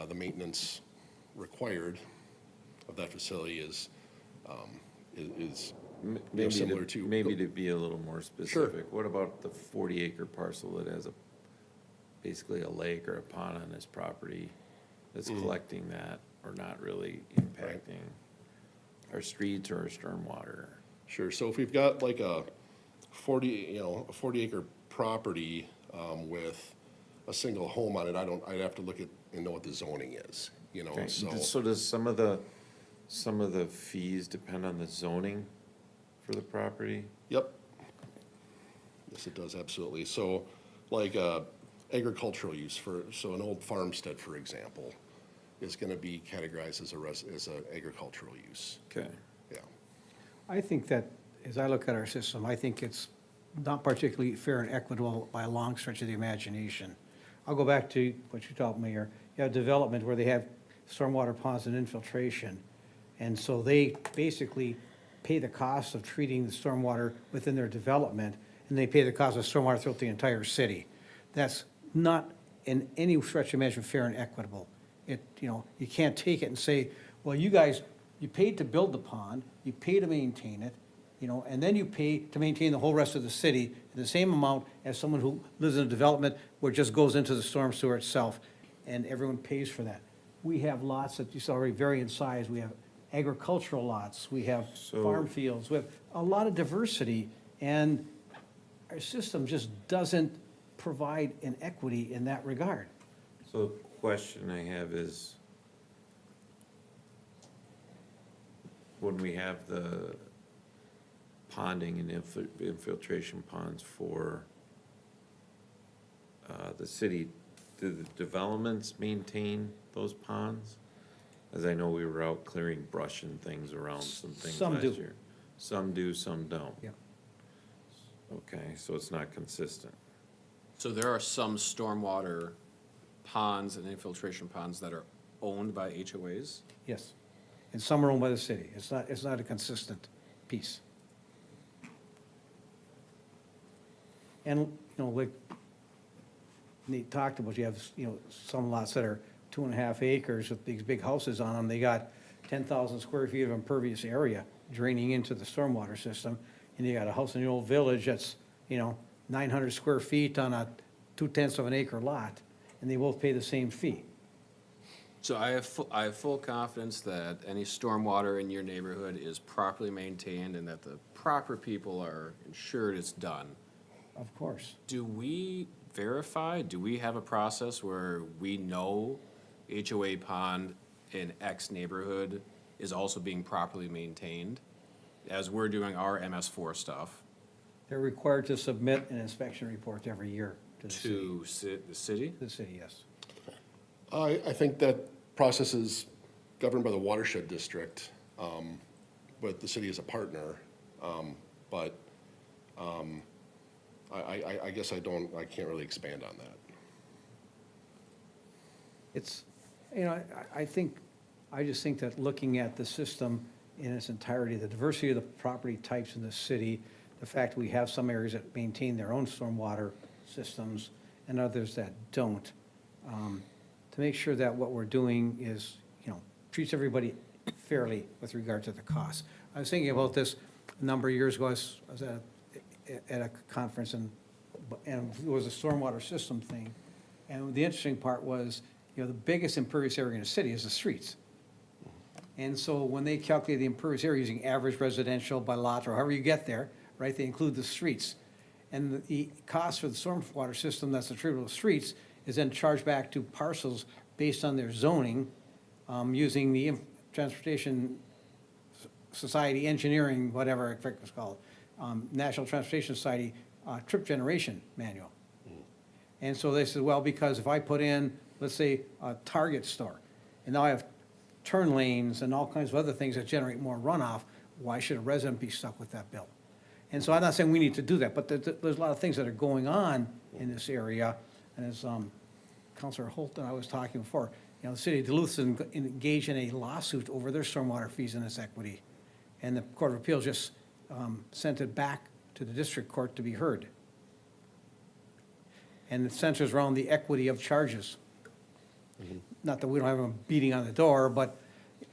Speaker 12: the maintenance required of that facility is
Speaker 1: Maybe
Speaker 12: similar to.
Speaker 1: Maybe to be a little more specific, what about the 40-acre parcel that has basically a lake or a pond on his property that's collecting that, or not really impacting our streets or our stormwater?
Speaker 12: Sure, so if we've got like a 40-acre property with a single home on it, I'd have to look at and know what the zoning is, you know,
Speaker 1: Okay,
Speaker 12: so.
Speaker 1: so does some of the fees depend on the zoning for the property?
Speaker 12: Yep. Yes, it does, absolutely. So like agricultural use so an old farmstead, for example, is gonna be categorized as an agricultural use.
Speaker 1: Okay.
Speaker 12: Yeah.
Speaker 11: I think that, as I look at our system, I think it's not particularly fair and equitable by a long stretch of the imagination. I'll go back to what you told me here. You have development where they have stormwater ponds and infiltration. And so they basically pay the cost of treating the stormwater within their development, and they pay the cost of stormwater throughout the entire city. That's not in any stretch of imagination fair and equitable. You know, you can't take it and say, well, you guys, you paid to build the pond, you pay to maintain it, you know, and then you pay to maintain the whole rest of the city the same amount as someone who lives in a development where it just goes into the storm sewer itself, and everyone pays for that. We have lots that you saw already vary in size. We have agricultural lots, we have farm fields, we have a lot of diversity, and our system just doesn't provide an equity in that regard.
Speaker 1: So the question I have is, when we have the ponding and infiltration ponds for the city, do the developments maintain those ponds? As I know we were out clearing brush and things around some things
Speaker 11: Some
Speaker 1: last
Speaker 11: do.
Speaker 1: year. Some do, some don't.
Speaker 11: Yeah.
Speaker 1: Okay, so it's not consistent.
Speaker 3: So there are some stormwater ponds and infiltration ponds that are owned by HOAs?
Speaker 11: Yes. And some are owned by the city. It's not a consistent piece. And, you know, like Nate talked about, you have, you know, some lots that are 2.5 acres with these big houses on them. They got 10,000 square feet of impervious area draining into the stormwater system. And you got a house in the old village that's, you know, 900 square feet on a 2/10 of an acre lot, and they both pay the same fee.
Speaker 3: So I have full confidence that any stormwater in your neighborhood is properly maintained and that the proper people are ensured it's done.
Speaker 11: Of course.
Speaker 3: Do we verify, do we have a process where we know HOA pond in X neighborhood is also being properly maintained as we're doing our MS4 stuff
Speaker 11: They're required to submit an inspection report every year to the city.
Speaker 3: to the city?
Speaker 11: To the city, yes.
Speaker 12: I think that process is governed by the watershed district, with the city as a partner. But I guess I can't really expand on that.
Speaker 11: It's, you know, I just think that looking at the system in its entirety, the diversity of the property types in the city, the fact we have some areas that maintain their own stormwater systems and others that don't, to make sure that what we're doing is, you know, treats everybody fairly with regard to the cost. I was thinking about this a number of years ago. I was at a conference and it was a stormwater system thing. And the interesting part was, you know, the biggest impervious area in the city is the streets. And so when they calculate the impervious area using average residential by lot or however you get there, right, they include the streets. And the cost for the stormwater system that's attributable to streets is then charged back to parcels based on their zoning, using the Transportation Society Engineering, whatever I think it was called, National Transportation Society trip generation manual. And so they said, well, because if I put in, let's say, a Target store, and now I have turn lanes and all kinds of other things that generate more runoff, why should a resident be stuck with that bill? And so I'm not saying we need to do that, but there's a lot of things that are going on in this area. And as Councilor Holt and I was talking before, you know, the city of Duluth is engaged in a lawsuit over their stormwater fees and its equity. And the Court of Appeals just sent it back to the district court to be heard. And it centers around the equity of charges. Not that we don't have them beating on the door, but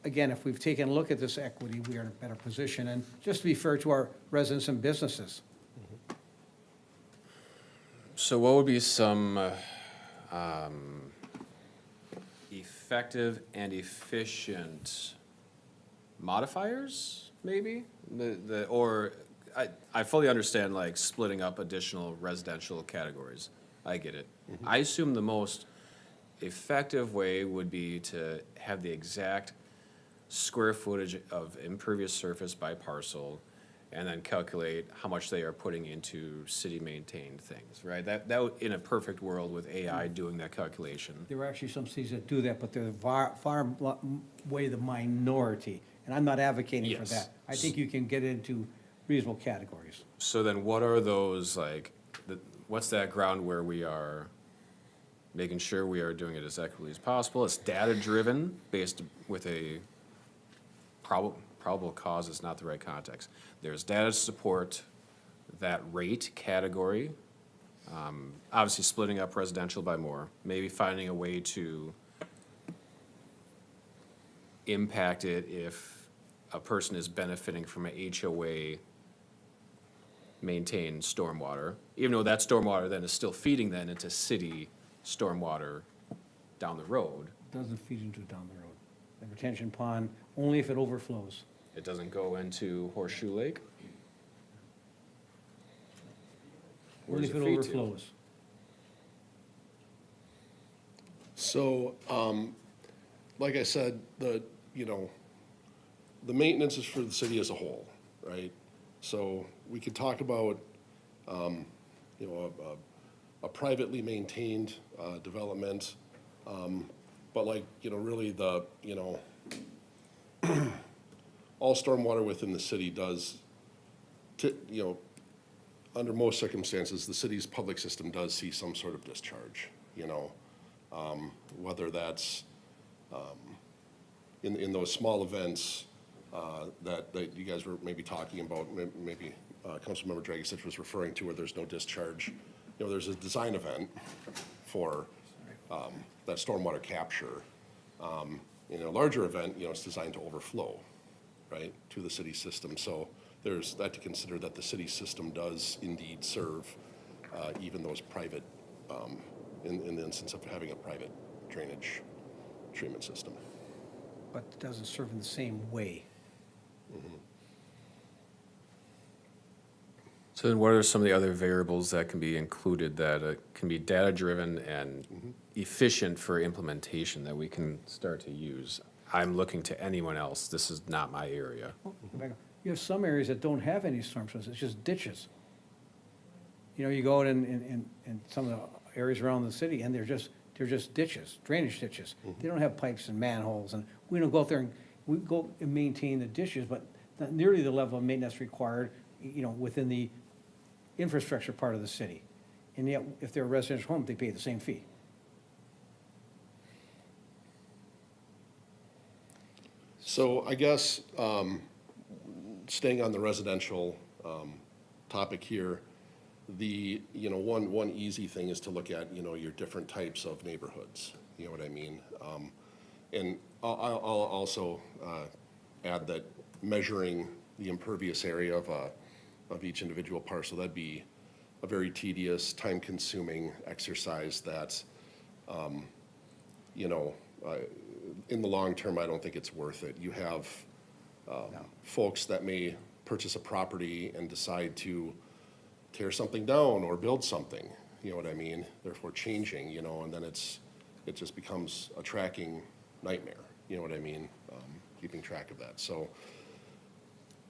Speaker 11: again, if we've taken a look at this equity, we are in a better position. And just to be fair to our residents and businesses.
Speaker 3: So what would be some effective and efficient modifiers, maybe? I fully understand like splitting up additional residential categories. I get it. I assume the most effective way would be to have the exact square footage of impervious surface by parcel and then calculate how much they are putting into city-maintained things, right? That would, in a perfect world with AI doing that calculation.
Speaker 11: There are actually some cities that do that, but they're far way the minority. And I'm not advocating for
Speaker 3: Yes.
Speaker 11: that. I think you can get into reasonable categories.
Speaker 3: So then what are those, like, what's that ground where we are making sure we are doing it as equitably as possible? It's data-driven, based with a probable cause is not the right context. There's data to support that rate category. Obviously splitting up residential by more, maybe finding a way to impact it if a person is benefiting from a HOA maintained stormwater, even though that stormwater then is still feeding then into city stormwater down the road.
Speaker 11: Doesn't feed into down the road. The retention pond, only if it overflows.
Speaker 3: It doesn't go into Horseshoe Lake? Where
Speaker 11: Only
Speaker 3: does
Speaker 11: if it
Speaker 3: feed to?
Speaker 11: overflows.
Speaker 12: So, like I said, the maintenance is for the city as a whole, right? So we could talk about, a privately maintained development, but like, really all stormwater within the city does, under most circumstances, the city's public system does see some sort of discharge, whether that's in those small events that you guys were maybe talking about, maybe Councilmember Dragisich was referring to where there's no discharge. There's a design event for that stormwater capture. In a larger event, it's designed to overflow, right, to the city system. So there's that to consider, that the city system does indeed serve even those private, in the instance of having a private drainage treatment system.
Speaker 11: But it doesn't serve in the same way.
Speaker 3: So then what are some of the other variables that can be included that can be data-driven and efficient for implementation that we can start to use? I'm looking to anyone else. This is not my area.
Speaker 11: You have some areas that don't have any storm sewers, it's just ditches. You know, you go out in some of the areas around the city, and they're just ditches, drainage ditches. They don't have pipes and manholes, and we don't go out there and, we go and maintain the ditches, but not nearly the level of maintenance required, you know, within the infrastructure part of the city. And yet, if they're a residential home, they pay the same fee.
Speaker 12: So I guess, staying on the residential, topic here, one easy thing is to look at, your different types of neighborhoods, you know what I mean? And I'll also, add that measuring the impervious area of each individual parcel, that'd be a very tedious, time-consuming exercise that, in the long term, I don't think it's worth it. You have folks that may purchase a property and decide to tear something down or build something, you know what I mean? Therefore changing, and then it just becomes a tracking nightmare, you know what I mean? Keeping track of that. So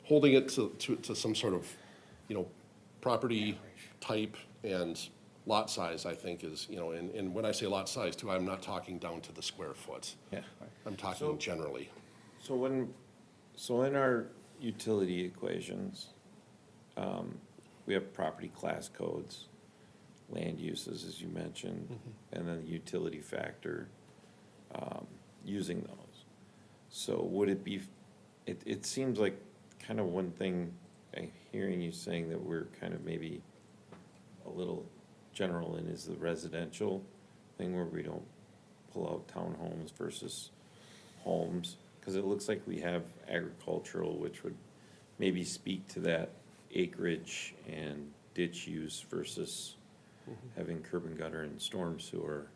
Speaker 12: holding it to some sort of, property type and lot size, I think is, and when I say lot size too, I'm not talking down to the square foot.
Speaker 1: Yeah.
Speaker 12: I'm talking generally.
Speaker 1: So in our utility equations, we have property class codes, land uses, as you mentioned, and then the utility factor, using those. So would it be, it seems like kind of one thing, I'm hearing you saying that we're kind of maybe a little general in is the residential thing where we don't pull out townhomes versus homes. Because it looks like we have agricultural, which would maybe speak to that acreage and ditch use versus having curb and gutter and storm sewer,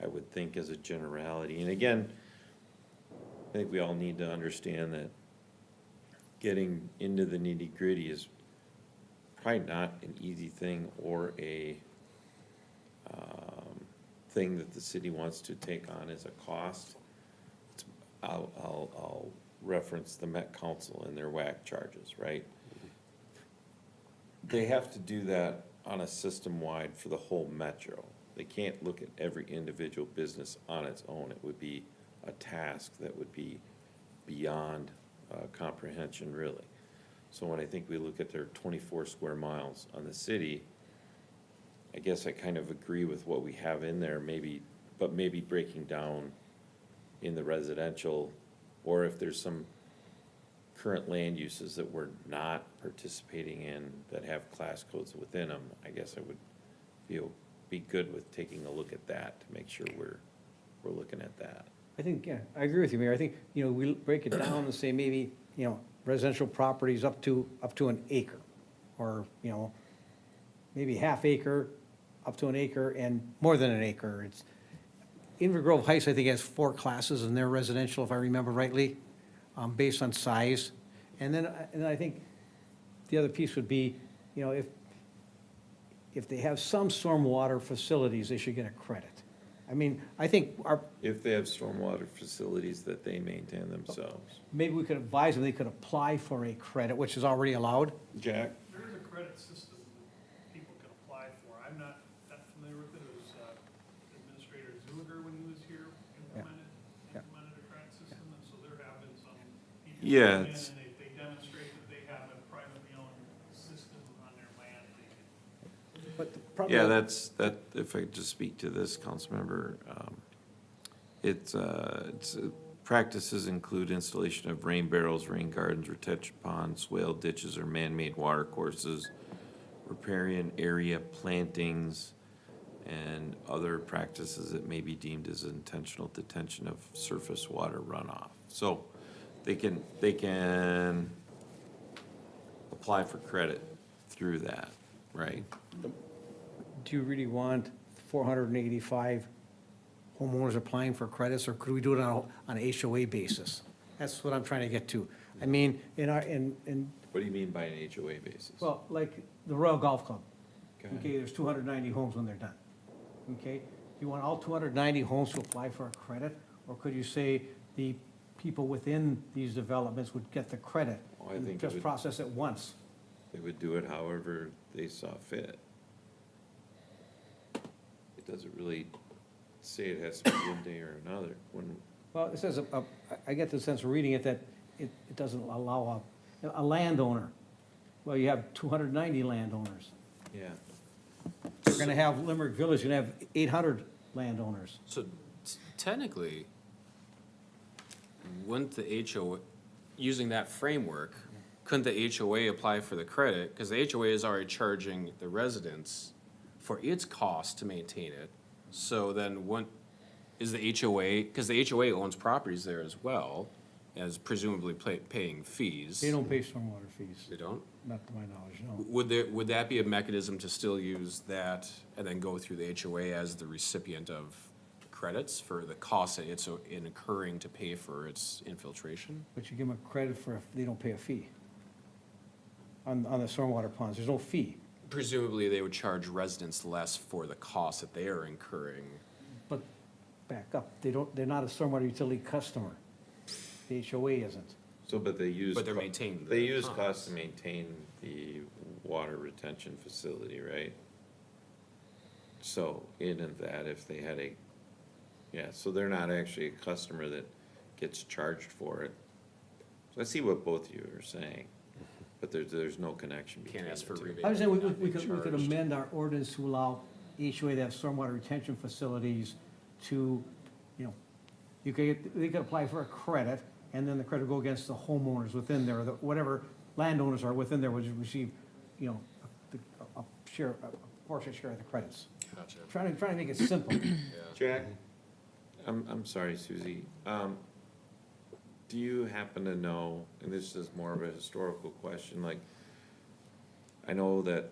Speaker 1: I would think as a generality. And again, I think we all need to understand that getting into the nitty-gritty is probably not an easy thing or a thing that the city wants to take on as a cost. I'll reference the Met Council and their WAC charges, right? They have to do that on a system-wide for the whole metro. They can't look at every individual business on its own. It would be a task that would be beyond comprehension, really. So when I think we look at their 24 square miles on the city, I guess I kind of agree with what we have in there, but maybe breaking down in the residential, or if there's some current land uses that we're not participating in that have class codes within them, I guess I would be good with taking a look at that to make sure we're looking at that.
Speaker 11: I think, yeah, I agree with you, Mayor. I think, we break it down and say maybe, residential properties up to an acre, or, maybe half acre, up to an acre, and more than an acre. It's, Inver Grove Heights, I think, has 4 classes in their residential, if I remember rightly, based on size. And then I think the other piece would be, if they have some stormwater facilities, they should get a credit. I mean, I think
Speaker 1: If they have stormwater facilities that they maintain themselves.
Speaker 11: maybe we could advise them, they could apply for a credit, which is already allowed.
Speaker 1: Jack?
Speaker 17: There is a credit system that people can apply for. I'm not that familiar with it. It was Administrator Zuliger, when he was here, implemented a credit system, and so there have been some people
Speaker 1: Yeah,
Speaker 17: come in
Speaker 1: it's-
Speaker 17: and they demonstrate that they have a privately owned system on their land.
Speaker 11: But the problem-
Speaker 1: Yeah, if I could just speak to this, Councilmember, practices include installation of rain barrels, rain gardens, retention ponds, swale ditches, or man-made water courses, riparian area plantings, and other practices that may be deemed as intentional detention of surface water runoff. So they can apply for credit through that, right?
Speaker 11: Do you really want 485 homeowners applying for credits, or could we do it on an HOA basis? That's what I'm trying to get to. I mean,
Speaker 1: What do you mean by an HOA basis?
Speaker 11: well, like the Royal Golf Club.
Speaker 1: Okay.
Speaker 11: Okay, there's 290 homes when they're done. Okay? Do you want all 290 homes to apply for a credit? Or could you say the people within these developments would get the credit.
Speaker 1: Oh, I
Speaker 11: and
Speaker 1: think it
Speaker 11: just
Speaker 1: would-
Speaker 11: process it once.
Speaker 1: They would do it however they saw fit. It doesn't really say it has to be one day or another, when,
Speaker 11: Well, it says, I get the sense of reading it that it doesn't allow a landowner. Well, you have 290 landowners.
Speaker 1: yeah.
Speaker 11: We're gonna have, Limerick Village gonna have 800 landowners.
Speaker 3: So technically, wouldn't the HOA, using that framework, couldn't the HOA apply for the credit? Because the HOA is already charging the residents for its cost to maintain it. So then is the HOA, because the HOA owns properties there as well, as presumably paying fees.
Speaker 11: They don't pay stormwater fees,
Speaker 3: They don't?
Speaker 11: not to my knowledge, no.
Speaker 3: Would that be a mechanism to still use that and then go through the HOA as the recipient of credits for the costs that it's incurring to pay for its infiltration?
Speaker 11: But you give them a credit for if they don't pay a fee. On the stormwater ponds, there's no fee.
Speaker 3: Presumably, they would charge residents less for the costs that they are incurring.
Speaker 11: But back up, they're not a stormwater utility customer. The HOA isn't.
Speaker 1: So, but they use.
Speaker 3: But they're maintaining the
Speaker 1: They use
Speaker 3: ponds.
Speaker 1: costs to maintain the water retention facility, right? So, in that, if they had so they're not actually a customer that gets charged for it. So I see what both of you are saying, but there's no connection between
Speaker 3: Can't ask
Speaker 1: the
Speaker 3: for
Speaker 1: two.
Speaker 3: rebate.
Speaker 11: I was saying,
Speaker 3: Not
Speaker 11: we
Speaker 3: get
Speaker 11: could
Speaker 3: charged.
Speaker 11: amend our ordinance to allow HOA to have stormwater retention facilities to, they could apply for a credit, and then the credit will go against the homeowners within there, whatever landowners are within there would receive, a portion share of the credits.
Speaker 3: Gotcha.
Speaker 11: Trying to make it simple.
Speaker 1: Jack, I'm sorry, Suzie. Do you happen to know, and this is more of a historical question, like, I know that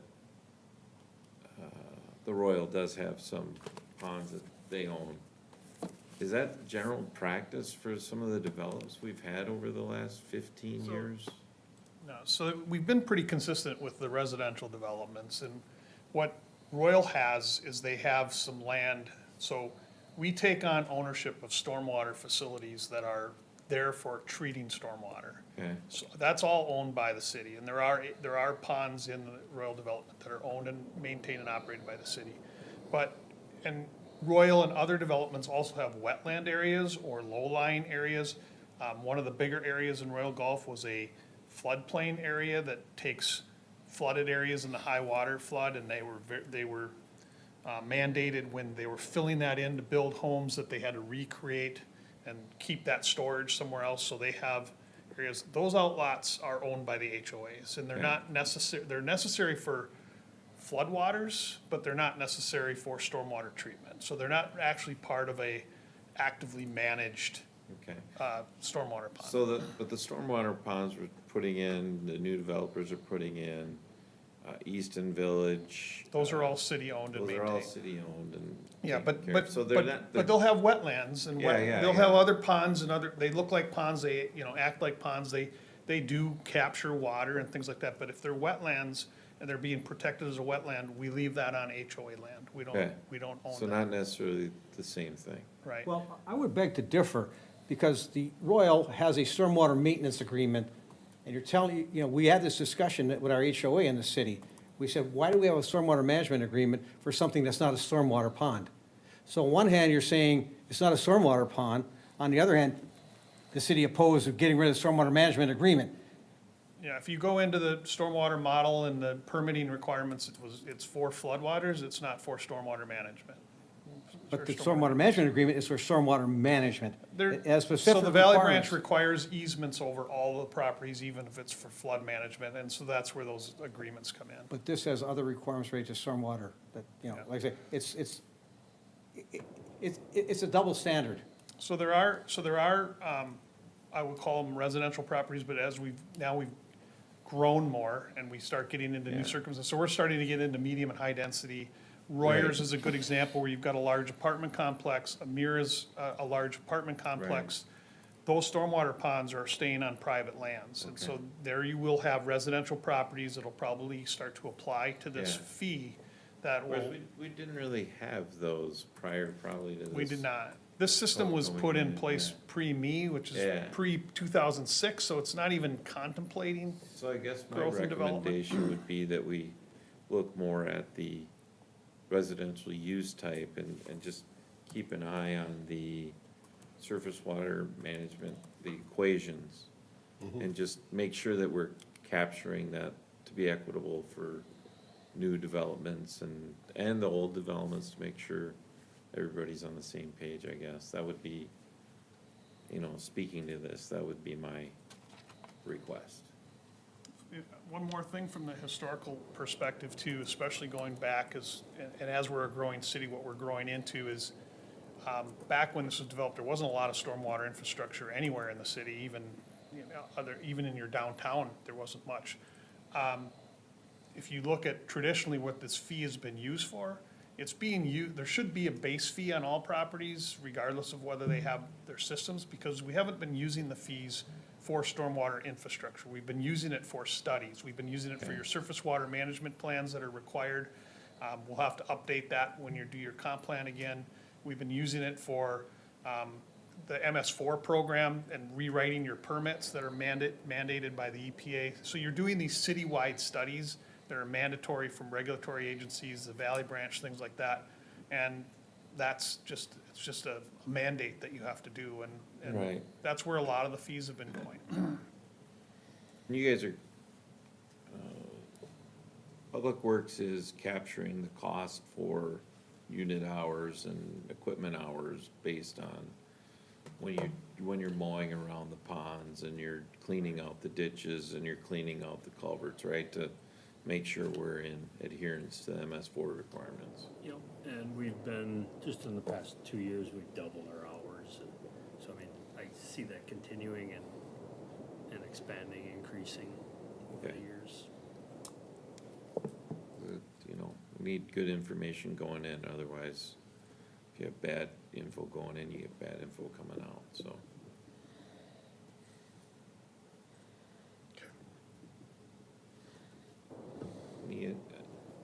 Speaker 1: the Royal does have some ponds that they own. Is that general practice for some of the developments we've had over the last 15 years?
Speaker 17: No, so we've been pretty consistent with the residential developments, and what Royal has is they have some land, so we take on ownership of stormwater facilities that are there for treating stormwater.
Speaker 1: Okay,
Speaker 17: So that's all owned by the city, and there are ponds in the Royal development that are owned and maintained and operated by the city. And Royal and other developments also have wetland areas or low-lying areas. One of the bigger areas in Royal Gulf was a floodplain area that takes flooded areas in the high water flood, and they were mandated when they were filling that in to build homes that they had to recreate and keep that storage somewhere else, so they have areas, those outlots are owned by the HOAs, and they're not necessary, they're necessary for floodwaters, but they're not necessary for stormwater treatment, so they're not actually part of a actively managed,
Speaker 1: okay.
Speaker 17: stormwater pond.
Speaker 1: So but the stormwater ponds we're putting in, the new developers are putting in, Easton Village.
Speaker 17: Those are all city-owned and
Speaker 1: Those are all
Speaker 17: maintained.
Speaker 1: city-owned and.
Speaker 17: Yeah,
Speaker 1: taken care of. So they're not.
Speaker 17: but they'll have wetlands and
Speaker 1: Yeah,
Speaker 17: they'll have
Speaker 1: yeah.
Speaker 17: other ponds and they look like ponds, they, act like ponds, they do capture water and things like that, but if they're wetlands and they're being protected as a wetland, we leave that on HOA land, we
Speaker 1: Okay.
Speaker 17: don't own
Speaker 1: So
Speaker 17: that,
Speaker 1: not necessarily the same thing.
Speaker 17: right?
Speaker 11: Well, I would beg to differ, because the Royal has a stormwater maintenance agreement, and you're telling, we had this discussion with our HOA in the city. We said, why do we have a stormwater management agreement for something that's not a stormwater pond? So on one hand, you're saying it's not a stormwater pond. On the other hand, the city opposed of getting rid of the stormwater management agreement.
Speaker 17: Yeah, if you go into the stormwater model and the permitting requirements, it's for floodwaters, it's not for stormwater management.
Speaker 11: But the stormwater management agreement is for stormwater management. It has
Speaker 17: So
Speaker 11: specific
Speaker 17: the Valley
Speaker 11: requirements.
Speaker 17: Branch requires easements over all the properties, even if it's for flood management, and so that's where those agreements come in.
Speaker 11: But this has other requirements related to stormwater that, like I say, it's a double standard.
Speaker 17: So there are, I would call them residential properties, but as we've grown more and we start getting into new circumstances, so we're starting to get into medium and high density. Royers is a good example where you've got a large apartment complex, Amir is a large apartment complex. Those stormwater ponds are staying on private lands, and so there you will have residential properties that'll probably start to apply to this
Speaker 1: Yeah.
Speaker 17: fee that
Speaker 1: Whereas
Speaker 17: will,
Speaker 1: we didn't really have those prior probably to this.
Speaker 17: we did not. This system was
Speaker 1: Going
Speaker 17: put in
Speaker 1: in,
Speaker 17: place
Speaker 1: yeah.
Speaker 17: pre-me, which is
Speaker 1: Yeah.
Speaker 17: pre-2006, so it's not even contemplating.
Speaker 1: So I guess my
Speaker 17: Growth and development.
Speaker 1: recommendation would be that we look more at the residential use type and just keep an eye on the surface water management, the equations. And just make sure that we're capturing that to be equitable for new developments and the old developments to make sure everybody's on the same page, I guess. That would be, speaking to this, that would be my request.
Speaker 17: One more thing from the historical perspective too, especially going back and as we're a growing city, what we're growing into is, back when this was developed, there wasn't a lot of stormwater infrastructure anywhere in the city, even in your downtown, there wasn't much. If you look at traditionally what this fee has been used for, it's being used, there should be a base fee on all properties regardless of whether they have their systems, because we haven't been using the fees for stormwater infrastructure. We've been using it for studies. We've been using it for your surface water management plans that are required. We'll have to update that when you do your comp plan again. We've been using it for the MS4 program and rewriting your permits that are mandated by the EPA. So you're doing these citywide studies that are mandatory from regulatory agencies, the Valley Branch, things like that. And it's just a mandate that you have to do, and
Speaker 1: Right.
Speaker 17: that's where a lot of the fees have been going.
Speaker 1: You guys are, Public Works is capturing the cost for unit hours and equipment hours based on when you're mowing around the ponds and you're cleaning out the ditches and you're cleaning out the culverts, right? To make sure we're in adherence to MS4 requirements.
Speaker 18: Yep, and we've been, just in the past 2 years, we've doubled our hours. And so, I mean, I see that continuing and expanding, increasing over the
Speaker 1: Okay.
Speaker 18: years.
Speaker 1: We need good information going in, otherwise, if you have bad info going in, you get bad info coming out, so.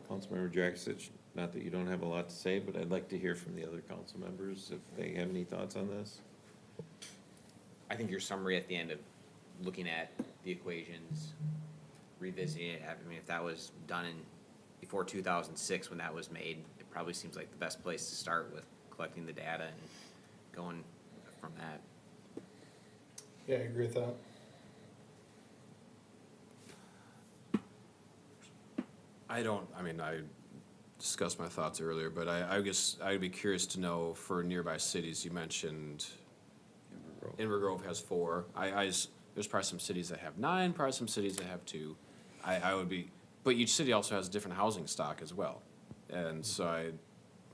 Speaker 1: Councilmember Jacksich, not that you don't have a lot to say, but I'd like to hear from the other council members if they have any thoughts on this.
Speaker 9: I think your summary at the end of looking at the equations, revisiting it, I mean, if that was done before 2006 when that was made, it probably seems like the best place to start with collecting the data and going from that.
Speaker 14: Yeah, I agree with that.
Speaker 3: I discussed my thoughts earlier, but I guess I'd be curious to know for nearby cities, you mentioned Inver Grove has 4. There's probably some cities that have 9, probably some cities that have 2. But each city also has different housing stock as well. And so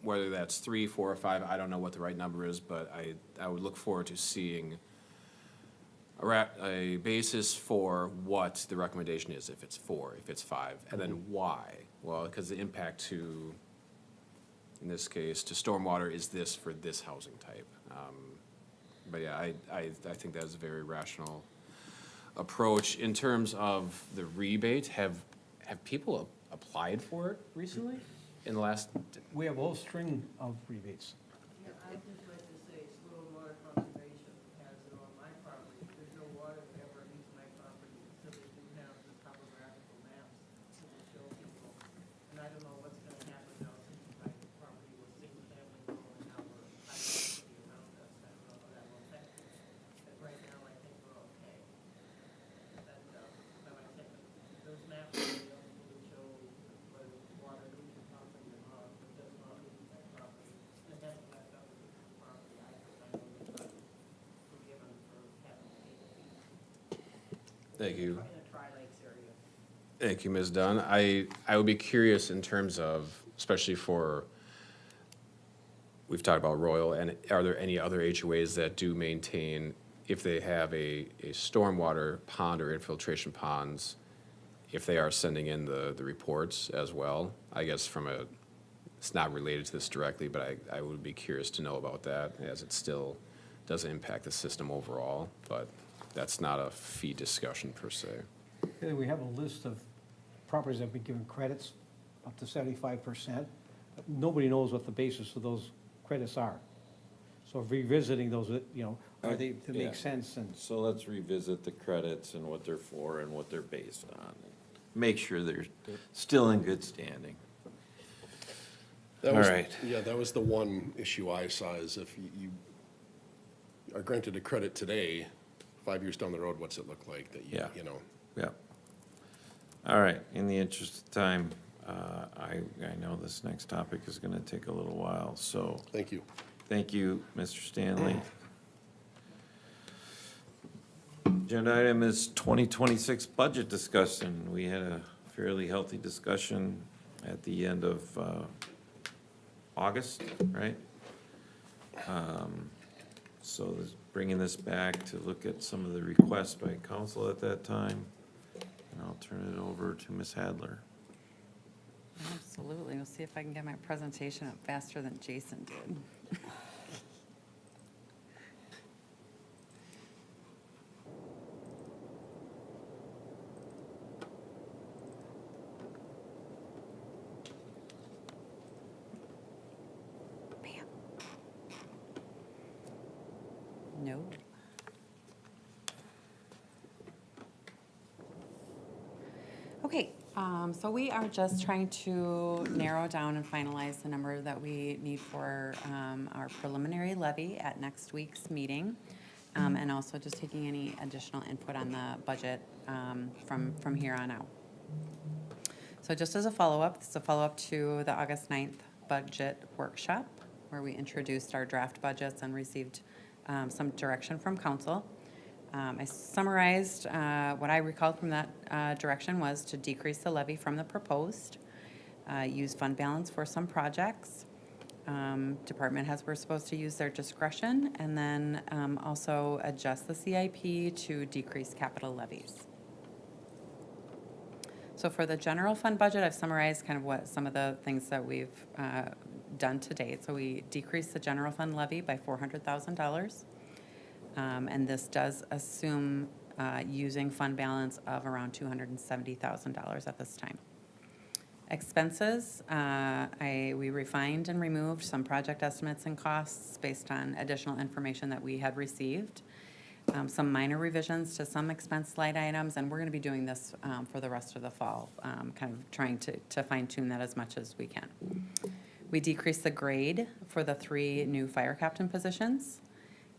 Speaker 3: whether that's 3, 4, or 5, I don't know what the right number is, but I would look forward to seeing a basis for what the recommendation is, if it's 4, if it's 5, and then why. Well, because the impact to, in this case, to stormwater is this for this housing type. But yeah, I think that is a very rational approach. In terms of the rebate, have people applied for it recently? In the last,
Speaker 11: We have a whole string of rebates.
Speaker 19: I'd just like to say, it's a little water conservation has it on my property. There's no water that ever leaves my property until they do have the topographical maps to show people. And I don't know what's gonna happen now since my property was single family home and now we're high density around us. I don't know how that will affect it. But right now, I think we're okay. But I think those maps will be able to show whether water leaves your property or not, but does not leave my property. And it hasn't left other people's property. I know they're not forgiven for having to pay the fees.
Speaker 3: thank you.
Speaker 19: In the Tri-Lakes area.
Speaker 3: Thank you, Ms. Dunn. I would be curious in terms of, especially for, we've talked about Royal, and are there any other HOAs that do maintain, if they have a stormwater pond or infiltration ponds, if they are sending in the reports as well? I guess it's not related to this directly, but I would be curious to know about that, as it still does impact the system overall, but that's not a fee discussion per se.
Speaker 11: Okay, we have a list of properties that have been given credits up to 75%. Nobody knows what the basis of those credits are. So revisiting those, are they to
Speaker 1: Yeah.
Speaker 11: make sense and.
Speaker 1: So let's revisit the credits and what they're for and what they're based on. Make sure they're still in good standing.
Speaker 12: That
Speaker 1: All
Speaker 12: was-
Speaker 1: right.
Speaker 12: Yeah, that was the one issue I saw, is if you are granted a credit today, 5 years down the road, what's it look like that
Speaker 1: Yeah.
Speaker 12: you know?
Speaker 1: Yeah. All right, in the interest of time, I know this next topic is gonna take a little while, so.
Speaker 12: Thank you.
Speaker 1: Thank you, Mr. Stanley. Agenda item is 2026 budget discussion. We had a fairly healthy discussion at the end of August, right? So this- bringing this back to look at some of the requests by council at that time. And I'll turn it over to Ms. Hadler.
Speaker 16: Absolutely. We'll see if I can get my presentation up faster than Jason did. Bam. No. Okay, so we are just trying to narrow down and finalize the number that we need for our preliminary levy at next week's meeting. And also just taking any additional input on the budget from here on out. So just as a follow-up, this is a follow-up to the August 9th budget workshop, where we introduced our draft budgets and received some direction from council. I summarized what I recalled from that direction was to decrease the levy from the proposed, use fund balance for some projects. Department heads were supposed to use their discretion, and then also adjust the CIP to decrease capital levies. So for the general fund budget, I've summarized kind of what some of the things that we've done to date. So we decreased the general fund levy by $400,000. And this does assume using fund balance of around $270,000 at this time. Expenses, we refined and removed some project estimates and costs based on additional information that we had received. Some minor revisions to some expense line items, and we're going to be doing this for the rest of the fall, kind of trying to fine tune that as much as we can. We decreased the grade for the 3 new fire captain positions.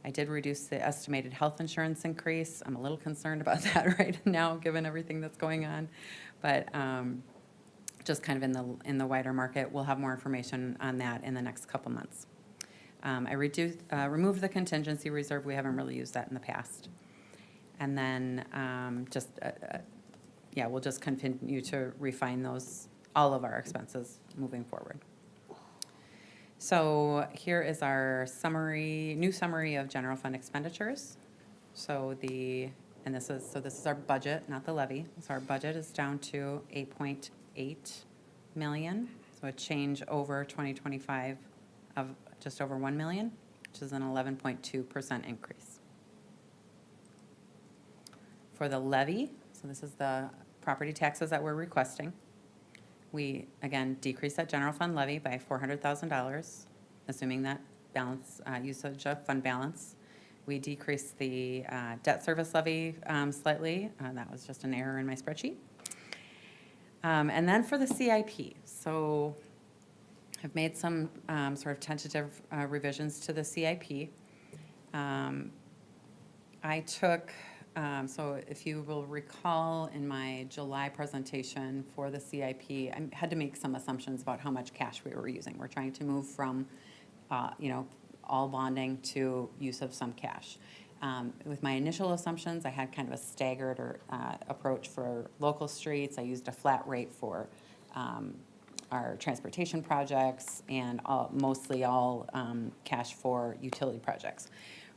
Speaker 16: I did reduce the estimated health insurance increase. I'm a little concerned about that right now, given everything that's going on. But just kind of in the wider market, we'll have more information on that in the next couple months. I removed the contingency reserve. We haven't really used that in the past. And then we'll just continue to refine all of our expenses moving forward. So here is our new summary of general fund expenditures. So this is our budget, not the levy. So our budget is down to 8.8 million. So a change over 2025 of just over 1 million, which is an 11.2% increase. For the levy, so this is the property taxes that we're requesting. We, again, decreased that general fund levy by $400,000, assuming that usage of fund balance. We decreased the debt service levy slightly. That was just an error in my spreadsheet. And then for the CIP, so I've made some sort of tentative revisions to the CIP. I took, so if you will recall in my July presentation for the CIP, I had to make some assumptions about how much cash we were using. We're trying to move from, all bonding to use of some cash. With my initial assumptions, I had kind of a staggered approach for local streets. I used a flat rate for our transportation projects and mostly all cash for utility projects.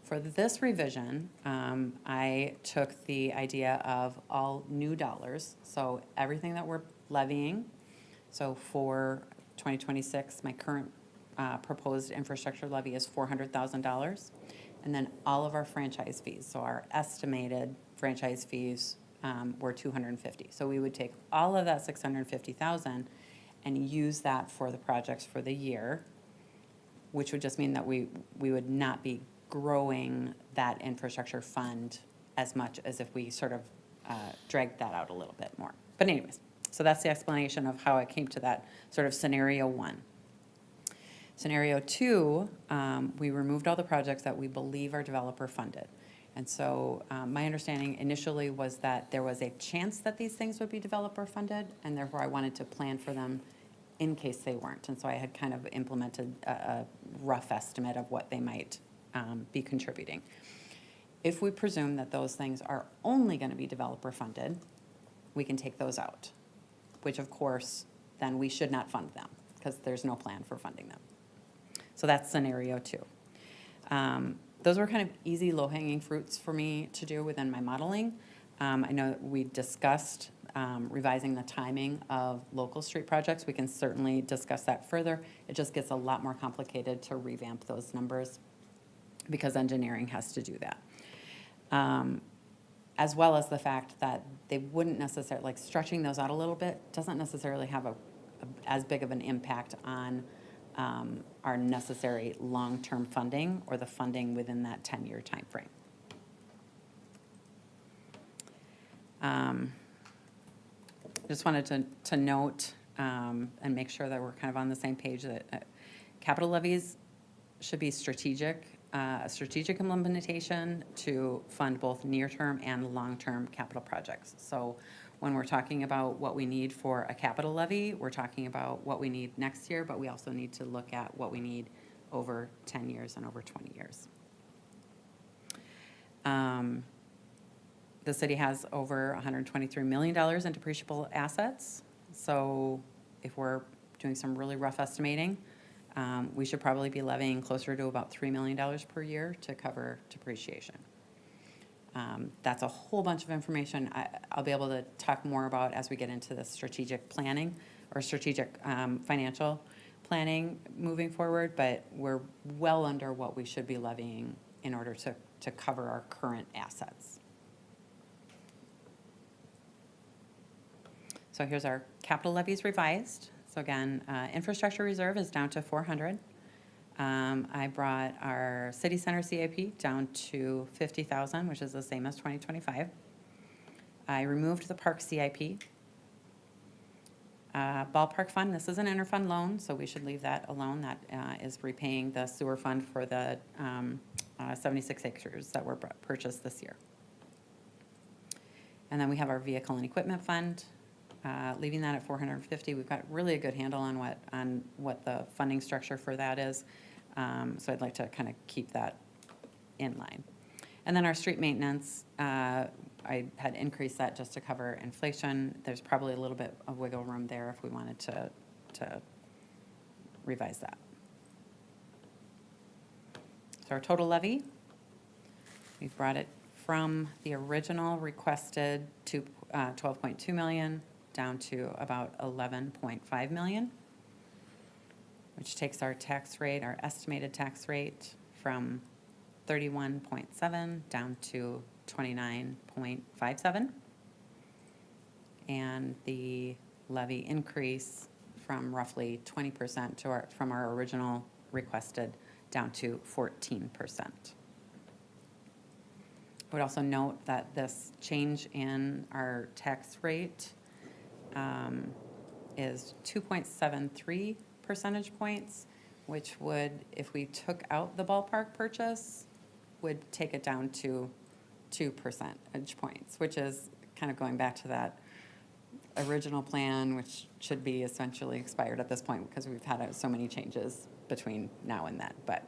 Speaker 16: For this revision, I took the idea of all new dollars, so everything that we're levying. So for 2026, my current proposed infrastructure levy is $400,000. And then all of our franchise fees, so our estimated franchise fees were $250,000. So we would take all of that $650,000 and use that for the projects for the year. which would just mean that we would not be growing that infrastructure fund as much as if we sort of dragged that out a little bit more. But anyways, so that's the explanation of how I came to that sort of scenario 1. Scenario 2, we removed all the projects that we believe are developer funded. And so my understanding initially was that there was a chance that these things would be developer funded, and therefore I wanted to plan for them in case they weren't. And so I had kind of implemented a rough estimate of what they might be contributing. If we presume that those things are only going to be developer funded, we can take those out, which of course, then we should not fund them because there's no plan for funding them. So that's scenario 2. Those were kind of easy, low-hanging fruits for me to do within my modeling. I know that we discussed revising the timing of local street projects. We can certainly discuss that further. It just gets a lot more complicated to revamp those numbers because engineering has to do that. As well as the fact that they wouldn't necessarily, like stretching those out a little bit doesn't necessarily have as big of an impact on our necessary long-term funding or the funding within that 10-year time frame. Just wanted to note and make sure that we're kind of on the same page that capital levies should be strategic, a strategic implementation to fund both near-term and long-term capital projects. So when we're talking about what we need for a capital levy, we're talking about what we need next year, but we also need to look at what we need over 10 years and over 20 years. The city has over $123 million in depreciable assets. So if we're doing some really rough estimating, we should probably be levying closer to about $3 million per year to cover depreciation. That's a whole bunch of information I'll be able to talk more about as we get into the strategic planning or strategic financial planning moving forward, but we're well under what we should be levying in order to cover our current assets. So here's our capital levies revised. So again, infrastructure reserve is down to 400. I brought our city center CIP down to 50,000, which is the same as 2025. I removed the park CIP. Ballpark fund, this is an interfund loan, so we should leave that alone. That is repaying the sewer fund for the 76 acres that were purchased this year. And then we have our vehicle and equipment fund. Leaving that at 450, we've got really a good handle on what the funding structure for that is. So I'd like to kind of keep that in line. And then our street maintenance, I had increased that just to cover inflation. There's probably a little bit of wiggle room there if we wanted to revise that. So our total levy, we've brought it from the original requested to 12.2 million down to about 11.5 million, which takes our tax rate, our estimated tax rate, from 31.7 down to 29.57. And the levy increase from roughly 20% from our original requested down to 14%. I would also note that this change in our tax rate is 2.73 percentage points, which would, if we took out the ballpark purchase, would take it down to 2 percentage points, which is kind of going back to that original plan, which should be essentially expired at this point because we've had so many changes between now and then. But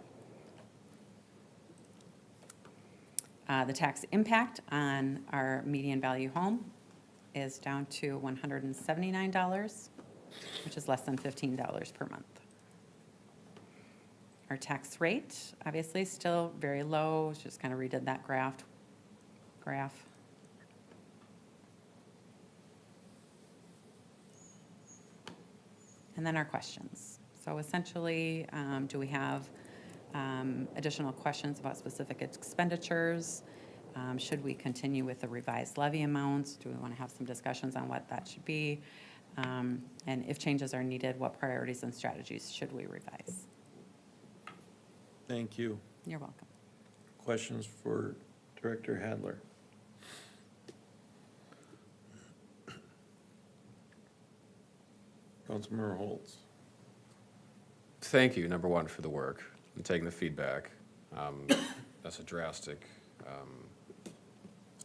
Speaker 16: the tax impact on our median value home is down to $179, which is less than $15 per month. Our tax rate, obviously, still very low. Just kind of redid that graph. And then our questions. So essentially, do we have additional questions about specific expenditures? Should we continue with the revised levy amounts? Do we want to have some discussions on what that should be? And if changes are needed, what priorities and strategies should we revise?
Speaker 1: Thank you.
Speaker 16: You're welcome.
Speaker 1: Questions for Director Hadler? Councilmember Holtz.
Speaker 3: Thank you, number one, for the work and taking the feedback. That's a drastic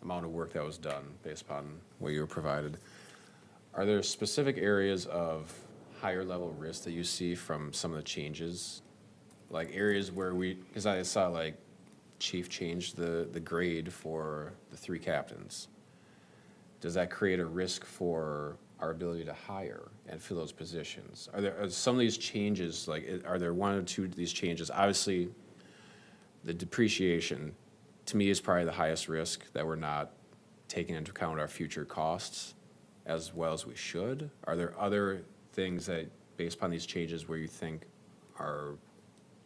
Speaker 3: amount of work that was done based upon what you were provided. Are there specific areas of higher level risk that you see from some of the changes? Like areas where because I saw like Chief changed the grade for the 3 captains. Does that create a risk for our ability to hire and fill those positions? Are some of these changes, like, are there 1 or 2 of these changes? Obviously, the depreciation, to me, is probably the highest risk that we're not taking into account our future costs as well as we should. Are there other things that, based upon these changes, where you think are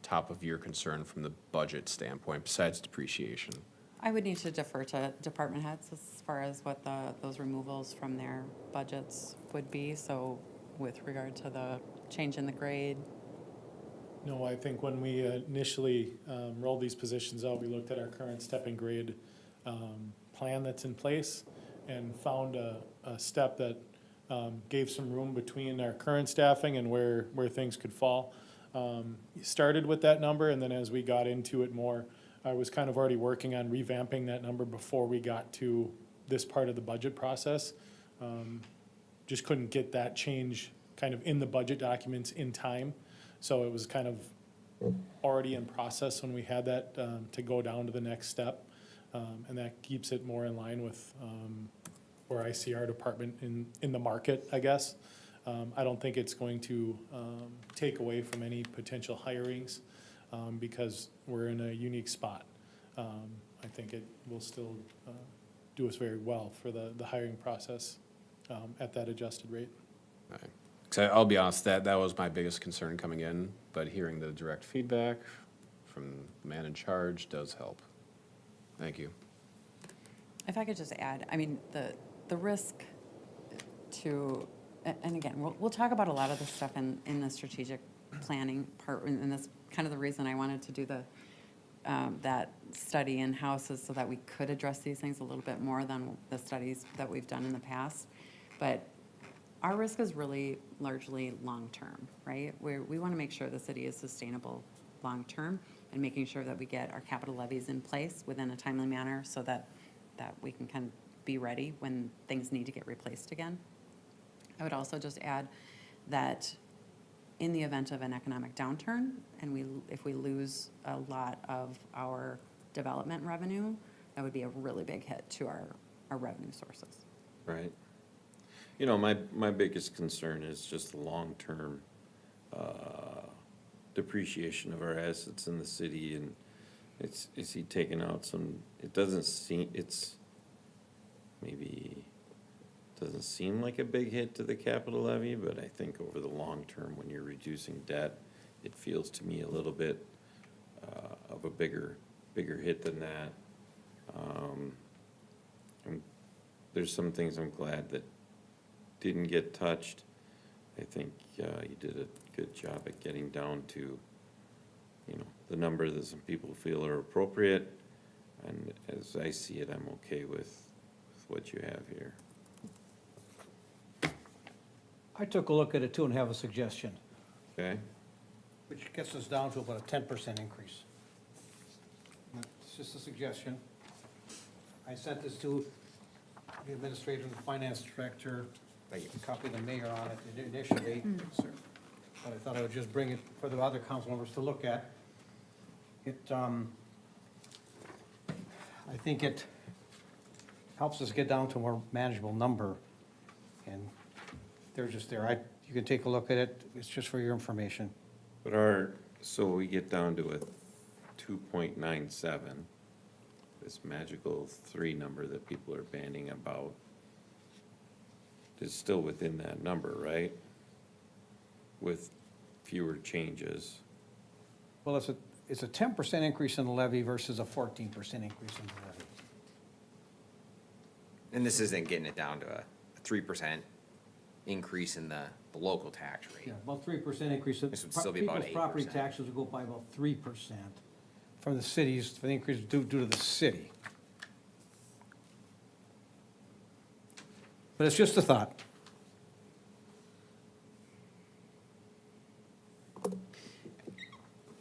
Speaker 3: top of your concern from the budget standpoint, besides depreciation?
Speaker 16: I would need to defer to department heads as far as what those removals from their budgets would be. So with regard to the change in the grade,
Speaker 17: No, I think when we initially rolled these positions out, we looked at our current step and grade plan that's in place and found a step that gave some room between our current staffing and where things could fall. Started with that number, and then as we got into it more, I was kind of already working on revamping that number before we got to this part of the budget process. Just couldn't get that change kind of in the budget documents in time. So it was kind of already in process when we had that to go down to the next step. And that keeps it more in line with where I see our department in the market, I guess. I don't think it's going to take away from any potential hirings because we're in a unique spot. I think it will still do us very well for the hiring process at that adjusted rate.
Speaker 3: Right. 'Cause I'll be honest, that was my biggest concern coming in, but hearing the direct feedback from the man in charge does help. Thank you.
Speaker 16: if I could just add, I mean, the risk to, and again, we'll talk about a lot of this stuff in the strategic planning part, and that's kind of the reason I wanted to do that study in-house is so that we could address these things a little bit more than the studies that we've done in the past. But our risk is really largely long-term, right? We want to make sure the city is sustainable long-term and making sure that we get our capital levies in place within a timely manner so that we can kind of be ready when things need to get replaced again. I would also just add that in the event of an economic downturn, and if we lose a lot of our development revenue, that would be a really big hit to our revenue sources.
Speaker 1: Right. You know, my biggest concern is just the long-term depreciation of our assets in the city, and is he taking out some, it doesn't seem, doesn't seem like a big hit to the capital levy, but I think over the long term, when you're reducing debt, it feels to me a little bit of a bigger hit than that. There's some things I'm glad that didn't get touched. I think you did a good job at getting down to, you know, the number that some people feel are appropriate. And as I see it, I'm okay with what you have here.
Speaker 11: I took a look at it too and have a suggestion,
Speaker 1: Okay?
Speaker 11: which gets us down to about a 10% increase. It's just a suggestion. I sent this to the administrator and the finance director. I copied the mayor on it initially. But I thought I would just bring it for the other council members to look at. It, I think it helps us get down to a more manageable number. And they're just there. You can take a look at it. It's just for your information.
Speaker 1: But so we get down to a 2.97, this magical 3 number that people are banning about. It's still within that number, right? With fewer changes.
Speaker 11: Well, it's a 10% increase in the levy versus a 14% increase in the levy.
Speaker 9: And this isn't getting it down to a 3%. increase in the local tax rate.
Speaker 11: Yeah, about 3% increase.
Speaker 9: This would still be about
Speaker 11: People's property
Speaker 9: 8%.
Speaker 11: taxes will go by about 3% from the cities, for the increase due to the city. But it's just a thought.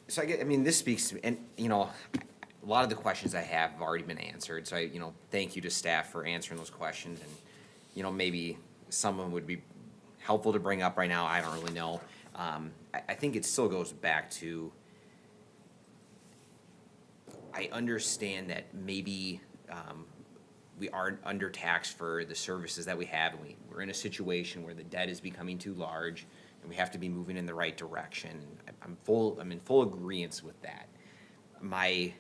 Speaker 9: So I mean, this speaks to, and, you know, a lot of the questions I have already been answered, so I, thank you to staff for answering those questions, and, maybe some of them would be helpful to bring up right now, I don't really know. I think it still goes back to, I understand that maybe, we aren't undertaxed for the services that we have, and we're in a situation where the debt is becoming too large, and we have to be moving in the right direction. I'm in full agreement with that. My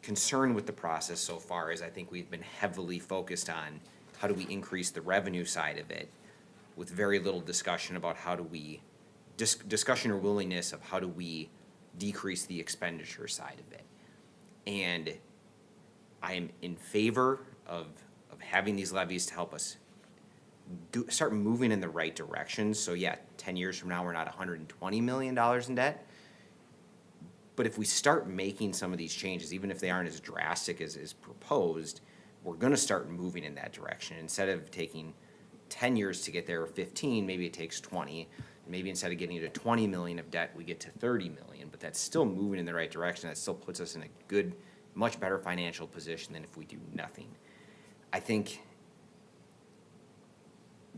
Speaker 9: concern with the process so far is I think we've been heavily focused on how do we increase the revenue side of it, with very little discussion about how do we, discussion or willingness of how do we decrease the expenditure side of it. And I am in favor of having these levies to help us start moving in the right direction. So yeah, 10 years from now, we're not $120 million in debt. But if we start making some of these changes, even if they aren't as drastic as is proposed, we're gonna start moving in that direction. Instead of taking 10 years to get there, or 15, maybe it takes 20. Maybe instead of getting to 20 million of debt, we get to 30 million, but that's still moving in the right direction. That still puts us in a good, much better financial position than if we do nothing. I think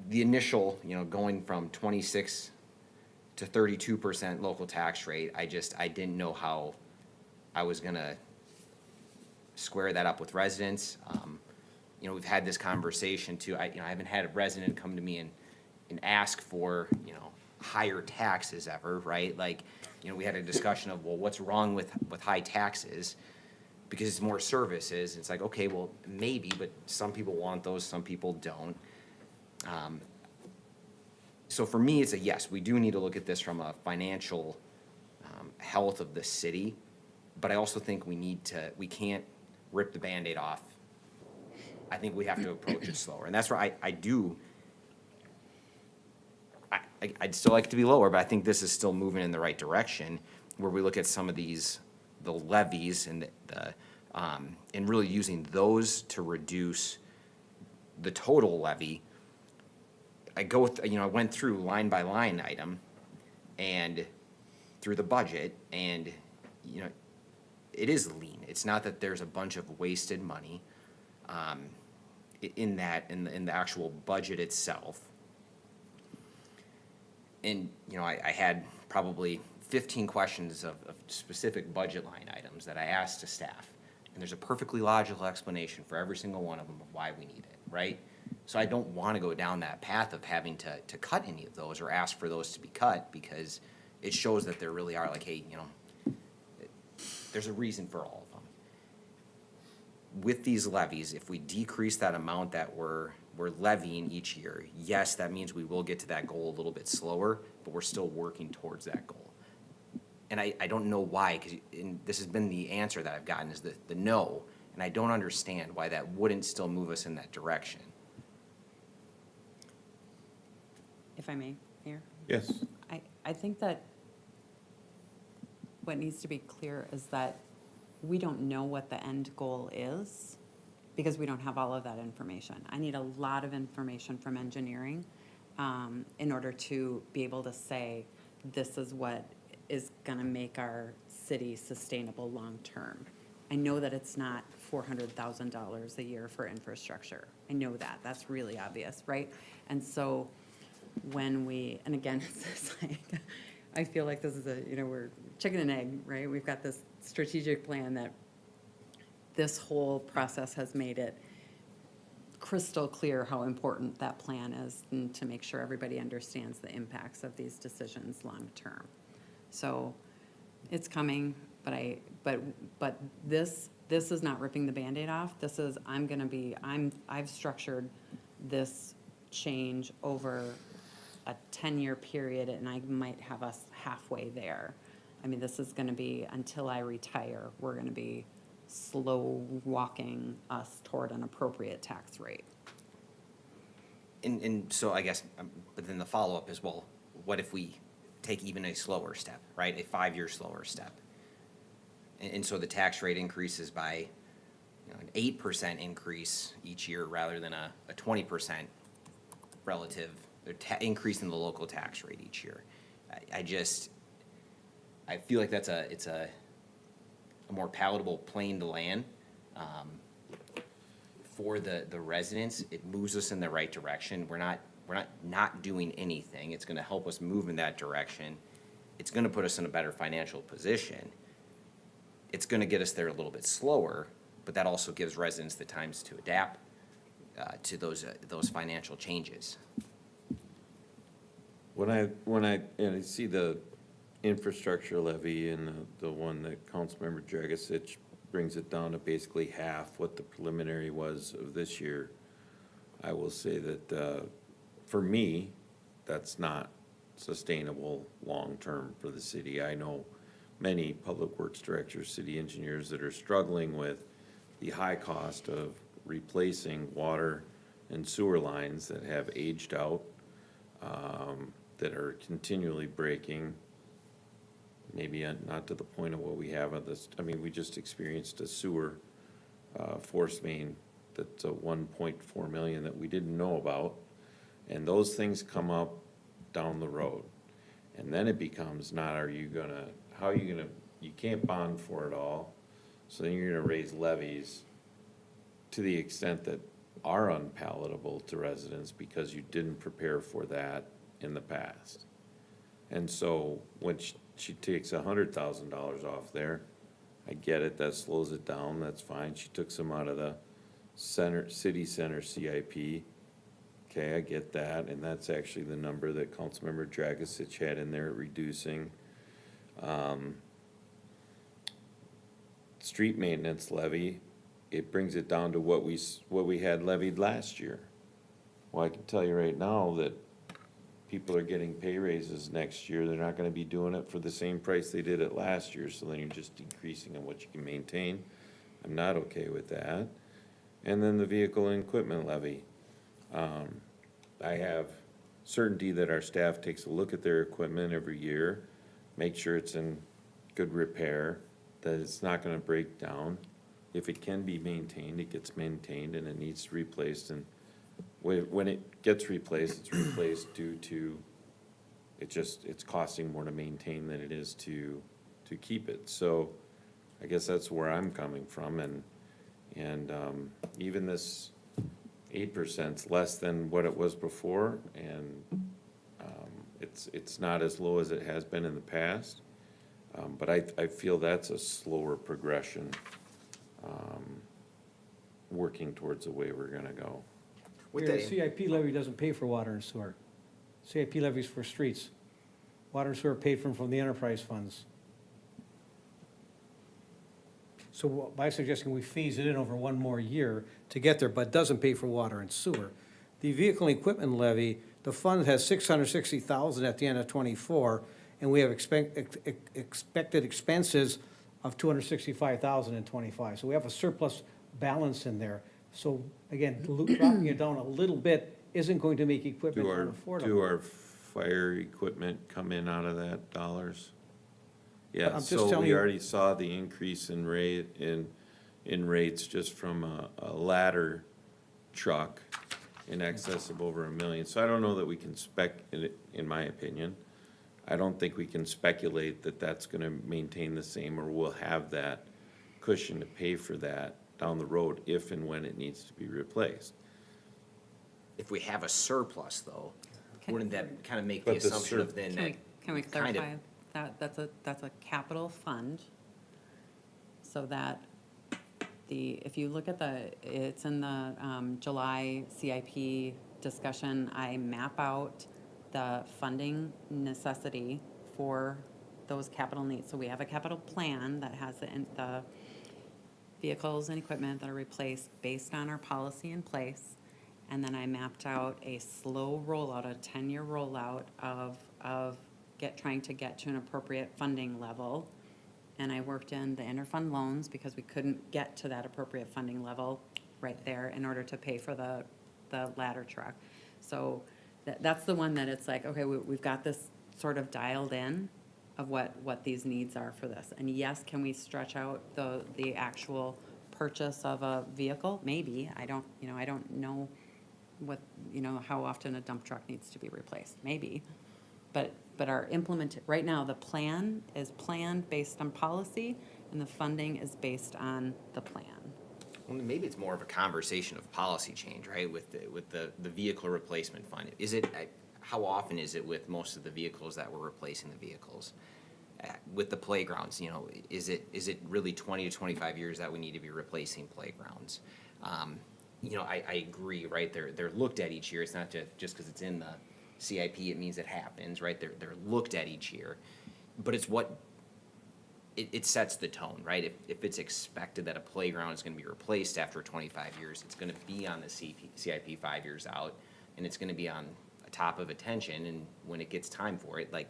Speaker 9: the initial, going from 26 to 32% local tax rate, I didn't know how I was gonna square that up with residents. We've had this conversation too. I haven't had a resident come to me and ask for, higher taxes ever, right? Like, we had a discussion of, well, what's wrong with high taxes? Because it's more services. It's like, okay, well, maybe, but some people want those, some people don't. So for me, it's a yes, we do need to look at this from a financial health of the city, but I also think we can't rip the Band-Aid off. I think we have to approach it slower. And that's where I'd still like it to be lower, but I think this is still moving in the right direction, where we look at some of the levies and and really using those to reduce the total levy. I went through line by line item and through the budget, and, it is lean. It's not that there's a bunch of wasted money in the actual budget itself. And, I had probably 15 questions of specific budget line items that I asked to staff. And there's a perfectly logical explanation for every single one of them of why we need it, right? So I don't want to go down that path of having to cut any of those or ask for those to be cut, because it shows that there really are, like, hey, there's a reason for all of them. With these levies, if we decrease that amount that we're levying each year, yes, that means we will get to that goal a little bit slower, but we're still working towards that goal. And I don't know why, because this has been the answer that I've gotten, is the no, and I don't understand why that wouldn't still move us in that direction.
Speaker 16: If I may, Mayor?
Speaker 1: Yes.
Speaker 16: I think that what needs to be clear is that we don't know what the end goal is, because we don't have all of that information. I need a lot of information from engineering in order to be able to say, this is what is gonna make our city sustainable long-term. I know that it's not $400,000 a year for infrastructure. I know that, that's really obvious, right? And so when and again, it's like, I feel like this is we're chicken and egg, right? We've got this strategic plan that this whole process has made it crystal clear how important that plan is, and to make sure everybody understands the impacts of these decisions long-term. So it's coming, but this is not ripping the Band-Aid off. This is, I've structured this change over a 10-year period, and I might have us halfway there. I mean, this is gonna be, until I retire, we're gonna be slow walking us toward an appropriate tax rate.
Speaker 9: And so I guess, but then the follow-up is, well, what if we take even a slower step, right? A 5-year slower step? And so the tax rate increases by, an 8% increase each year rather than a 20% relative, increase in the local tax rate each year. I feel like it's a more palatable plane to land. For the residents, it moves us in the right direction. We're not doing anything. It's gonna help us move in that direction. It's gonna put us in a better financial position. It's gonna get us there a little bit slower, but that also gives residents the times to adapt to those financial changes.
Speaker 1: When I see the infrastructure levy and the one that Councilmember Dragisich brings it down to basically half what the preliminary was of this year, I will say that, for me, that's not sustainable long-term for the city. I know many public works directors, city engineers that are struggling with the high cost of replacing water and sewer lines that have aged out, that are continually breaking. Maybe not to the point of what we have of this, I mean, we just experienced a sewer force main that's a 1.4 million that we didn't know about. And those things come up down the road. And then it becomes not, how are you gonna, you can't bond for it all. So then you're gonna raise levies to the extent that are unpalatable to residents because you didn't prepare for that in the past. And so when she takes $100,000 off there, I get it, that slows it down, that's fine. She took some out of the city center CIP. Okay, I get that, and that's actually the number that Councilmember Dragisich had in there, reducing. Street maintenance levy, it brings it down to what we had levied last year. Well, I can tell you right now that people are getting pay raises next year. They're not gonna be doing it for the same price they did it last year, so then you're just decreasing on what you can maintain. I'm not okay with that. And then the vehicle and equipment levy. I have certainty that our staff takes a look at their equipment every year, make sure it's in good repair, that it's not gonna break down. If it can be maintained, it gets maintained, and it needs to be replaced, and when it gets replaced, it's replaced due to, it's costing more to maintain than it is to keep it. So I guess that's where I'm coming from, and even this 8%'s less than what it was before, and it's not as low as it has been in the past. But I feel that's a slower progression, working towards the way we're gonna go.
Speaker 11: The CIP levy doesn't pay for water and sewer. CIP levies for streets. Water and sewer paid from the enterprise funds. So by suggesting we phase it in over one more year to get there, but doesn't pay for water and sewer. The vehicle and equipment levy, the fund has $660,000 at the end of '24, and we have expected expenses of $265,000 in '25. So we have a surplus balance in there. So again, dropping it down a little bit isn't going to make equipment unaffordable.
Speaker 1: Do our fire equipment come in out of that dollars? Yeah,
Speaker 11: I'm just
Speaker 1: so
Speaker 11: telling
Speaker 1: we
Speaker 11: you-
Speaker 1: already saw the increase in rates just from a ladder truck in excess of over $1 million. So I don't know that we can in my opinion, I don't think we can speculate that that's gonna maintain the same, or we'll have that cushion to pay for that down the road if and when it needs to be replaced.
Speaker 9: If we have a surplus, though, wouldn't that kind of make the
Speaker 1: But the
Speaker 9: assumption of then that?
Speaker 16: Can we
Speaker 9: kind of-
Speaker 16: clarify that? That's a capital fund, so that if you look at it's in the July CIP discussion, I map out the funding necessity for those capital needs. So we have a capital plan that has the vehicles and equipment that are replaced based on our policy in place. And then I mapped out a slow rollout, a 10-year rollout of trying to get to an appropriate funding level. And I worked in the interfund loans because we couldn't get to that appropriate funding level right there in order to pay for the ladder truck. So that's the one that it's like, okay, we've got this sort of dialed in of what these needs are for this. And yes, can we stretch out the actual purchase of a vehicle? Maybe. I don't know what, how often a dump truck needs to be replaced. Maybe. But our right now, the plan is planned based on policy, and the funding is based on the plan.
Speaker 9: Well, maybe it's more of a conversation of policy change, right, with the vehicle replacement fund. Is it, how often is it with most of the vehicles that we're replacing the vehicles? With the playgrounds, is it really 20 to 25 years that we need to be replacing playgrounds? I agree, right, they're looked at each year. It's not just because it's in the CIP, it means it happens, right? They're looked at each year, but it's it sets the tone, right? If it's expected that a playground is gonna be replaced after 25 years, it's gonna be on the CIP 5 years out, and it's gonna be on top of attention, and when it gets time for it, like,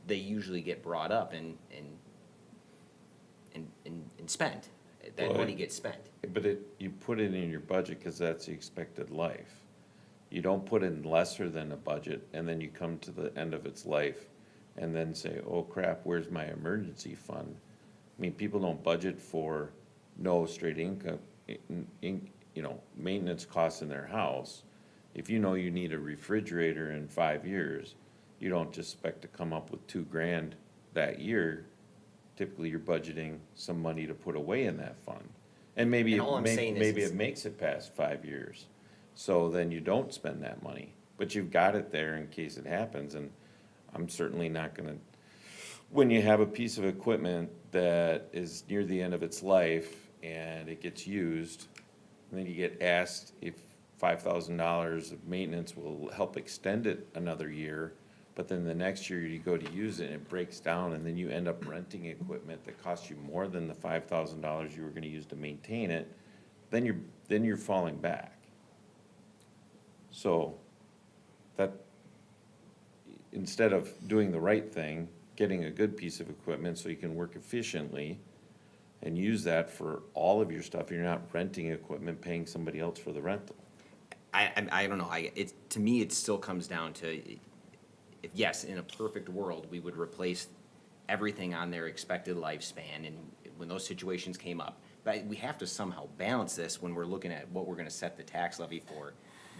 Speaker 9: they usually get brought up and spent. That money gets spent.
Speaker 1: But you put it in your budget because that's the expected life. You don't put in lesser than a budget, and then you come to the end of its life and then say, oh crap, where's my emergency fund? I mean, people don't budget for no straight income, maintenance costs in their house. If you know you need a refrigerator in 5 years, you don't just expect to come up with $2,000 that year. Typically, you're budgeting some money to put away in that fund. And maybe it makes it past 5 years. So then you don't spend that money, but you've got it there in case it happens. And I'm certainly not gonna, when you have a piece of equipment that is near the end of its life and it gets used, and then you get asked if $5,000 of maintenance will help extend it another year, but then the next year you go to use it and it breaks down, and then you end up renting equipment that costs you more than the $5,000 you were gonna use to maintain it, then you're falling back. So that, instead of doing the right thing, getting a good piece of equipment so you can work efficiently and use that for all of your stuff, you're not renting equipment, paying somebody else for the rental.
Speaker 9: I don't know, to me, it still comes down to, if yes, in a perfect world, we would replace everything on their expected lifespan, and when those situations came up. But we have to somehow balance this when we're looking at what we're gonna set the tax levy for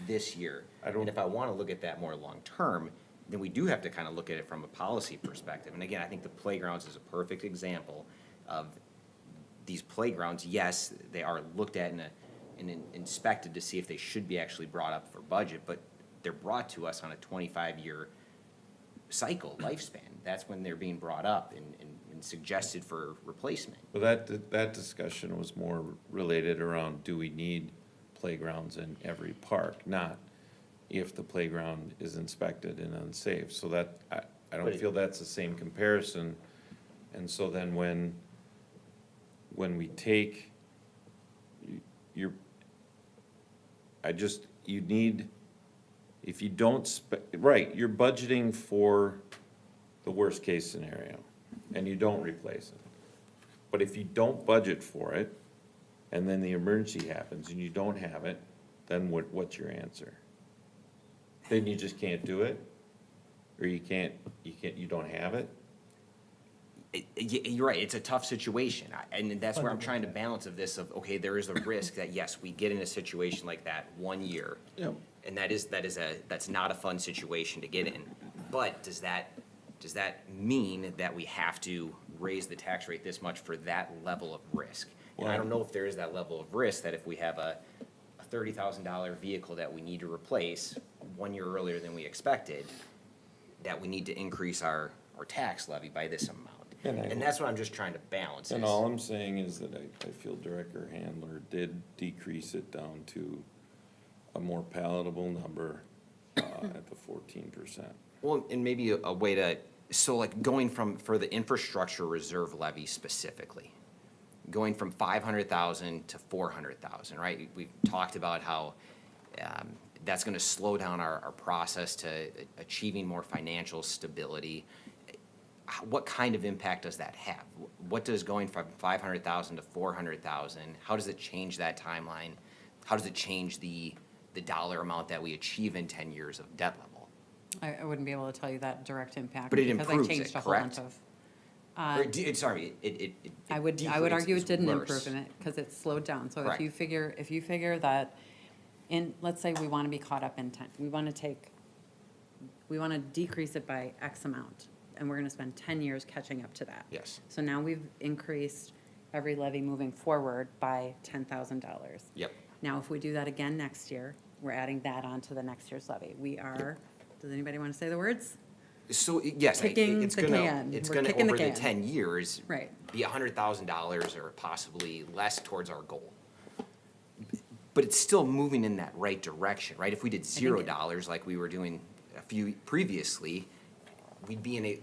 Speaker 9: this year. And if I wanna look at that more long-term, then we do have to kind of look at it from a policy perspective. And again, I think the playgrounds is a perfect example of these playgrounds. Yes, they are looked at and inspected to see if they should be actually brought up for budget, but they're brought to us on a 25-year cycle, lifespan. That's when they're being brought up and suggested for replacement.
Speaker 1: Well, that discussion was more related around, do we need playgrounds in every park, not if the playground is inspected and unsafe. So that, I don't feel that's the same comparison. And so then when we take you need, if you don't right, you're budgeting for the worst case scenario and you don't replace it. But if you don't budget for it and then the emergency happens and you don't have it, then what's your answer? Then you just can't do it? Or you don't have it?
Speaker 9: You're right, it's a tough situation, and that's where I'm trying to balance of this, okay, there is a risk that, yes, we get in a situation like that 1 year.
Speaker 1: Yep.
Speaker 9: And that's not a fun situation to get in. But does that mean that we have to raise the tax rate this much for that level of risk? And I don't know if there is that level of risk, that if we have a $30,000 vehicle that we need to replace 1 year earlier than we expected, that we need to increase our tax levy by this amount. And that's what I'm just trying to balance.
Speaker 1: And all I'm saying is that I feel Director Handler did decrease it down to a more palatable number at the 14%.
Speaker 9: Well, and maybe a way to, so like going for the infrastructure reserve levy specifically, going from 500,000 to 400,000, right? We've talked about how that's gonna slow down our process to achieving more financial stability. What kind of impact does that have? What does going from 500,000 to 400,000, how does it change that timeline? How does it change the the dollar amount that we achieve in 10 years of debt level.
Speaker 16: I wouldn't be able to tell you that direct impact.
Speaker 9: But it
Speaker 16: because I
Speaker 9: improves
Speaker 16: changed
Speaker 9: it,
Speaker 16: a whole bunch
Speaker 9: correct?
Speaker 16: of.
Speaker 9: Or sorry, it
Speaker 16: I would
Speaker 9: decreases,
Speaker 16: argue it didn't
Speaker 9: worse.
Speaker 16: improve in it, because it slowed down. So
Speaker 9: Correct.
Speaker 16: if you figure that let's say we want to be caught up in 10, we want to decrease it by X amount, and we're going to spend 10 years catching up to that.
Speaker 9: Yes.
Speaker 16: So now we've increased every levy moving forward by $10,000.
Speaker 9: Yep.
Speaker 16: Now, if we do that again next year, we're adding that on to the next year's levy. We are, does anybody want to say the words?
Speaker 9: So, yes,
Speaker 16: Kicking
Speaker 9: it's
Speaker 16: the
Speaker 9: gonna,
Speaker 16: can.
Speaker 9: it's
Speaker 16: We're
Speaker 9: gonna,
Speaker 16: kicking the
Speaker 9: over the
Speaker 16: can.
Speaker 9: 10 years,
Speaker 16: Right.
Speaker 9: be $100,000 or possibly less towards our goal. But it's still moving in that right direction, right? If we did $0 like we were doing a few previously, we'd be in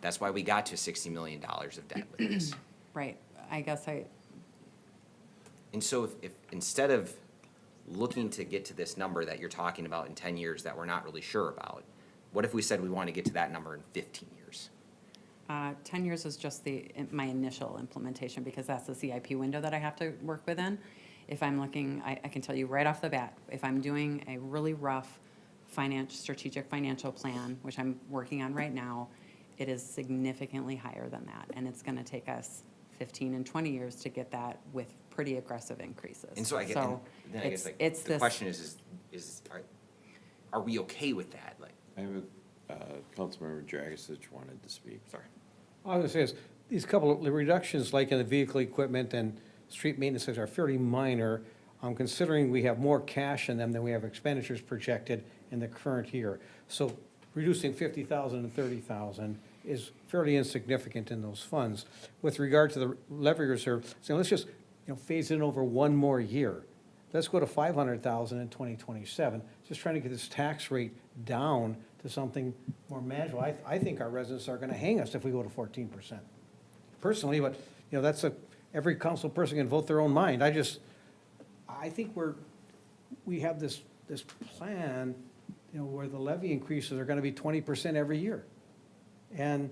Speaker 9: that's why we got to $60 million of debt with this.
Speaker 16: Right. I guess
Speaker 9: And so if instead of looking to get to this number that you're talking about in 10 years that we're not really sure about, what if we said we want to get to that number in 15 years?
Speaker 16: 10 years is just my initial implementation, because that's the CIP window that I have to work within. If I'm looking, I can tell you right off the bat, if I'm doing a really rough strategic financial plan, which I'm working on right now, it is significantly higher than that. And it's going to take us 15 and 20 years to get that with pretty aggressive increases.
Speaker 9: And so I guess like,
Speaker 16: it's
Speaker 9: the
Speaker 16: this-
Speaker 9: question is are we okay with that? Like,
Speaker 1: I have Councilmember Dragisich wanted to speak.
Speaker 9: sorry.
Speaker 11: All I was gonna say is, these couple of the reductions, like in the vehicle equipment and street maintenance, are fairly minor. Considering we have more cash in them than we have expenditures projected in the current year. So reducing 50,000 and 30,000 is fairly insignificant in those funds. With regard to the levy reserve, so let's just, phase in over one more year. Let's go to 500,000 in 2027, just trying to get this tax rate down to something more manageable. I think our residents are gonna hang us if we go to 14%. Personally, but, every council person can vote their own mind. I think we have this plan, where the levy increases are gonna be 20% every year. And,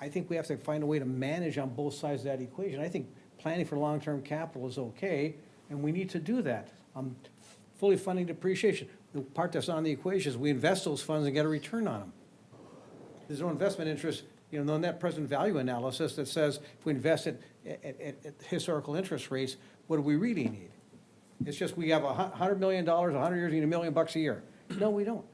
Speaker 11: I think we have to find a way to manage on both sides of that equation. I think planning for long-term capital is okay, and we need to do that. Fully funding depreciation, the part that's on the equation is we invest those funds and get a return on them. There's no investment interest, no net present value analysis that says if we invest it at historical interest rates, what do we really need? It's just we have $100 million, 100 years, we need $1 million a year. No, we don't.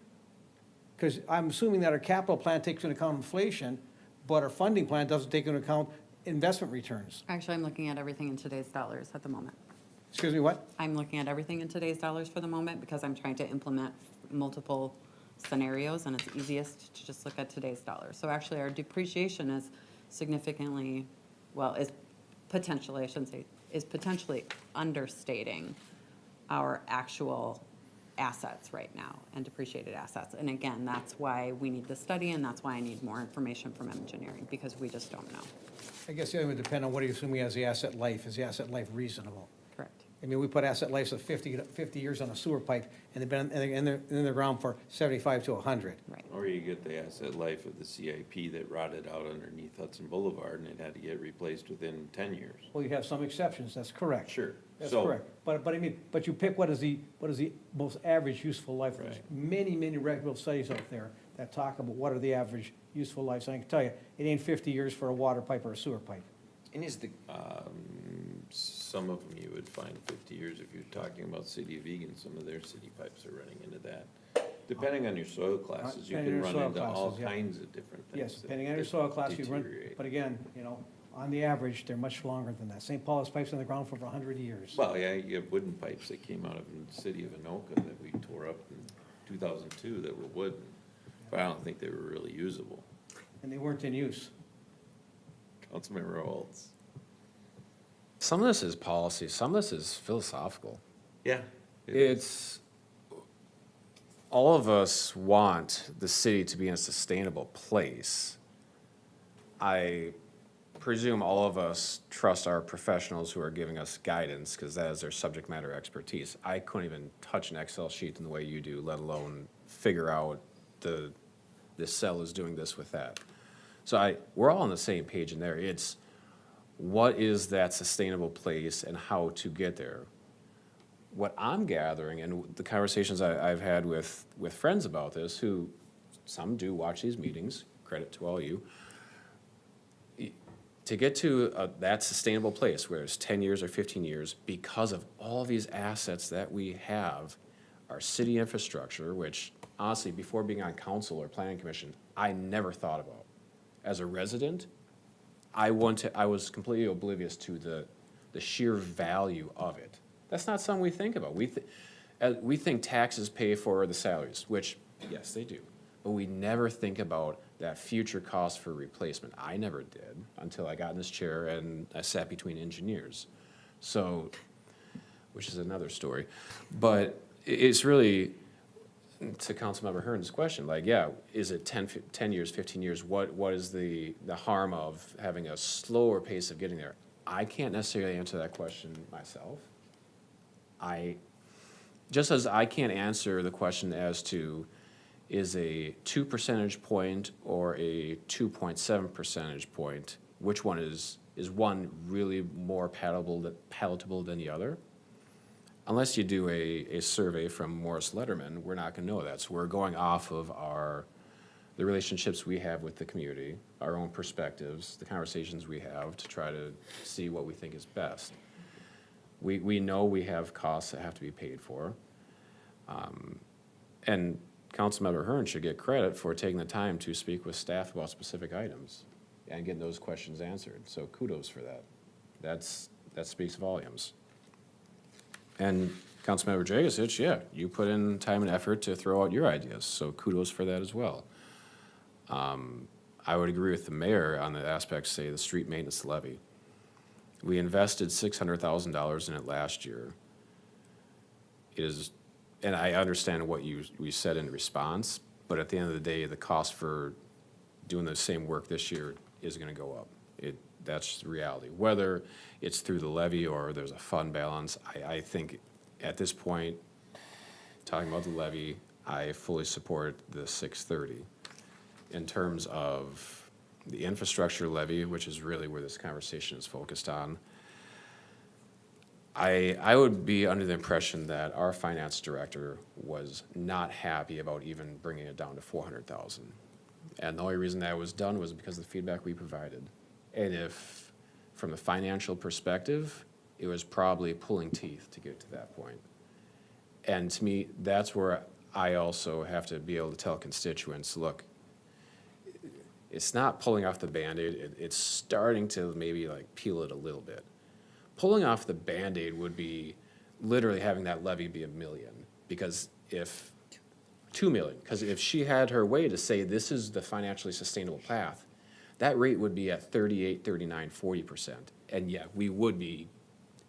Speaker 11: Because I'm assuming that our capital plan takes into account inflation, but our funding plan doesn't take into account investment returns.
Speaker 16: Actually, I'm looking at everything in today's dollars at the moment.
Speaker 11: Excuse me, what?
Speaker 16: I'm looking at everything in today's dollars for the moment, because I'm trying to implement multiple scenarios, and it's easiest to just look at today's dollars. So actually, our depreciation is significantly, is potentially, I shouldn't say, is potentially understating our actual assets right now and depreciated assets. And again, that's why we need the study, and that's why I need more information from engineering, because we just don't know.
Speaker 11: I guess the other would depend on what do you assume as the asset life. Is the asset life reasonable?
Speaker 16: Correct.
Speaker 11: I mean, we put asset lives of 50 years on a sewer pipe, and they've been in the ground for 75 to 100.
Speaker 16: Right.
Speaker 1: Or you get the asset life of the CIP that rotted out underneath Hudson Boulevard and it had to get replaced within 10 years.
Speaker 11: Well, you have some exceptions, that's correct.
Speaker 1: Sure.
Speaker 11: That's
Speaker 1: So-
Speaker 11: correct. But you pick what is the most average useful life. There's
Speaker 1: Right.
Speaker 11: many reputable studies out there that talk about what are the average useful lives. And I can tell you, it ain't 50 years for a water pipe or a sewer pipe.
Speaker 9: And is the,
Speaker 1: Some of them you would find 50 years if you're talking about City of Egan, some of their city pipes are running into that. Depending on your soil classes, you
Speaker 11: Depending
Speaker 1: can
Speaker 11: on
Speaker 1: run
Speaker 11: your
Speaker 1: into
Speaker 11: soil
Speaker 1: all
Speaker 11: classes, yeah.
Speaker 1: kinds of different things.
Speaker 11: Yes,
Speaker 1: that
Speaker 11: depending on your
Speaker 1: could
Speaker 11: soil class, you run,
Speaker 1: deteriorate.
Speaker 11: but again, on the average, they're much longer than that. St. Paul's pipes in the ground for over 100 years.
Speaker 1: Well, yeah, you have wooden pipes that came out of the city of Anoka that we tore up in 2002 that were wooden, but I don't think they were really usable.
Speaker 11: And they weren't in use.
Speaker 1: Councilmember Olds.
Speaker 3: Some of this is policy, some of this is philosophical.
Speaker 1: Yeah.
Speaker 3: It's, all of us want the city to be in a sustainable place. I presume all of us trust our professionals who are giving us guidance, because that is their subject matter expertise. I couldn't even touch an Excel sheet in the way you do, let alone figure out this cell is doing this with that. So we're all on the same page in there. It's, what is that sustainable place and how to get there? what I'm gathering and the conversations I've had with friends about this, who, some do watch these meetings, credit to all you, to get to that sustainable place where it's 10 years or 15 years, because of all these assets that we have, our city infrastructure, which honestly, before being on council or planning commission, I never thought about. As a resident, I was completely oblivious to the sheer value of it. That's not something we think about. We think taxes pay for the salaries, which, yes, they do. But we never think about that future cost for replacement. I never did until I got in this chair and I sat between engineers. So, which is another story. But it's really, to Councilmember Hearn's question, like, yeah, is it 10 years, 15 years? What is the harm of having a slower pace of getting there? I can't necessarily answer that question myself. Just as I can't answer the question as to, is a 2 percentage point or a 2.7 percentage point, which one is one really more palatable than the other? Unless you do a survey from Morris Letterman, we're not gonna know that. So we're going off of the relationships we have with the community, our own perspectives, the conversations we have to try to see what we think is best. We know we have costs that have to be paid for. And Councilmember Hearn should get credit for taking the time to speak with staff about specific items and getting those questions answered. So kudos for that. That speaks volumes. And Councilmember Dragisich, yeah, you put in time and effort to throw out your ideas, so kudos for that as well. I would agree with the mayor on the aspects, say, the street maintenance levy. We invested $600,000 in it last year. It is, and I understand what we said in response, but at the end of the day, the cost for doing the same work this year is gonna go up. That's the reality. Whether it's through the levy or there's a fund balance, I think at this point, talking about the levy, I fully support the 630. In terms of the infrastructure levy, which is really where this conversation is focused on, I would be under the impression that our finance director was not happy about even bringing it down to 400,000. And the only reason that was done was because of the feedback we provided. And if, from the financial perspective, it was probably pulling teeth to get to that point. And to me, that's where I also have to be able to tell constituents, look, it's not pulling off the Band-Aid, it's starting to maybe like peel it a little bit. Pulling off the Band-Aid would be literally having that levy be $1 million, because if, $2 million, because if she had her way to say this is the financially sustainable path, that rate would be at 38, 39, 40%. And yeah, we would be,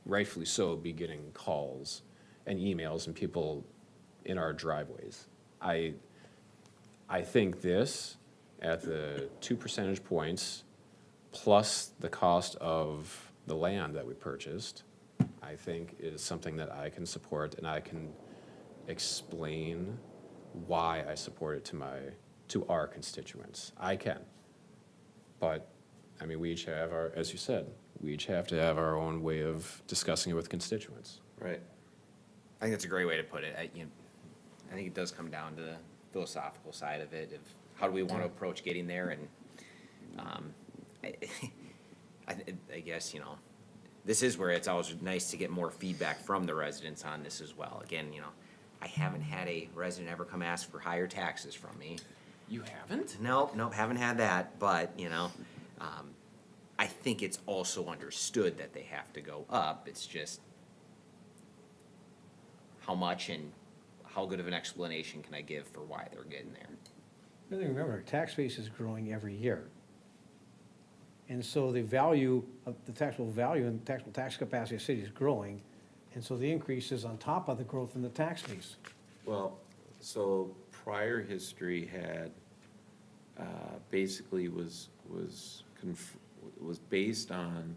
Speaker 3: rightfully so, be getting calls and emails and people in our driveways. I think this, at the 2 percentage points, plus the cost of the land that we purchased, I think is something that I can support, and I can explain why I support it to our constituents. I can. But, I mean, we each have our, as you said, we each have to have our own way of discussing it with constituents.
Speaker 9: Right. I think that's a great way to put it. I think it does come down to the philosophical side of it, of how do we want to approach getting there, and I guess, this is where it's always nice to get more feedback from the residents on this as well. Again, I haven't had a resident ever come ask for higher taxes from me.
Speaker 3: You haven't?
Speaker 9: Nope, haven't had that, but, I think it's also understood that they have to go up. It's just how much and how good of an explanation can I give for why they're getting there?
Speaker 11: The other thing, remember, our tax base is growing every year. And so the value of the taxable value and taxable tax capacity of the city is growing. And so the increase is on top of the growth in the tax base.
Speaker 1: Well, so prior history had, basically was based on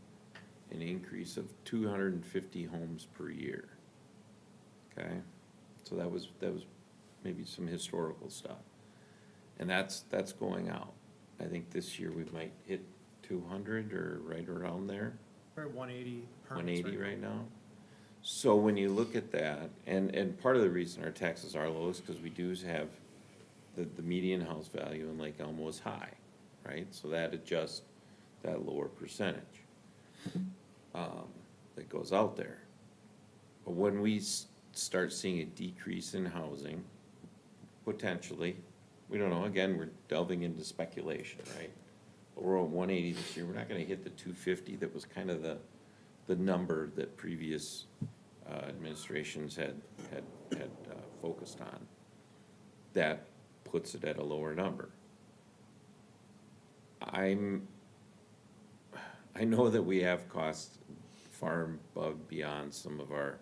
Speaker 1: an increase of 250 homes per year. Okay? So that was maybe some historical stuff. And that's going out. I think this year we might hit 200 or right around there.
Speaker 14: We're at 180 permits
Speaker 1: 180 right now. So when you look at that, and part of the reason our taxes are low is because we do have, the median house value in Lake Elmo is high, right? So that adjusts that lower percentage that goes out there. But when we start seeing a decrease in housing, potentially, we don't know, again, we're delving into speculation, right? But we're at 180 this year, we're not gonna hit the 250 that was kind of the number that previous administrations had focused on. That puts it at a lower number. I know that we have costs far above beyond some of our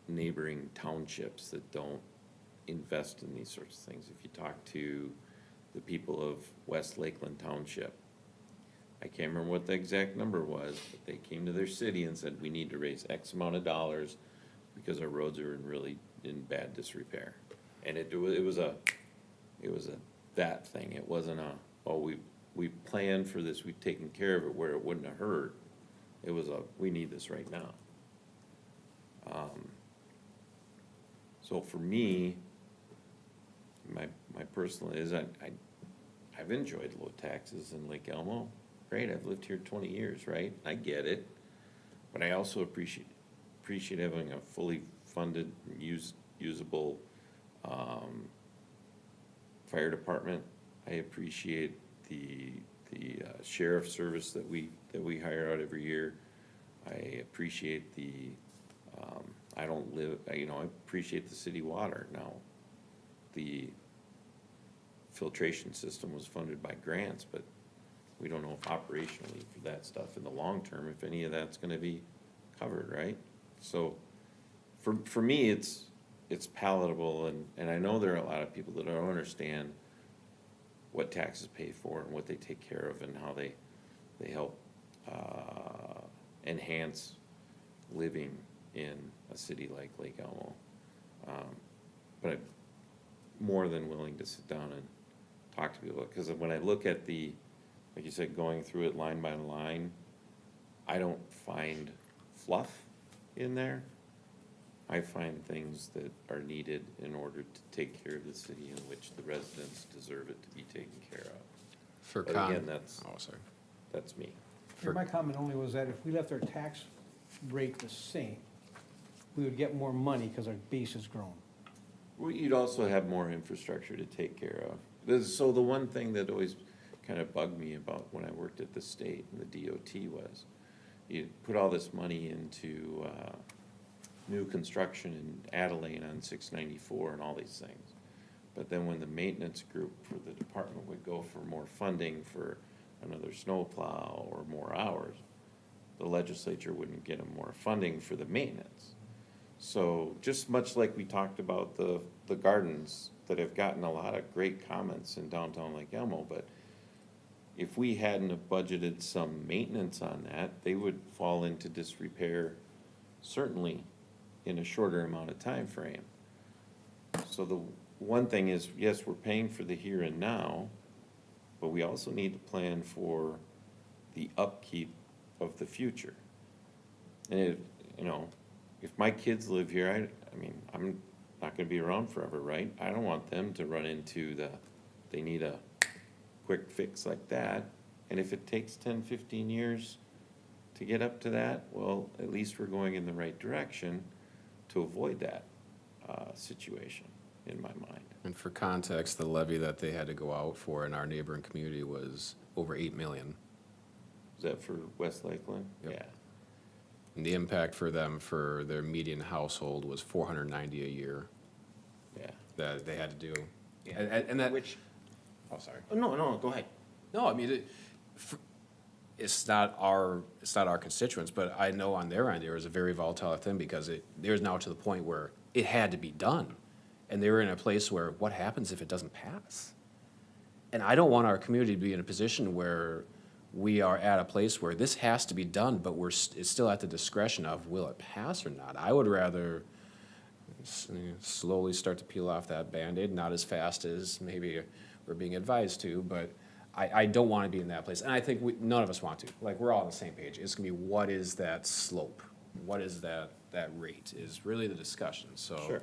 Speaker 1: neighboring townships that don't invest in these sorts of things. If you talk to the people of West Lakeland Township, I can't remember what the exact number was, but they came to their city and said, we need to raise X amount of dollars because our roads are in bad disrepair. And it was a that thing. It wasn't we planned for this, we've taken care of it where it wouldn't have hurt. It was we need this right now. So for me, my personal is I've enjoyed low taxes in Lake Elmo. Great, I've lived here 20 years, right? I get it. But I also appreciate having a fully funded, usable fire department. I appreciate the sheriff service that we hire out every year. I appreciate I appreciate the city water. Now, the filtration system was funded by grants, but we don't know if operationally for that stuff in the long term, if any of that's gonna be covered, right? So, for me, it's palatable, and I know there are a lot of people that don't understand what taxes pay for and what they take care of and how they help enhance living in a city like Lake Elmo. But I'm more than willing to sit down and talk to people, because when I look at like you said, going through it line by line, I don't find fluff in there. I find things that are needed in order to take care of the city in which the residents deserve it to be taken care of. But again, that's me.
Speaker 11: My comment only was that if we left our tax rate the same, we would get more money because our base has grown.
Speaker 1: Well, you'd also have more infrastructure to take care of. So the one thing that always kind of bugged me about when I worked at the state and the DOT was, you put all this money into new construction in Adeline on 694 and all these things. But then when the maintenance group for the department would go for more funding for another snowplow or more hours, the legislature wouldn't get them more funding for the maintenance. So just much like we talked about the gardens that have gotten a lot of great comments in downtown Lake Elmo, but if we hadn't have budgeted some maintenance on that, they would fall into disrepair certainly in a shorter amount of time frame. So the one thing is, yes, we're paying for the here and now, but we also need to plan for the upkeep of the future. And if my kids live here, I mean, I'm not gonna be around forever, right? I don't want them to run into they need a quick fix like that. And if it takes 10, 15 years to get up to that, well, at least we're going in the right direction to avoid that situation, in my mind.
Speaker 3: And for context, the levy that they had to go out for in our neighboring community was over 8 million.
Speaker 1: Is that for West Lakeland?
Speaker 3: Yep.
Speaker 1: Yeah.
Speaker 3: And the impact for them, for their median household, was $490 a year.
Speaker 1: Yeah.
Speaker 3: That they had to do. And that. Oh, sorry.
Speaker 9: Oh, no, go ahead.
Speaker 3: No, I mean, it's not our constituents, but I know on their end, there was a very volatile thing because there's now to the point where it had to be done. And they were in a place where, what happens if it doesn't pass? And I don't want our community to be in a position where we are at a place where this has to be done, but it's still at the discretion of, will it pass or not? I would rather slowly start to peel off that Band-Aid, not as fast as maybe we're being advised to, but I don't want to be in that place. And I think none of us want to. Like, we're all on the same page. It's going to be, what is that slope? what is that rate is really the discussion, so.
Speaker 1: Sure.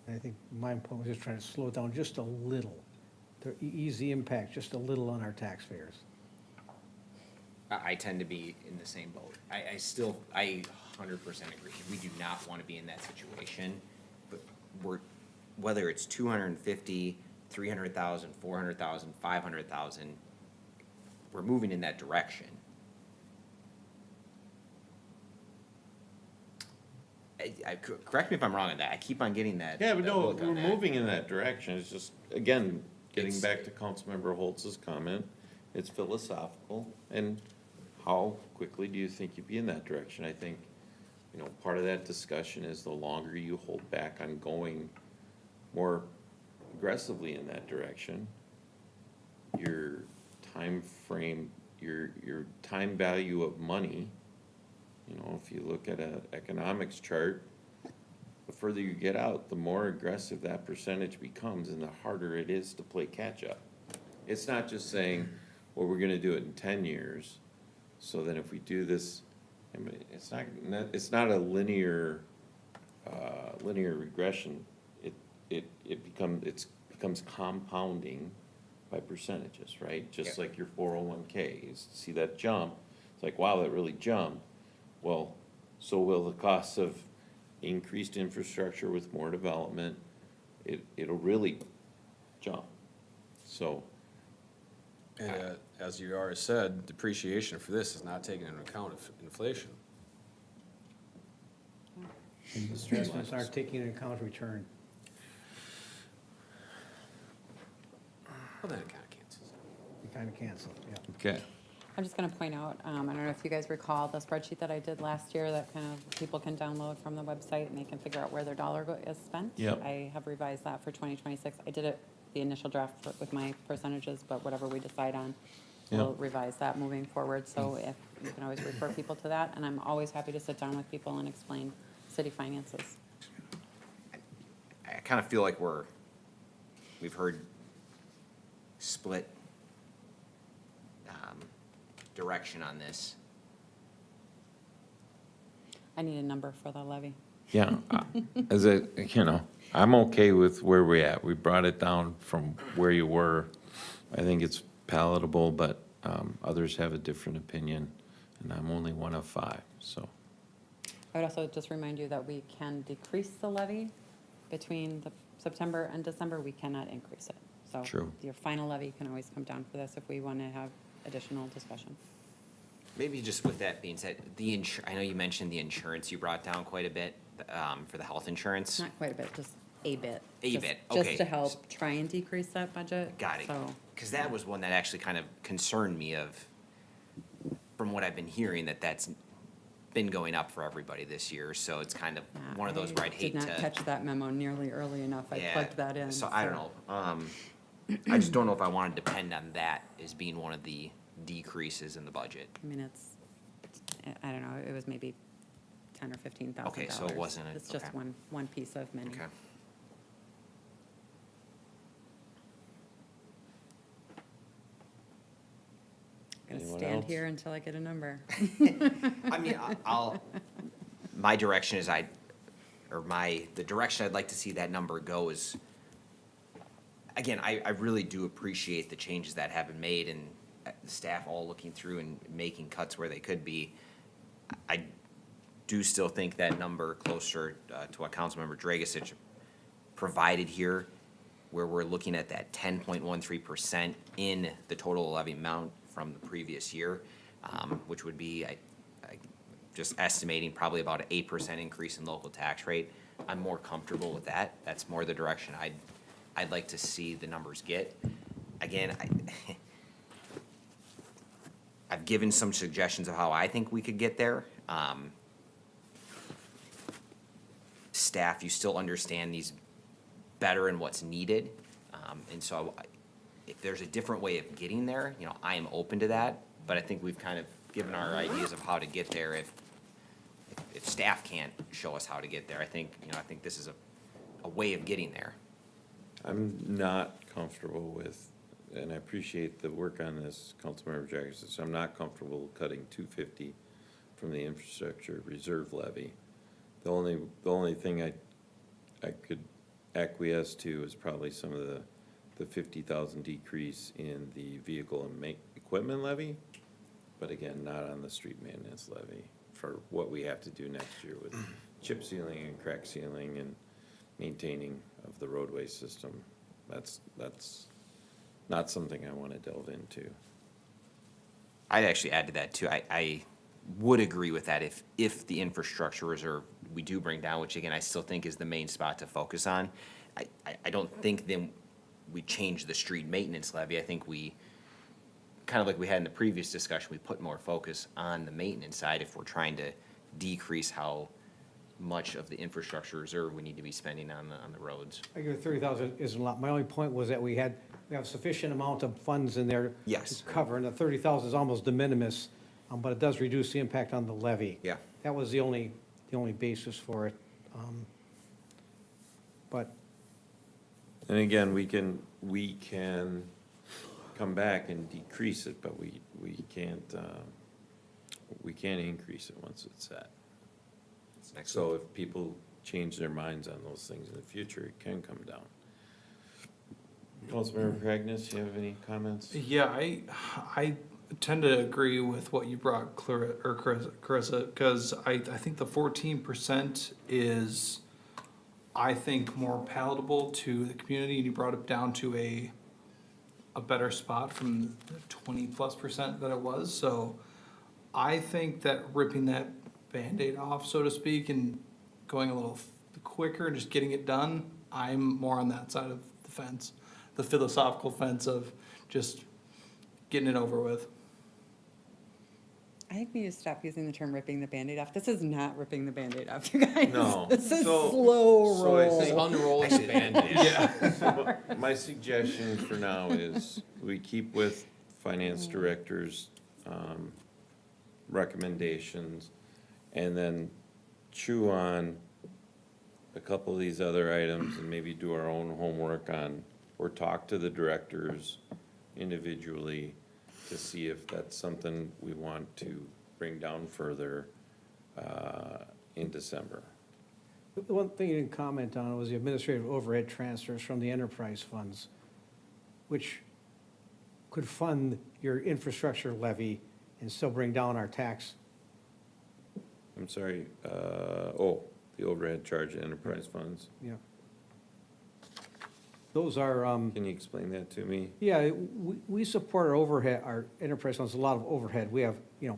Speaker 11: I think my point was just trying to slow it down just a little, to ease the impact just a little on our taxpayers.
Speaker 9: I tend to be in the same boat. I 100% agree. We do not want to be in that situation, but whether it's 250, 300,000, 400,000, 500,000, we're moving in that direction. Correct me if I'm wrong on that. I keep on getting that.
Speaker 1: Yeah, but
Speaker 9: that
Speaker 1: no,
Speaker 9: look on
Speaker 1: we're
Speaker 9: that.
Speaker 1: moving in that direction. It's just, again, getting back to Councilmember Holtz's comment, it's philosophical, and how quickly do you think you'd be in that direction? I think, you know, part of that discussion is the longer you hold back on going more aggressively in that direction, your time frame, your time value of money, you know, if you look at an economics chart, the further you get out, the more aggressive that percentage becomes and the harder it is to play catch-up. It's not just saying, well, we're gonna do it in 10 years, so then if we do this, I mean, it's not a linear regression. It becomes compounding by percentages, right? Just like your 401Ks, see that jump, it's like, wow, that really jumped. Well, so will the costs of increased infrastructure with more development. It'll really jump. So.
Speaker 3: And as you already said, depreciation for this is not taking into account of inflation.
Speaker 11: And the adjustments aren't taking into account return.
Speaker 3: Well, then it kind of cancels.
Speaker 11: You kind of cancel, yeah.
Speaker 1: Okay.
Speaker 16: I'm just gonna point out, I don't know if you guys recall the spreadsheet that I did last year that kind of people can download from the website and they can figure out where their dollar is spent.
Speaker 1: Yep.
Speaker 16: I have revised that for 2026. I did it, the initial draft with my percentages, but whatever we decide on, we'll
Speaker 1: Yep.
Speaker 16: revise that moving forward. So if, you can always refer people to that, and I'm always happy to sit down with people and explain city finances.
Speaker 9: I kind of feel like we've heard split direction on this.
Speaker 16: I need a number for the levy.
Speaker 1: Yeah, I'm okay with where we're at. We brought it down from where you were. I think it's palatable, but others have a different opinion, and I'm only one of 5, so.
Speaker 16: I would also just remind you that we can decrease the levy between the September and December. We cannot increase it. So
Speaker 1: True.
Speaker 16: your final levy can always come down for this if we want to have additional discussion.
Speaker 9: Maybe just with that being said, I know you mentioned the insurance you brought down quite a bit, for the health insurance.
Speaker 16: Not quite a bit, just a bit.
Speaker 9: A
Speaker 16: Just-
Speaker 9: bit, okay.
Speaker 16: Just to help try and decrease that budget.
Speaker 9: Got it.
Speaker 16: So,
Speaker 9: Because that was one that actually kind of concerned me from what I've been hearing, that's been going up for everybody this year, so it's kind of
Speaker 16: yeah,
Speaker 9: one of those where I'd hate to.
Speaker 16: Did not catch that memo nearly early enough. I
Speaker 9: Yeah,
Speaker 16: plugged that in.
Speaker 9: So I don't know. I just don't know if I want to depend on that as being one of the decreases in the budget.
Speaker 16: I mean, I don't know, it was maybe 10 or 15,000.
Speaker 9: Okay, so it wasn't
Speaker 16: It's just
Speaker 9: okay.
Speaker 16: one piece of many.
Speaker 9: Okay.
Speaker 16: Gonna
Speaker 1: Anyone
Speaker 16: stand
Speaker 1: else?
Speaker 16: here until I get a number.
Speaker 9: I mean, my direction is the direction I'd like to see that number go is, again, I really do appreciate the changes that have been made and the staff all looking through and making cuts where they could be. I do still think that number closer to what Councilmember Dragisich provided here, where we're looking at that 10.13% in the total levy amount from the previous year, which would be, I just estimating probably about an 8% increase in local tax rate. I'm more comfortable with that. That's more the direction I'd like to see the numbers get. Again, I've given some suggestions of how I think we could get there. Staff, you still understand these better and what's needed. And so if there's a different way of getting there, I am open to that. But I think we've kind of given our ideas of how to get there if staff can't show us how to get there. I think this is a way of getting there.
Speaker 1: I'm not comfortable with, and I appreciate the work on this, Councilmember Jackson, so I'm not comfortable cutting 250 from the infrastructure reserve levy. The only thing I could acquiesce to is probably some of the 50,000 decrease in the vehicle and equipment levy, but again, not on the street maintenance levy for what we have to do next year with chip sealing and crack sealing and maintaining of the roadway system. That's not something I want to delve into.
Speaker 9: I'd actually add to that too. I would agree with that if the infrastructure reserve we do bring down, which again, I still think is the main spot to focus on. I don't think then we change the street maintenance levy. I think we, kind of like we had in the previous discussion, we put more focus on the maintenance side if we're trying to decrease how much of the infrastructure reserve we need to be spending on the roads.
Speaker 11: I agree, 30,000 isn't a lot. My only point was that we have sufficient amount of funds in there
Speaker 9: Yes.
Speaker 11: to cover, and the 30,000 is almost de minimis, but it does reduce the impact on the levy.
Speaker 9: Yeah.
Speaker 11: That was the only basis for it. But
Speaker 1: And again, we can come back and decrease it, but we can't increase it once it's set. So if people change their minds on those things in the future, it can come down. Councilmember Cragness, you have any comments?
Speaker 14: Yeah, I tend to agree with what you brought, Carissa, because I think the 14% is, I think, more palatable to the community, and you brought it down to a better spot from the 20+% that it was. So I think that ripping that Band-Aid off, so to speak, and going a little quicker, just getting it done, I'm more on that side of the fence, the philosophical fence of just getting it over with.
Speaker 16: I think we need to stop using the term ripping the Band-Aid off. This is not ripping the Band-Aid off, you guys.
Speaker 1: No.
Speaker 16: This is
Speaker 1: So-
Speaker 16: slow
Speaker 1: so I
Speaker 16: roll.
Speaker 1: think-
Speaker 3: Unrolling the Band-Aid.
Speaker 1: Yeah. My suggestion for now is we keep with finance director's recommendations and then chew on a couple of these other items and maybe do our own homework on, or talk to the directors individually to see if that's something we want to bring down further in December.
Speaker 11: the one thing you didn't comment on was the administrative overhead transfers from the enterprise funds, which could fund your infrastructure levy and still bring down our tax.
Speaker 1: I'm sorry, the overhead charge to enterprise funds.
Speaker 11: Yeah. Those are,
Speaker 1: Can you explain that to me?
Speaker 11: yeah, we support our overhead, our enterprise funds, a lot of overhead. We have, we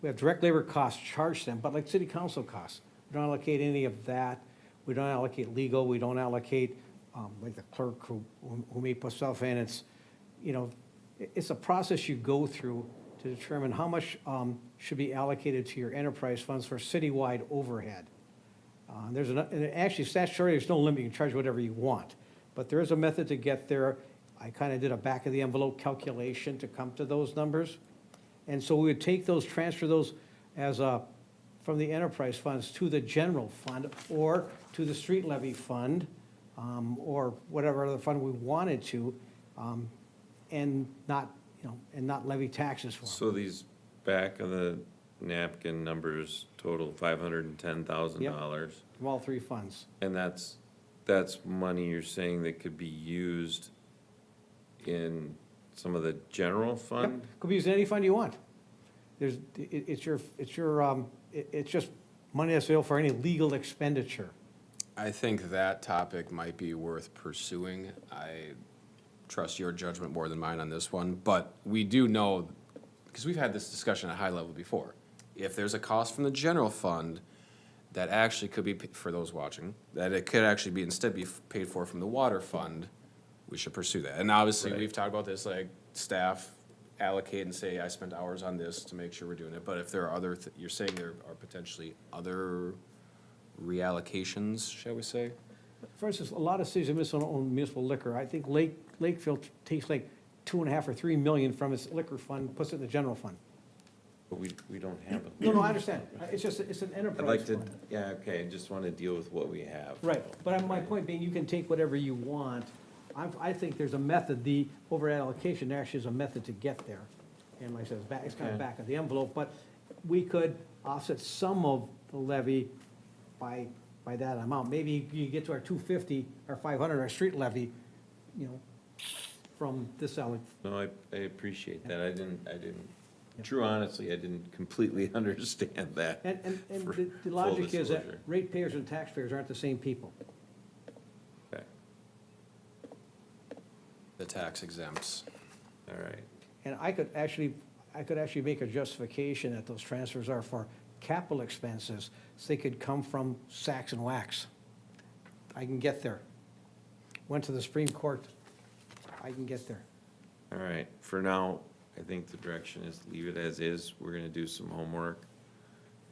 Speaker 11: have direct labor costs charged them, but like city council costs. We don't allocate any of that. We don't allocate legal, we don't allocate, like the clerk who may put stuff in. It's, it's a process you go through to determine how much should be allocated to your enterprise funds for citywide overhead. And actually statutory, there's no limit, you can charge whatever you want. But there is a method to get there. I kind of did a back of the envelope calculation to come to those numbers. And so we would take those, transfer those as from the enterprise funds to the general fund or to the street levy fund, or whatever other fund we wanted to, and not, and not levy taxes for them.
Speaker 1: So these back of the napkin numbers total $510,000.
Speaker 11: From all three funds.
Speaker 1: And that's money you're saying that could be used in some of the general fund?
Speaker 11: Could be used in any fund you want. It's just money that's available for any legal expenditure.
Speaker 3: I think that topic might be worth pursuing. I trust your judgment more than mine on this one, but we do know, because we've had this discussion at a high level before, if there's a cost from the general fund that actually could be, for those watching, that it could actually be instead be paid for from the water fund, we should pursue that. And obviously,
Speaker 1: Right.
Speaker 3: we've talked about this, like, staff allocate and say, I spent hours on this to make sure we're doing it. But if there are other, you're saying there are potentially other reallocations, shall we say?
Speaker 11: For instance, a lot of cities in Minnesota own municipal liquor. I think Lakeville takes like 2.5 or 3 million from its liquor fund, puts it in the general fund.
Speaker 1: But we don't have it.
Speaker 11: No, I understand. It's just, it's an
Speaker 1: I'd
Speaker 11: enterprise
Speaker 1: like to,
Speaker 11: fund.
Speaker 1: yeah, okay, I just want to deal with what we have.
Speaker 11: Right, but my point being, you can take whatever you want I think there's a method, the overhead allocation actually is a method to get there. And like I said, it's kind of
Speaker 1: Okay.
Speaker 11: back of the envelope, but we could offset some of the levy by that amount. Maybe you get to our 250 or 500, our street levy, from this alloc.
Speaker 1: No, I appreciate that. I didn't, true honestly, I didn't completely understand that.
Speaker 11: And
Speaker 1: for
Speaker 11: the
Speaker 1: full
Speaker 11: logic is that
Speaker 1: disclosure.
Speaker 11: ratepayers and taxpayers aren't the same people.
Speaker 1: Okay,
Speaker 3: The tax exempts.
Speaker 1: all right.
Speaker 11: And I could actually make a justification that those transfers are for capital expenses, so they could come from Saks and Wax. I can get there. Went to the Supreme Court, I can get there.
Speaker 1: All right, for now, I think the direction is leave it as is. We're gonna do some homework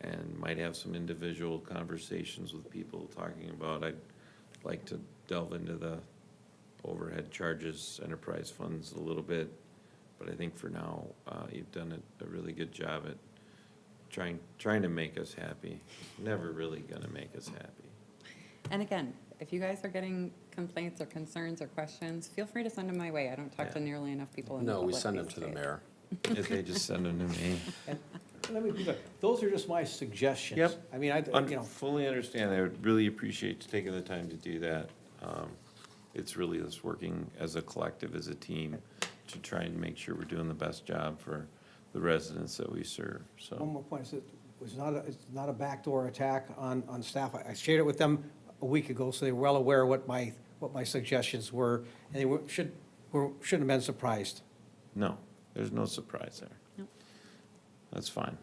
Speaker 1: and might have some individual conversations with people talking about, I'd like to delve into the overhead charges, enterprise funds a little bit. But I think for now, you've done a really good job at trying to make us happy. Never really gonna make us happy.
Speaker 16: And again, if you guys are getting complaints or concerns or questions, feel free to send them my way. I don't talk to nearly enough people in the
Speaker 3: No, we
Speaker 16: public
Speaker 3: send them
Speaker 16: these
Speaker 3: to the
Speaker 16: days.
Speaker 3: mayor.
Speaker 1: If they just send them to me.
Speaker 11: And let me be clear, those are just my suggestions.
Speaker 1: Yep.
Speaker 11: I mean,
Speaker 1: Fully understand. I would really appreciate you taking the time to do that. It's really us working as a collective, as a team, to try and make sure we're doing the best job for the residents that we serve,
Speaker 11: one
Speaker 1: so.
Speaker 11: more point, it's not a backdoor attack on staff. I shared it with them a week ago, so they were well aware of what my suggestions were, and they shouldn't have been surprised.
Speaker 1: No, there's no surprise there.
Speaker 16: Nope.
Speaker 1: That's fine.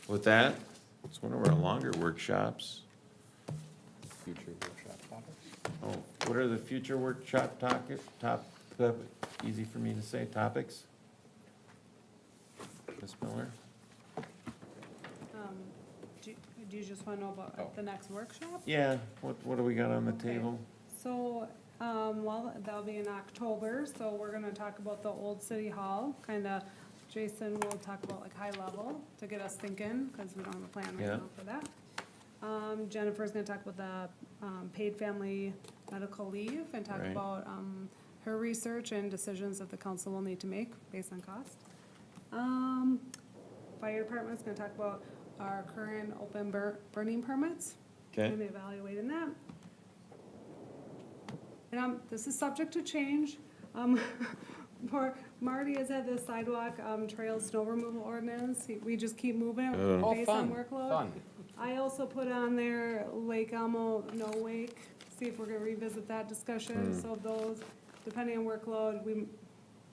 Speaker 1: With that, it's one of our longer workshops.
Speaker 3: Future workshop topics.
Speaker 1: Oh, what are the future workshop easy for me to say, topics? Ms. Miller?
Speaker 8: Do you just want to know about the next workshop?
Speaker 1: Yeah, what do we got on the
Speaker 8: Okay.
Speaker 1: table?
Speaker 8: So, well, that'll be in October, so we're gonna talk about the old city hall, kinda, Jason will talk about like high level to get us thinking, cause we don't have a plan right
Speaker 1: Yeah.
Speaker 8: now for that. Jennifer's gonna talk about the, paid family medical leave and talk
Speaker 1: Right.
Speaker 8: about, her research and decisions that the council will need to make based on cost. Fire department's gonna talk about our current open burning permits.
Speaker 1: Okay.
Speaker 8: And evaluating that. And, this is subject to change. Poor Marty has had this sidewalk, trail snow removal ordinance. We just keep moving it
Speaker 1: Oh,
Speaker 8: based on
Speaker 3: fun,
Speaker 8: workload.
Speaker 3: fun.
Speaker 8: I also put on there Lake Elmo, no wake, see if we're gonna revisit that discussion. So those, depending on workload,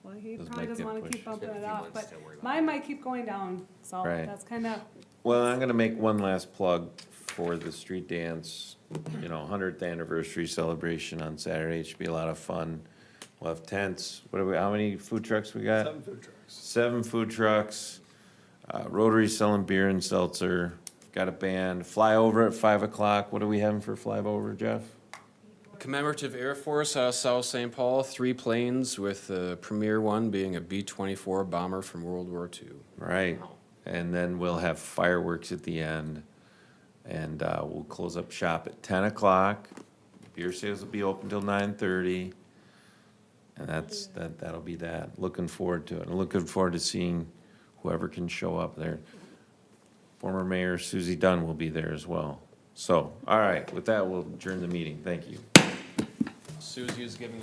Speaker 8: well, he
Speaker 1: Those
Speaker 8: probably
Speaker 1: might
Speaker 8: doesn't
Speaker 1: get
Speaker 8: wanna
Speaker 1: pushed.
Speaker 8: keep bumping
Speaker 9: Got a
Speaker 8: it
Speaker 9: few
Speaker 8: up,
Speaker 9: months
Speaker 8: but
Speaker 9: to worry about
Speaker 8: mine might keep going down, so
Speaker 1: Right.
Speaker 8: that's kinda,
Speaker 1: Well, I'm gonna make one last plug for the street dance, 100th anniversary celebration on Saturday. It should be a lot of fun. We'll have tents. How many food trucks we got?
Speaker 14: 7 food trucks.
Speaker 1: 7 food trucks. Rotary selling beer and seltzer. Got a band. Flyover at 5 o'clock. What are we having for flyover, Jeff?
Speaker 3: Commemorative Air Force out of South St. Paul, 3 planes, with the premier one being a B-24 bomber from World War II.
Speaker 1: Right. And then we'll have fireworks at the end. And we'll close up shop at 10 o'clock. Beer sales will be open till 9:30. And that'll be that. Looking forward to it. And looking forward to seeing whoever can show up there. Former Mayor Susie Dunn will be there as well. So, all right, with that, we'll adjourn the meeting. Thank you.
Speaker 3: Susie is giving